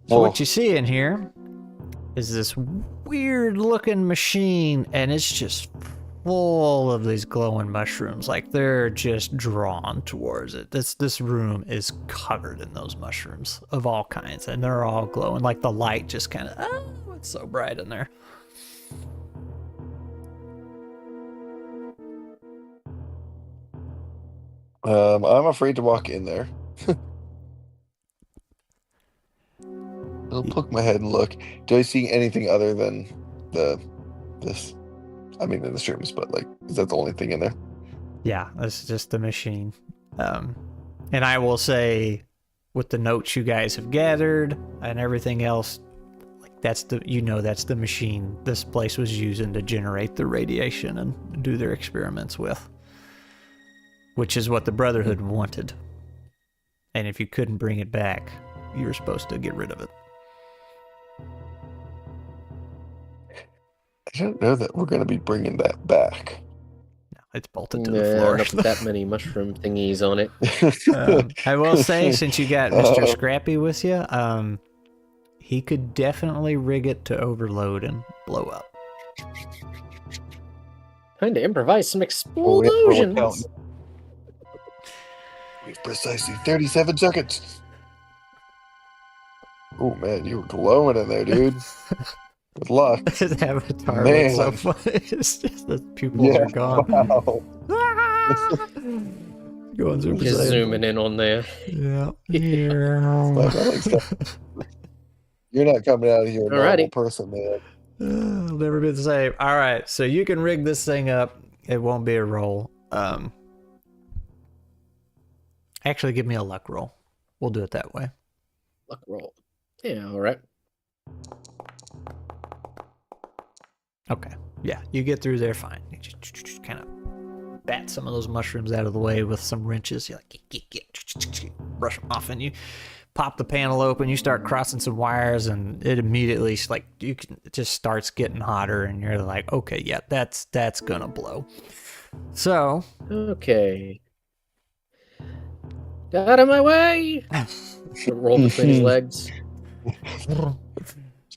Whoa. what you see in here is this weird looking machine, and it's just full of these glowing mushrooms. Like they're just drawn towards it. This room is covered in those mushrooms of all kinds, and they're all glowing. Like the light just kind of, oh, it's so bright in there. I'm afraid to walk in there. I'll poke my head and look. Do I see anything other than this? I mean, in the streams, but like, is that the only thing in there? Yeah, that's just the machine. And I will say, with the notes you guys have gathered and everything else, like that's the machine this place was using to generate the radiation and do their experiments with, which is what the Brotherhood wanted. And if you couldn't bring it back, you were supposed to get rid of it. I don't know that we're going to be bringing that back. No, it's bolted to the Nah, floor. not with that many mushroom thingies on it. I will say, since you got Mr. Scrappy with you, he could definitely rig it to overload and blow up. Time to improvise some Well, we have to roll a explosions. With precisely 37 seconds. Oh man, you were glowing in there, dude. Good luck. His avatar looks so Man. funny. It's just the pupils are gone. Wow. Going Super Just Saiyan. zooming in on there. Yeah. Like, I like stuff. You're not coming out of here a normal Alrighty. person, man. I'll never be the same. All right, so you can rig this thing up. It won't be a roll. Actually, give me a luck roll. We'll do it that way. Luck roll. Yeah, all right. Okay. Yeah, you get through there fine. You just kind of bat some of those mushrooms out of the way with some wrenches. You're like, brush them off, and you pop the panel open. You start crossing some wires, and it immediately it just starts getting hotter, and you're like, okay, yeah, that's gonna blow. So, Okay. Get out of my way! Roll between his legs.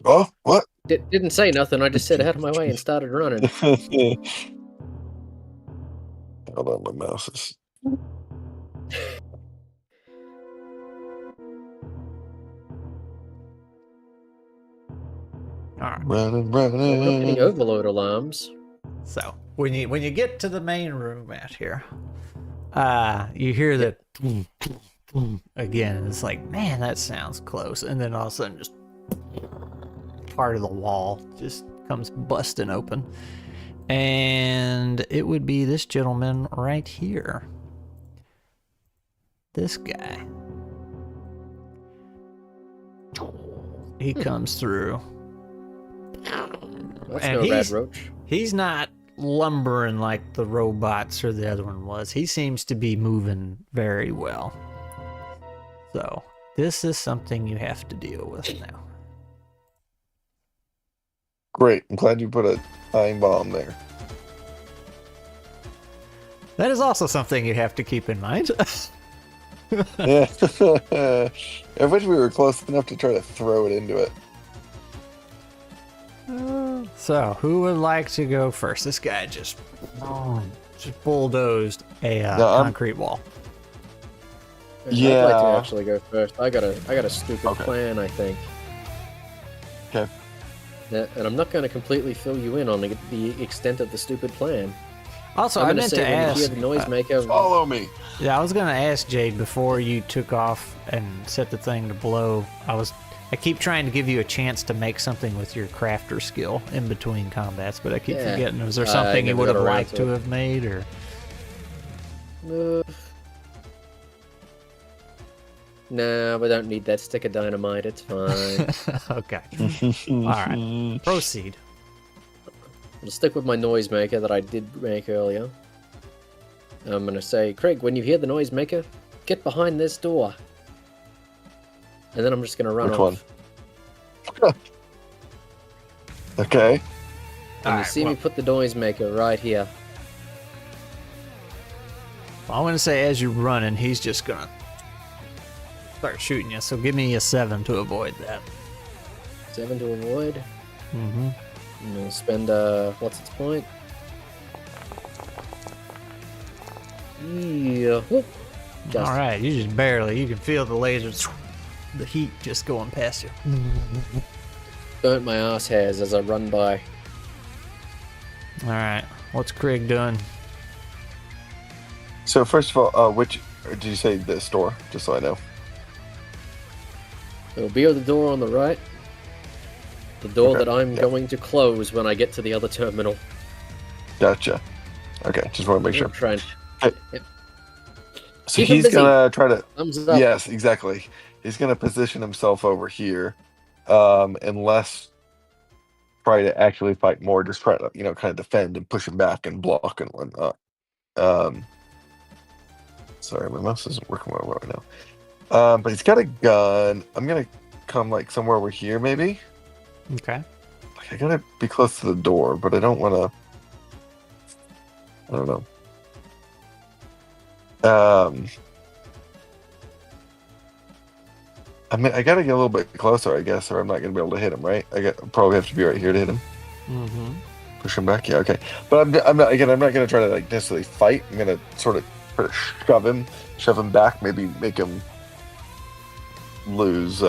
Oh, what? Didn't say nothing. I just said out of my way and started running. Hold on, my mouse is. all right. Running. We're not getting overload alarms. So when you get to the main room out here, you hear the again. It's like, man, that sounds close, and then all of a sudden, just part of the wall just comes busting open, and it would be this gentleman right here. This guy. He comes through. That's And no red roach. He's not lumbering like the robots or the other one was. He seems to be moving very well. So, this is something you have to deal with now. Great. I'm glad you put a time bomb there. That is also something you have to keep in mind. Yeah. I wish we were close enough to try to throw it into it. So, who would like to go first? This guy just bulldozed a concrete wall. Yeah. I'd like to actually go first. I got a stupid plan, I think. Okay. Yeah, and I'm not going to completely fill you in on the extent of the stupid plan. Also, I'm I gonna meant say to when you ask. hear the noisemaker. Follow me. Yeah, I was gonna ask Jade before you took off and set the thing to blow. I keep trying to give you a chance to make something with your crafter skill in between combats, but I keep forgetting. Was there something you never would have got around liked to to it. have made, or? Nah, we don't need that stick of dynamite. It's fine. Okay. All right. Proceed. I'll stick with my noisemaker that I did make earlier. I'm gonna say, Craig, when you hear the noisemaker, get behind this door. And then I'm just gonna run Which off. one? Okay. And you Alright, see me put the noisemaker right here. I'm gonna say as you're running, he's just gonna start shooting you. So give me a 7 to avoid that. 7 to avoid. Mm-hmm. I'm gonna spend what's its point? Yeah. Whoop. Just- All right. You just barely. You can feel the lasers, the heat just going past you. Burnt my ass hairs as I run by. All right. What's Craig doing? So first of all, which did you say this door? Just so I know. It'll be the door on the right. The door Okay, that I'm yeah. going to close when I get to the other terminal. Gotcha. Okay, just want to make sure. I'm trying. Okay. So Keep him he's busy. gonna try to. Thumbs up. Yes, exactly. He's gonna position himself over here, unless try to actually fight more. Just try to kind of defend and push him back and block and whatnot. Sorry, my mouse isn't working well right now. But he's got a gun. I'm gonna come like somewhere over here, maybe. Okay. Like I gotta be close to the door, but I don't want to. I don't know. I mean, I gotta get a little bit closer, I guess, or I'm not gonna be able to hit him, right? Probably have to be right here to hit him. Mm-hmm. Push him back, yeah, okay. But I'm not gonna try to like necessarily fight. I'm gonna sort of try to shove him back, maybe make him lose,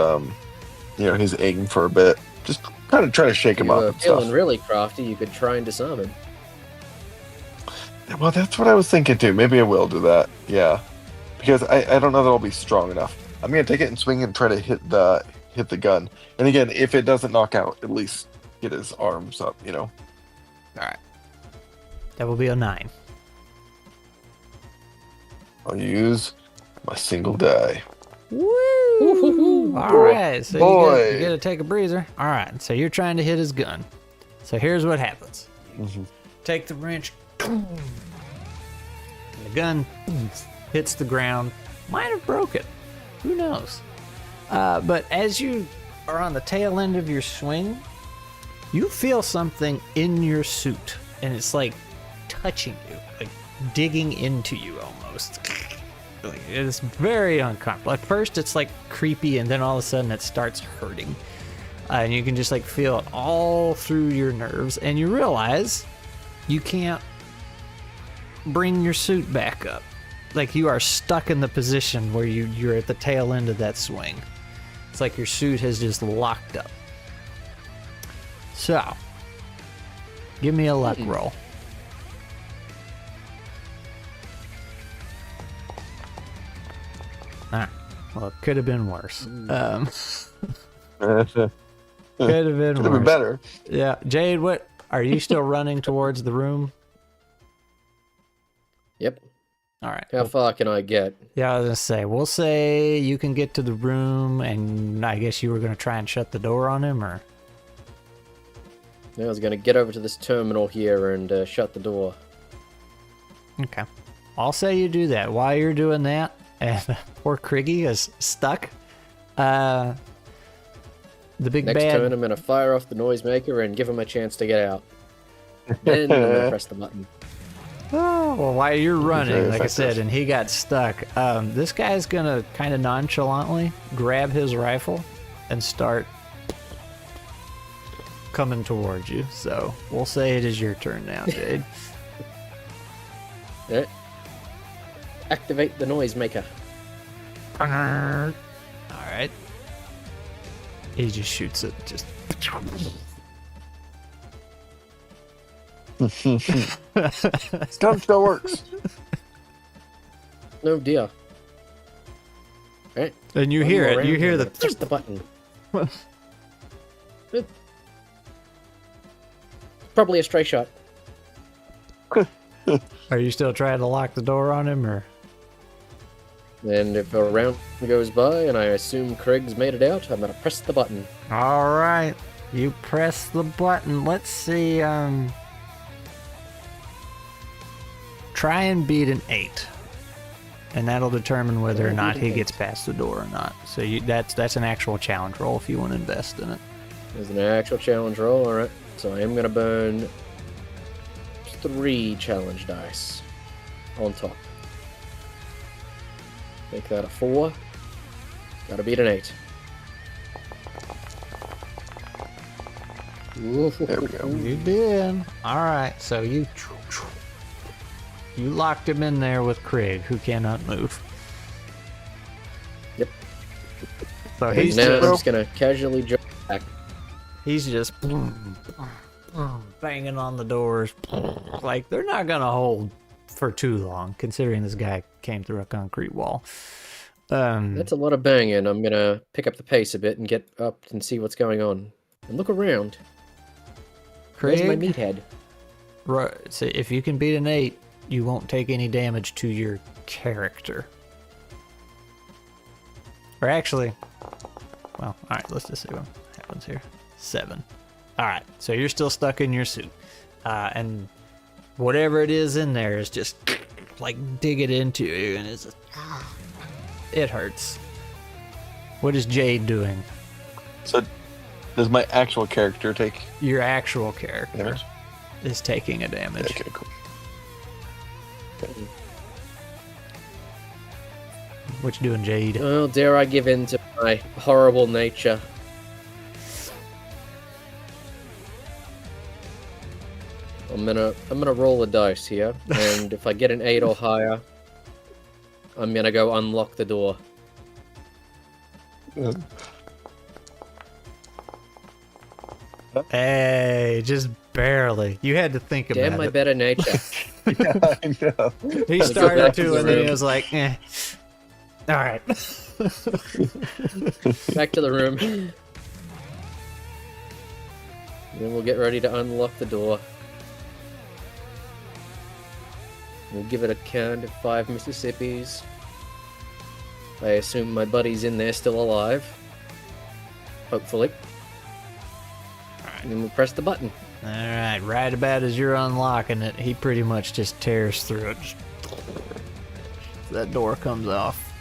his aim for a bit. Just kind of try to shake If him you up were and feeling stuff. really crafty, you could try and disarm him. Well, that's what I was thinking too. Maybe I will do that. Yeah, because I don't know that I'll be strong enough. I'm gonna take it and swing and try to hit the gun. And again, if it doesn't knock out, at least get his arms up. All right. That will be a 9. I'll use my single die. Woo! All Boy. right, so Boy. you got to take a breather. All right, so you're trying to hit his gun. So here's what happens. Mhm. Take the wrench. And the gun hits the ground. Might have broke it. Who knows? But as you are on the tail end of your swing, you feel something in your suit, and it's like touching you, like digging into you almost. Like, it's very uncomfortable. At first, it's like creepy, and then all of a sudden, it starts hurting, and you can just like feel it all through your nerves, and you realize you can't bring your suit back up. Like you are stuck in the position where you're at the tail end of that swing. It's like your suit has just locked up. So, give me a luck roll. Ah, well, it could have been worse. Could have been Could have worse. been better. Yeah, Jade, what are you still running towards the room? Yep. All right. How far can I get? Yeah, I was gonna say, we'll say you can get to the room, and I guess you were gonna try and shut the door on him, or I was going to get over to this terminal here and shut the door. okay. I'll say you do that. While you're doing that, and poor Kriggy is stuck. The big Next bad. turn, I'm going to fire off the noisemaker and give him a chance to get out. Then I'm going to press the button. Oh, well, while you're running, very like I said, effective. and he got stuck, this guy's gonna kind of nonchalantly grab his rifle and start coming towards you. So we'll say it is your turn now, Jade. Alright. Activate the noisemaker. All right. He just shoots it. Just. Stunt still works. No dear. Alright. And you One hear more it. round, You hear I'm the. gonna press the button. Probably a stray shot. Are you still trying to lock the door on him, or? And if a round goes by and I assume Craig's made it out, I'm gonna press the button. All right. You press the button. Let's see. Try and beat an 8, and that'll determine whether or not he gets past the door or not. So that's an actual challenge roll if you want to invest in it. There's an actual challenge roll, alright. So I am gonna burn 3 challenge dice on top. Make that a 4. Gotta beat an 8. There we go. You did. All right. So you locked him in there with Craig, who cannot move. Yep. So And he's now I'm just, just gonna casually jump back. he's just banging on the doors. Like they're not gonna hold for too long, considering this guy came through a concrete wall. That's a lot of banging. I'm gonna pick up the pace a bit and get up and see what's going on. And look around. Where's my Craig, meathead? so if you can beat an 8, you won't take any damage to your character. Or actually, well, all right, let's just see what happens here. 7. All right, so you're still stuck in your suit. And whatever it is in there is just like digging into you, and it's just, it hurts. What is Jade doing? So, does my actual character take Your actual character damage? is taking a damage. Okay, cool. What you doing, Jade? Oh, dare I give in to my horrible nature? I'm gonna roll a dice here, and if I get an 8 or higher, I'm gonna go unlock the door. Hey, just barely. You had to think Damn about my it. better nature. Yeah, I know. He go started back to to, the and then he room. was like, "Eh, all right." Back to the room. And then we'll get ready to unlock the door. We'll give it a count of 5 Mississippis. I assume my buddy's in there still alive. Hopefully. And then we'll press the button. All right, right about as you're unlocking it, he pretty much just tears through it. That door comes off,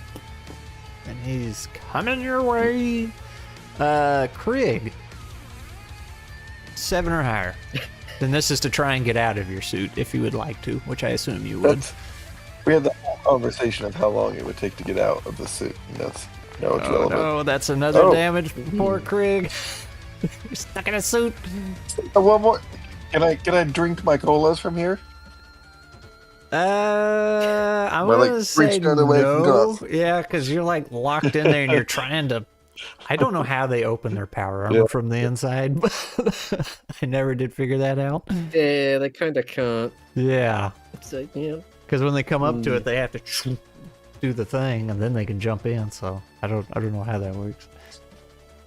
and he's coming your way. Krieg, 7 or higher. Then this is to try and get out of your suit if you would like to, which I assume you would. We had the whole conversation of how long it would take to get out of the suit. And that's now it's relevant. Oh, that's another Oh. damage for poor Krieg. You're stuck in a suit. One more. Can I drink my colas from here? I'm We're, like, gonna say reaching out away from no. glass. Yeah, because you're like locked in there and you're trying to. I don't know how they open their power armor Yeah. from the inside, but I never did figure that out. Yeah, they kind of can't. Yeah, It's like, you know. because when they come up to it, they have to do the thing, and then they can jump in. So I don't know how that works.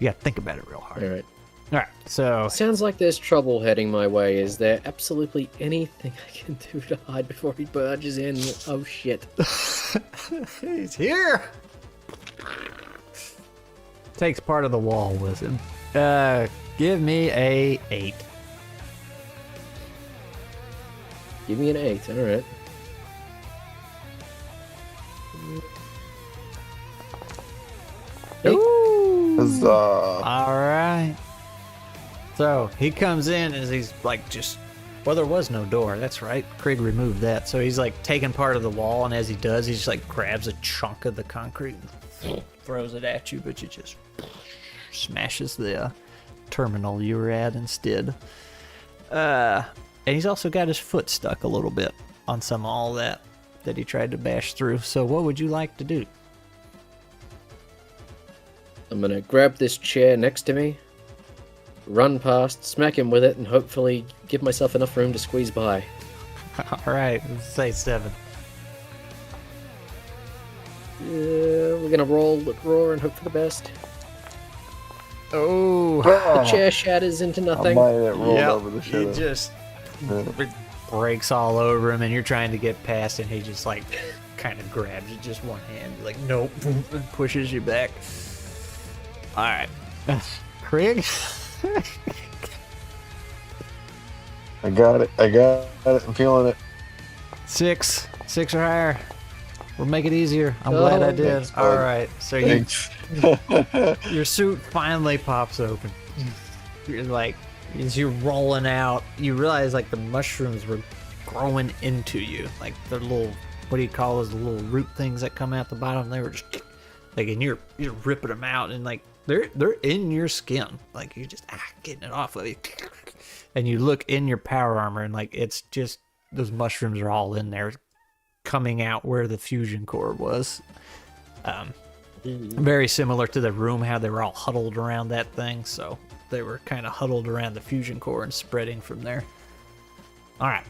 You got to think about it real hard. Alright. All right, so Sounds like there's trouble heading my way. Is there absolutely anything I can do to hide before he barges in? Oh shit. he's here. Takes part of the wall with him. Give me a 8. Give me an 8, alright. Ooh. Huzzah. All right. So he comes in as he's like just. Well, there was no door. That's right. Krieg removed that. So he's like taking part of the wall, and as he does, he just like grabs a chunk of the concrete and throws it at you, but it just smashes the terminal you were at instead. And he's also got his foot stuck a little bit on some of all that he tried to bash through. So what would you like to do? I'm gonna grab this chair next to me, run past, smack him with it, and hopefully give myself enough room to squeeze by. All right, let's say 7. We're gonna roll and hope for the best. Oh, The chair shatters into I'm nothing. mine it rolled yep, over the he shit. just Yeah. breaks all over him, and you're trying to get past, and he just like kind of grabs you just one hand, like nope, and pushes you back. All right, Krieg. I got it. I'm feeling it. 6 or higher. We'll make it easier. I'm glad I did. Thanks, All bud. right, so Thanks. your suit finally pops open. You're like, as you're rolling out, you realize like the mushrooms were growing into you, like the little, what do you call those little root things that come out the bottom? They were just like, and you're ripping them out, and like they're in your skin, like you're just getting it off of you. And you look in your power armor, and like it's just those mushrooms are all in there, coming out where the fusion core was. Very similar to the room, how they were all huddled around that thing. So they were kind of huddled around the fusion core and spreading from there. All right.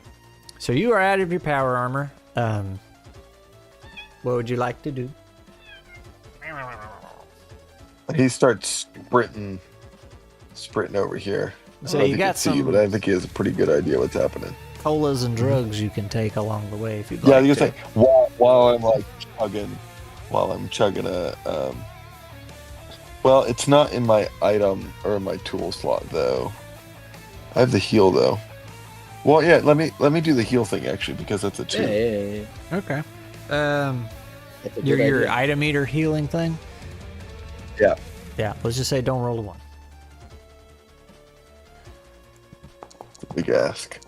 So you are out of your power armor. What would you like to do? He starts sprinting over here. So I don't you think got he'd see you, some but I think he has a pretty good idea what's happening. colas and drugs you can take along the way if you'd Yeah, like you to. say while I'm like chugging a. Well, it's not in my item or my tool slot though. I have the heal though. Well, yeah. Let me do the heal thing actually because that's a 2. Yeah. Okay. That's a good Your idea. item eater healing thing? Yeah. Yeah, let's just say don't roll a 1. Big ask.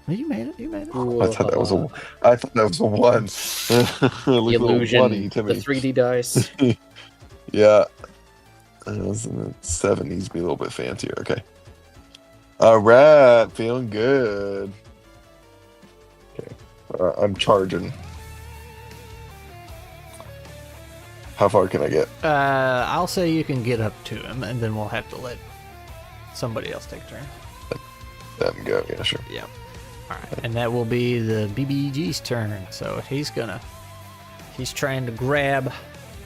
You made it. You made it. Ooh, I thought that was a 1. the illusion, to the me. 3D dice. Yeah. 7 needs to be a little bit fancier. Okay. All right, feeling good. Okay, I'm charging. How far can I get? I'll say you can get up to him, and then we'll have to let somebody else take a turn. Let him go. Yeah, sure. Yep. All right, and that will be the BBG's turn. So he's trying to grab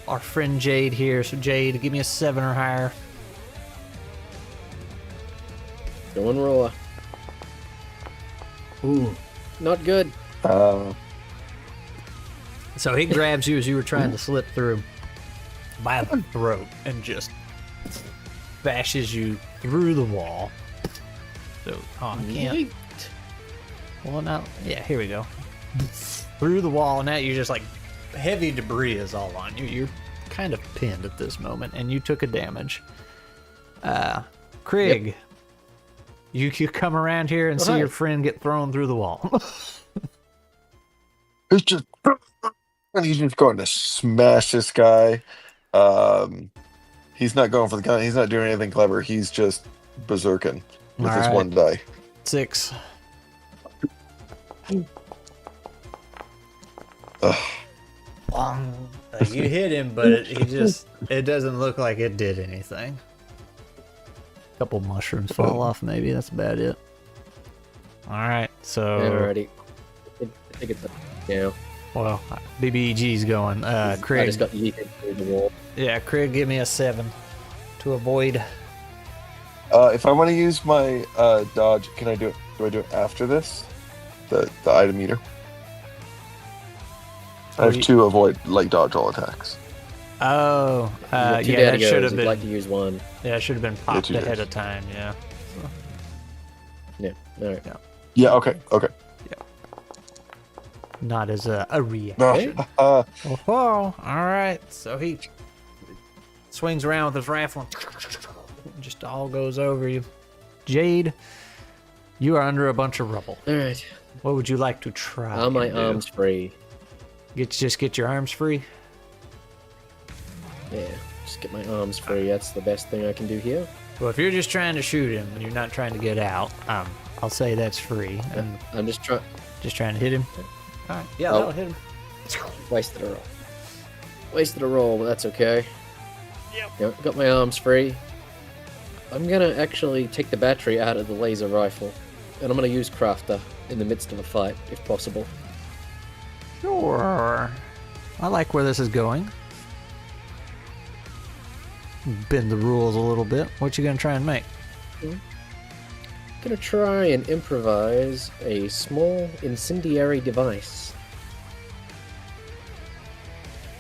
our friend Jade here. So Jade, give me a 7 or higher. Going roller. Ooh, not good. So he grabs you as you were trying to slip through by the throat and just bashes you through the wall. So, I can't. Well, now, yeah, here we go. Through the wall. Now you're just like heavy debris is all on you. You're kind of pinned at this moment, and you took a damage. Craig, you come around here and see your friend get thrown through the wall. He's just going to smash this guy. He's not going for the gun. He's not doing anything clever. He's just berserking with his one die. 6. You hit him, but it doesn't look like it did anything. A couple mushrooms fall off, maybe. That's about it. All right, so. Alrighty. I think it's now. Well, BBG's going. Craig. I just got yeeted through the wall. Yeah, Craig, give me a 7 to avoid. If I want to use my dodge, can I do it? Do I do it after this? The item meter. I have 2 avoid dodge all attacks. Oh, yeah, that should have been. Like to use 1. Yeah, it should have been popped ahead of time. Yeah. Yeah. All right. Yeah. Okay. Not as a reaction. Oh, all right. So he swings around with his rifle and just all goes over you. Jade, you are under a bunch of rubble. All right. What would you like to try? Are my arms free? Just get your arms free? Yeah, just get my arms free. That's the best thing I can do here. Well, if you're just trying to shoot him and you're not trying to get out, I'll say that's free. And I'm just trying to hit him. All right. Yeah, that'll hit him. Wasted a roll. Wasted a roll, but that's okay. Yep. Got my arms free. I'm gonna actually take the battery out of the laser rifle, and I'm gonna use Crafter in the midst of a fight, if possible. Sure. I like where this is going. Bend the rules a little bit. What you gonna try and make? Gonna try and improvise a small incendiary device.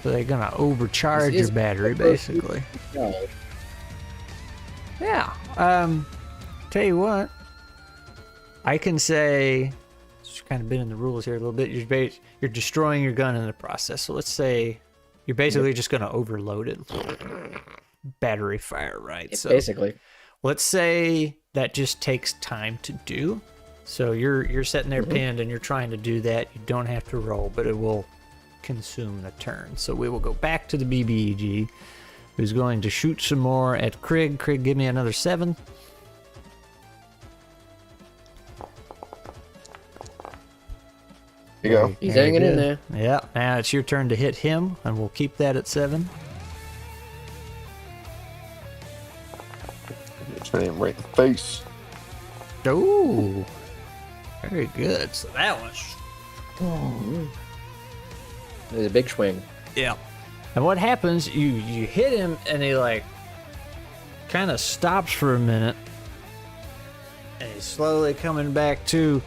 So they're gonna overcharge your battery, basically. Yeah. Tell you what. I can say, just kind of bending the rules here a little bit. You're destroying your gun in the process. So let's say you're basically just gonna overload it. Battery fire, right? So basically. Let's say that just takes time to do. So you're sitting there pinned and you're trying to do that. You don't have to roll, but it will consume the turn. So we will go back to the BBEG, who's going to shoot some more at Craig. Craig, give me another 7. Here you go. He's hanging in there. Yeah, now it's your turn to hit him, and we'll keep that at 7. Hit him right in the face. Ooh, very good. So that was. There's a big swing. Yeah. And what happens, you hit him, and he kind of stops for a minute, and he's slowly coming back to,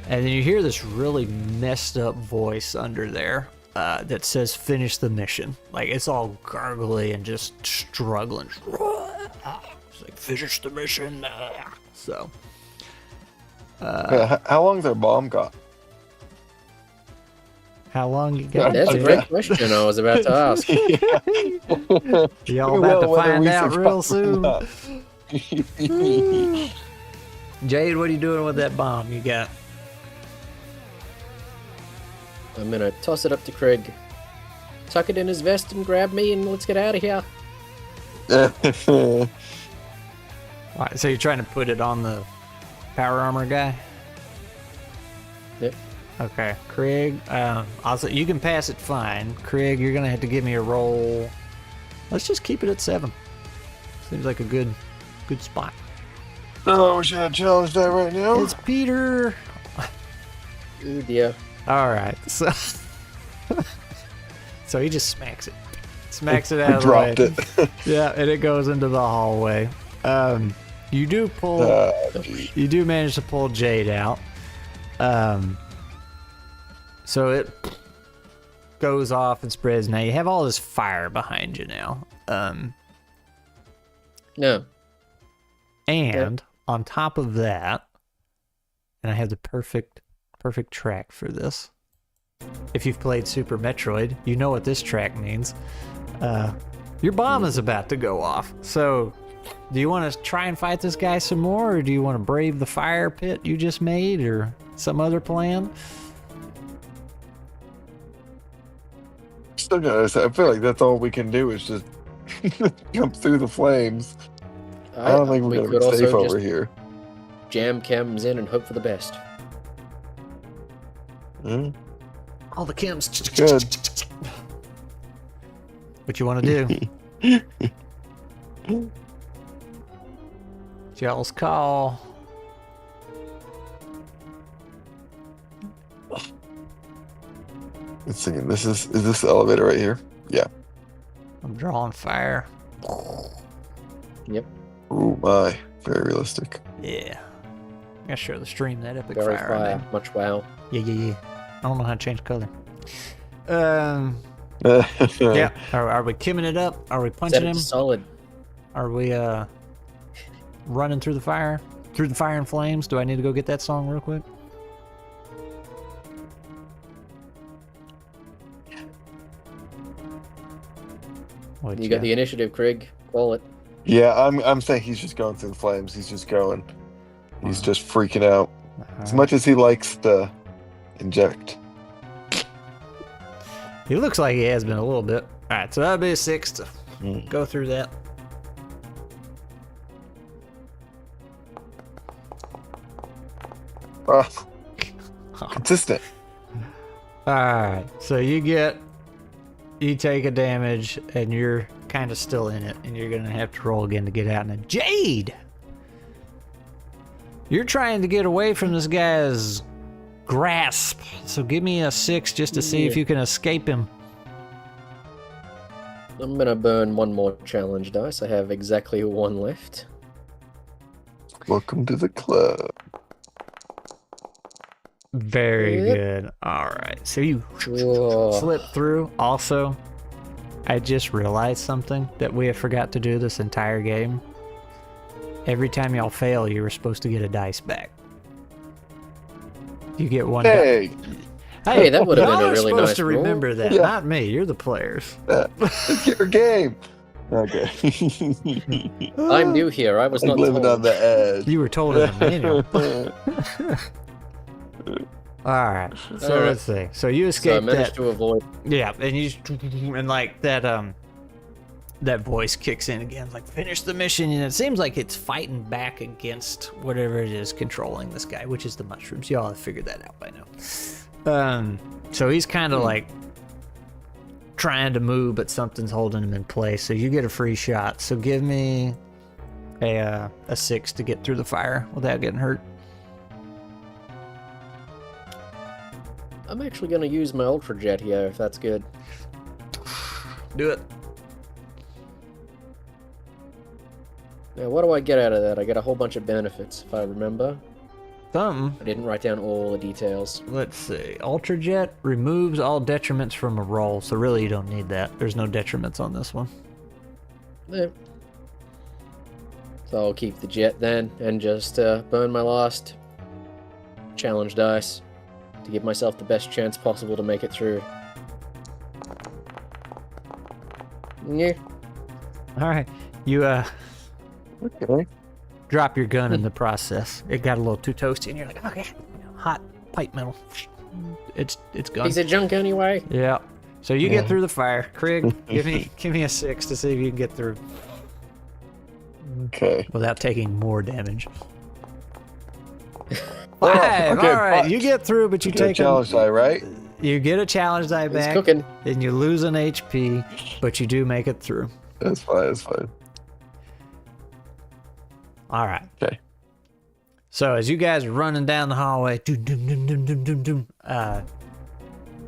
and then you hear this really messed up voice under there that says finish the mission. Like, it's all gargly and just struggling. It's like, finish the mission. So. How long's their bomb got? How long you got? That's a great question I was about to ask. Y'all about to find out real soon. Jade, what are you doing with that bomb you got? I'm gonna toss it up to Craig. Tuck it in his vest and grab me, and let's get out of here. All right, so you're trying to put it on the power armor guy? Yep. Okay, Craig, also you can pass it fine. Craig, you're gonna have to give me a roll let's just keep it at 7. Seems like a good spot. Oh, we should have challenged that right now. It's Peter. Ooh dear. All right, so so he just smacks it out of the way. Dropped it. Yeah, and it goes into the hallway. You do manage to pull Jade out. So it goes off and spreads. Now you have all this fire behind you now. No. And on top of that, and I have the perfect track for this. If you've played Super Metroid, you know what this track means. Your bomb is about to go off. So, do you want to try and fight this guy some more, or do you want to brave the fire pit you just made, or some other plan? Still gotta say, I feel like that's all we can do is just jump through the flames. I don't think we're gonna be safe over here. Jam chems in and hope for the best. All the chems. Good. What you want to do? Y'all's call. Let's see. Is this the elevator right here? Yeah. I'm drawing fire. Yep. Oh my, very realistic. Yeah. I gotta show the stream that epic Very fire. fire. Now. Much wow. Yeah. I don't know how to change color. Yeah. Are we kimming it up? Are we punching Set it him? to solid. Are we running through the fire? Through the fire and flames? Do I need to go get that song real quick? You got the initiative, Craig. Call it. Yeah, I'm saying he's just going through the flames. He's just going. He's just freaking out. As much as he likes to inject. He looks like he has been a little bit. All right, so that'll be a 6 to go through that. Consistent. All right, so you take a damage, and you're kind of still in it, and you're gonna have to roll again to get out. And Jade, you're trying to get away from this guy's grasp. So give me a 6 just to see if you can escape him. I'm gonna burn one more challenge dice. I have exactly 1 left. Welcome to the club. Very good. All right, so you Whoa. slip through. Also, I just realized something that we have forgot to do this entire game. Every time y'all fail, you were supposed to get a dice back. You get one. Hey, Hey, that would have been y'all a really are supposed nice to roll. remember that, Yeah. not me. You're the players. it's your game. Okay. I'm new here. I was I'm not living told. on the edge. You were told in the manual. All right. So All right. let's see. So you So I escaped managed that. to avoid. Yeah, and you and like that that voice kicks in again, like finish the mission, and it seems like it's fighting back against whatever it is controlling this guy, which is the mushrooms. Y'all have figured that out by now. So he's kind of like trying to move, but something's holding him in place. So you get a free shot. So give me a 6 to get through the fire without getting hurt. I'm actually gonna use my Ultra Jet here, if that's good. Do it. Now, what do I get out of that? I get a whole bunch of benefits, if I remember. Something. I didn't write down all the details. Let's see. Ultra Jet removes all detriments from a roll, so really you don't need that. There's no detriments on this one. Yeah. So I'll keep the jet then, and just burn my last challenge dice to give myself the best chance possible to make it through. Yeah. All right. You Okay. drop your gun in the process. It got a little too toasty, and you're like, okay, hot pipe metal. It's gone. Piece of junk anyway. Yeah. So you get Yeah. through the fire. Craig, give me a 6 to see if you can get through Okay. without taking more damage. Oh, 5. okay, All right. but- You get through, but you You get a take challenge die, right? You get a challenge die It's back, cooking. and you lose an HP, but you do make it through. That's fine. That's fine. All right. Okay. So as you guys are running down the hallway, the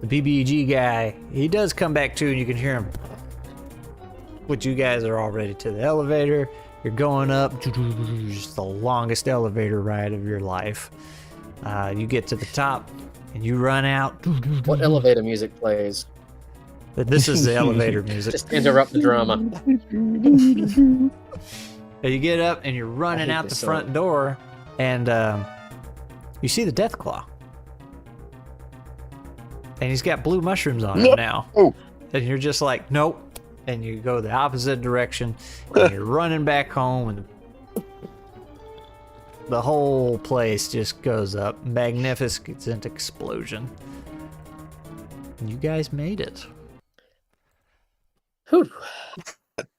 BBG guy, he does come back too, and you can hear him. But you guys are already to the elevator. You're going up, just the longest elevator ride of your life. You get to the top, and you run out. What elevator music plays? But this is the elevator music. Just interrupt the drama. And you get up, and you're running hate out the this front song. door, and you see the Death Claw. And he's got blue mushrooms on him now. Oh. And you're just like, nope. And you go the opposite direction, and you're running back home, and the whole place just goes up. Magnificent explosion. And you guys made it. Whew.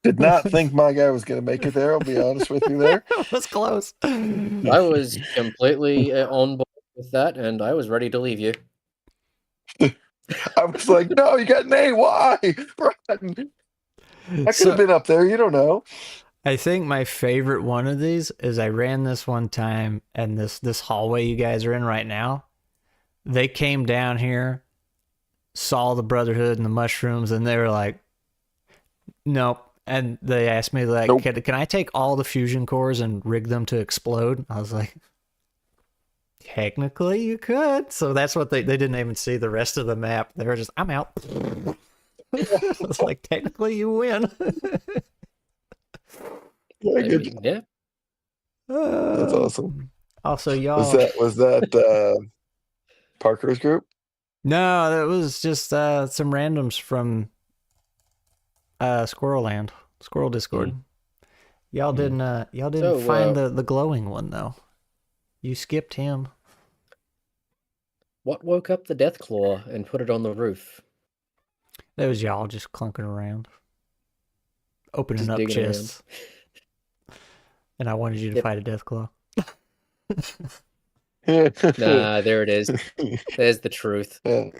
Did not think my guy was going to make it there. I'll be honest with you there. That was close. I was completely on board with that, and I was ready to leave you. I was like, no, you got an A. Why? Run. I could have been up there. You don't know. I think my favorite one of these is I ran this one time, and this hallway you guys are in right now, they came down here, saw the Brotherhood and the mushrooms, and they were like, nope. And they asked me, like, Nope. can I take all the fusion cores and rig them to explode? I was like, technically you could. So that's what they didn't even see the rest of the map. They were just, I'm out. I was like, technically you win. Yeah, good. Yeah. That's awesome. Also, y'all. Was that Parker's group? No, that was just some randoms from Squirrel Land, Squirrel Discord. Y'all didn't So, find the glowing one though. You skipped him. What woke up the Deathclaw and put it on the roof? That was y'all just clunking around, opening Just up digging around. chests. And I wanted you to Yep. fight a Deathclaw. Nah, there it is. There's the truth. I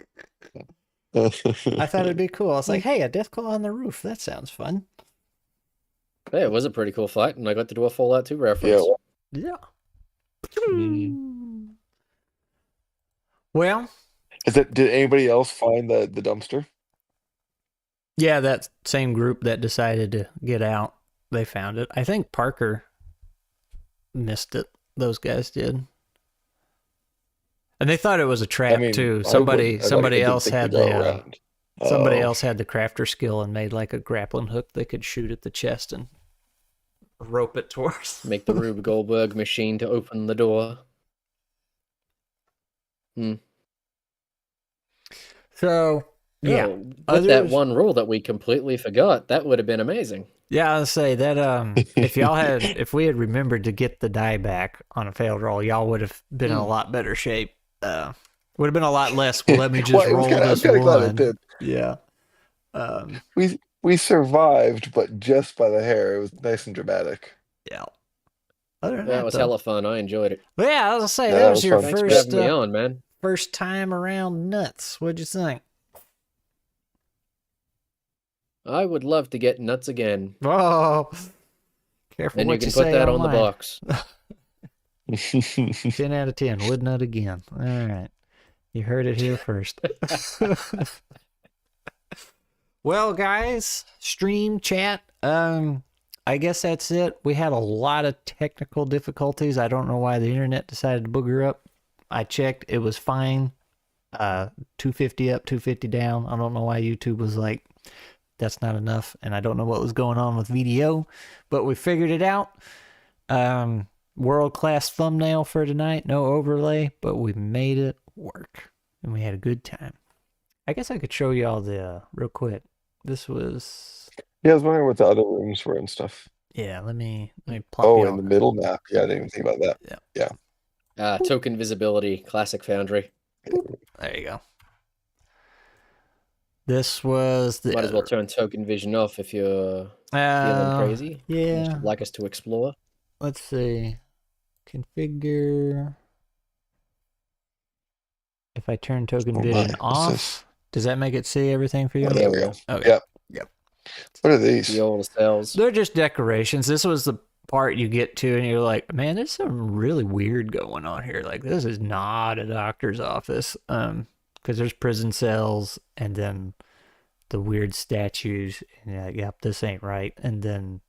thought it'd be cool. I was like, hey, a Deathclaw on the roof. That sounds fun. Yeah, it was a pretty cool fight, and I got to do a Fallout 2 reference. Yeah. Mm. Well, Did anybody else find the dumpster? yeah, that same group that decided to get out, they found it. I think Parker missed it. Those guys did. And they thought it was a trap too. Somebody else had the crafter skill and made like a grappling hook they could shoot at the chest and rope it towards. Make the Rube Goldberg machine to open the door. So yeah, Oh, with that one rule that we completely forgot, that would have been amazing. yeah, I'll say that if we had remembered to get the die back on a failed roll, y'all would have been in a lot better shape. Would have been a lot less. Well, let me just roll this one. Yeah. We survived, but just by the hair. It was nice and dramatic. Yeah. Other than That was hella fun. I enjoyed it. Well, yeah, I was gonna say Yeah, that it was was your fun. Thanks for first having me on, man. first time around nuts. What'd you think? I would love to get nuts again. Oh, careful And what you can you put say that on the online. box. 10 out of 10. Would nut again. All right. You heard it here first. Well, guys, stream chat. I guess that's it. We had a lot of technical difficulties. I don't know why the internet decided to booger up. I checked. It was fine. 250 up, 250 down. I don't know why YouTube was like, that's not enough. And I don't know what was going on with VDO, but we figured it out. World-class thumbnail for tonight. No overlay, but we made it work. And we had a good time. I guess I could show y'all the real quick. This was... Yeah, I was wondering what the other rooms were and stuff. Yeah, let me plop Oh, y'all. in the middle map. Yeah, I didn't even think about that. Token visibility, classic Foundry. There you go. This was the... Might as well turn token vision off if you're feeling crazy. Yeah. You'd like us to explore. Let's see. Configure. If I turn token Oh vision my, what's off, this? does that make it see everything for you? Oh, there we go. Okay. Yep. What are these? The old cells. They're just decorations. This was the part you get to, and you're like, man, there's something really weird going on here. Like, this is not a doctor's office. Because there's prison cells, and then the weird statues. And you're like, yep, this ain't right. And then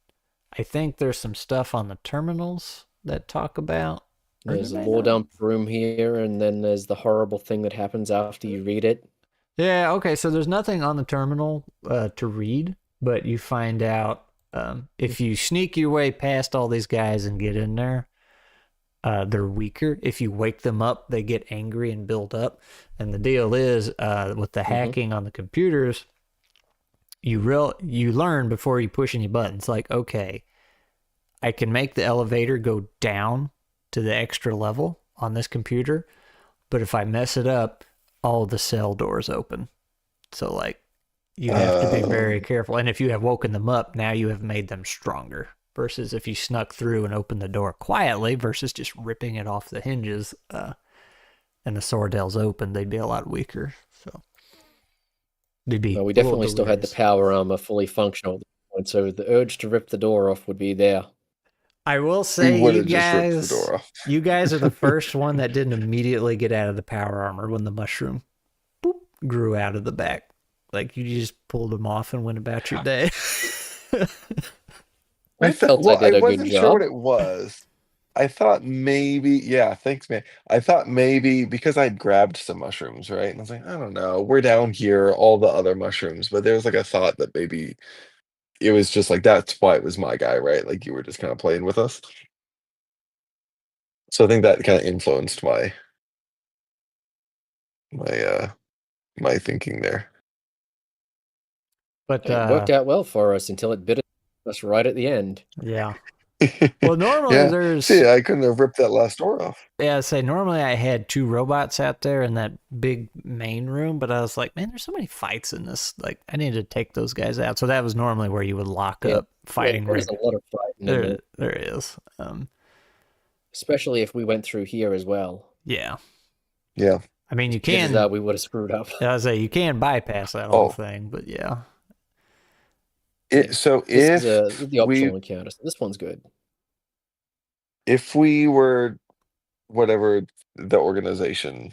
I think there's some stuff on the terminals that talk about. There's a lore dump room here, and then there's the horrible thing that happens after you read it. Yeah, okay, so there's nothing on the terminal to read, but you find out if you sneak your way past all these guys and get in there, they're weaker. If you wake them up, they get angry and build up. And the deal is, with the hacking on the computers, you learn before you push any buttons, like, okay, I can make the elevator go down to the extra level on this computer, but if I mess it up, all the cell doors open. So, like, you have to be very careful. And if you have woken them up, now you have made them stronger. Versus if you snuck through and opened the door quietly versus just ripping it off the hinges and the Sordell's open, they'd be a lot weaker. So, they'd be. Well, we definitely still had the power armor fully functional, and so the urge to rip the door off would be there. I will say, you guys are the first one that didn't immediately get out of the power armor when the mushroom grew out of the back. Like, you just pulled them off and went about your day. I felt I did a good job. I wasn't sure what it was. I thought maybe, yeah, thanks, man. I thought maybe because I'd grabbed some mushrooms, right? And I was like, I don't know, we're down here, all the other mushrooms. But there was like a thought that maybe it was just like, that's why it was my guy, right? Like, you were just kind of playing with us. So I think that kind of influenced my thinking there. But it worked out well for us until it bit us right at the end. Yeah. Well, normally there's. See, I couldn't have ripped that last door off. Yeah, normally I had 2 robots out there in that big main room, but I was like, man, there's so many fights in this. Like, I need to take those guys out. So that was normally where you would lock up fighting. There's a lot of fighting. There is. Especially if we went through here as well. Yeah. Yeah. I mean, you can. We would have screwed up. I was say you can bypass that whole thing, but yeah. So this is the optional encounter. So this one's good. If we were whatever the organization,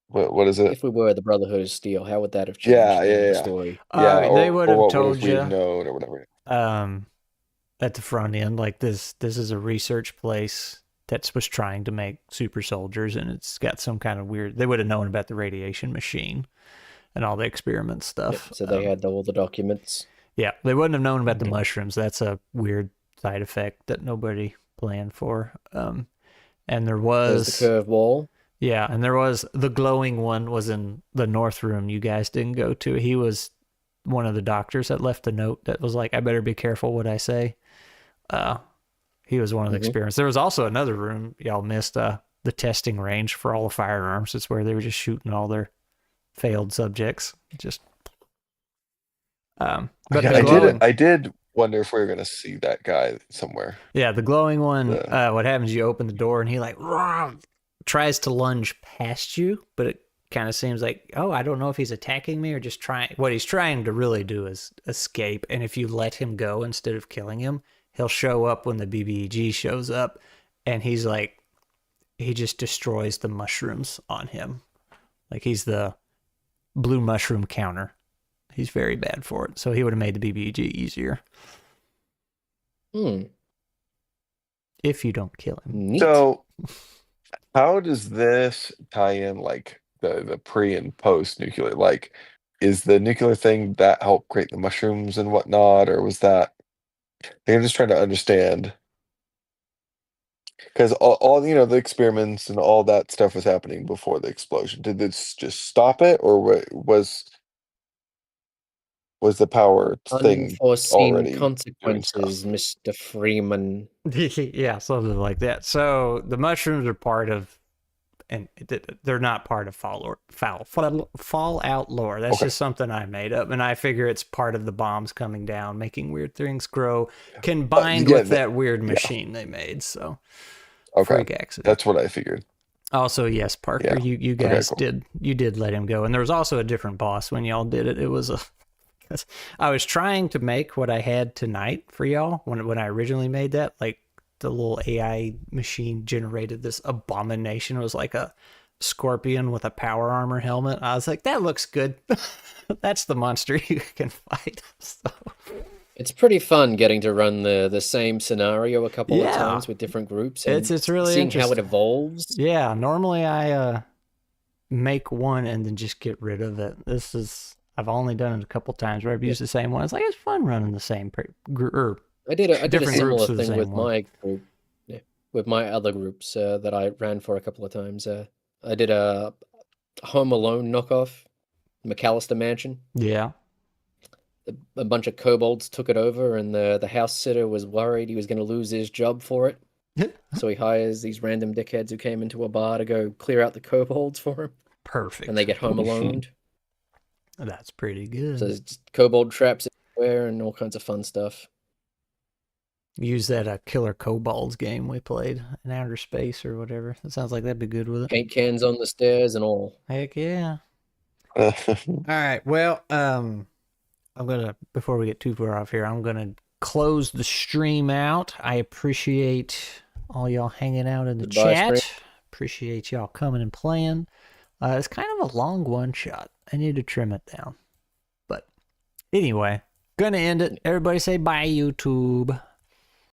what is it? If we were the Brotherhood of Steel, how would that have changed the story? They would have told you known or whatever. At the front end, like this is a research place that was trying to make super soldiers, and it's got some kind of weird. They would have known about the radiation machine and all the experiment stuff. Yep, so they had all the documents. Yeah, they wouldn't have known about the mushrooms. That's a weird side effect that nobody planned for. And there was the curved wall. Yeah, and there was the glowing one was in the north room you guys didn't go to. He was one of the doctors that left a note that was like, I better be careful what I say. He was one of the experiments. There was also another room y'all missed, the testing range for all the firearms. It's where they were just shooting all their failed subjects. But I did wonder if we were going to see that guy somewhere. Yeah, the glowing one, what happens, you open the door and he like tries to lunge past you, but it kind of seems like, I don't know if he's attacking me or just trying. What he's trying to really do is escape, and if you let him go instead of killing him, he'll show up when the BBEG shows up, and he's like, he just destroys the mushrooms on him. Like, he's the blue mushroom counter. He's very bad for it. So he would have made the BBEG easier. If you don't kill him. Neat. So how does this tie in, like, the pre and post nuclear? Like, is the nuclear thing that helped create the mushrooms and whatnot, or was that? I'm just trying to understand, because all the experiments and all that stuff was happening before the explosion. Did this just stop it, or was the power thing unforeseen already consequences, Mr. Freeman? Yeah, something like that. So the mushrooms are part of, and they're not part of Fallout lore. That's just something I made up, and I figure it's part of the bombs coming down, making weird things grow, combined with that weird machine they made. So, freak accident. That's what I figured. Also, yes, Parker, you guys did let him go, and there was also a different boss when y'all did it. It was 'Cause I was trying to make what I had tonight for y'all when I originally made that. Like the little AI machine generated this abomination. It was like a scorpion with a power armor helmet. I was like, that looks good. That's the monster you can fight. So, It's pretty fun getting to run the same scenario a couple of Yeah. times with different groups and it's really seeing how it interesting. evolves. Yeah, normally I make one and then just get rid of it. I've only done it a couple times where I've used the same one. It's like it's fun running the same group. I did a different groups similar of the thing same with one. my group, with my other groups that I ran for a couple of times. I did a Home Alone knockoff, McAllister Mansion. Yeah. A bunch of kobolds took it over, and the house sitter was worried he was going to lose his job for it. So he hires these random dickheads who came into a bar to go clear out the kobolds for him, Perfect. and they get Home Alone. That's pretty good. So there's just kobold traps everywhere and all kinds of fun stuff. Use that Killer Kobolds game we played in outer space or whatever. That sounds like that'd be good with it. Paint cans on the stairs and all. Heck yeah. All right. Well, before we get too far off here, I'm gonna close the stream out. I appreciate all y'all hanging out in the Goodbye, chat. stream. Appreciate y'all coming and playing. It's kind of a long one shot. I need to trim it down. But anyway, gonna end it. Everybody say bye, YouTube.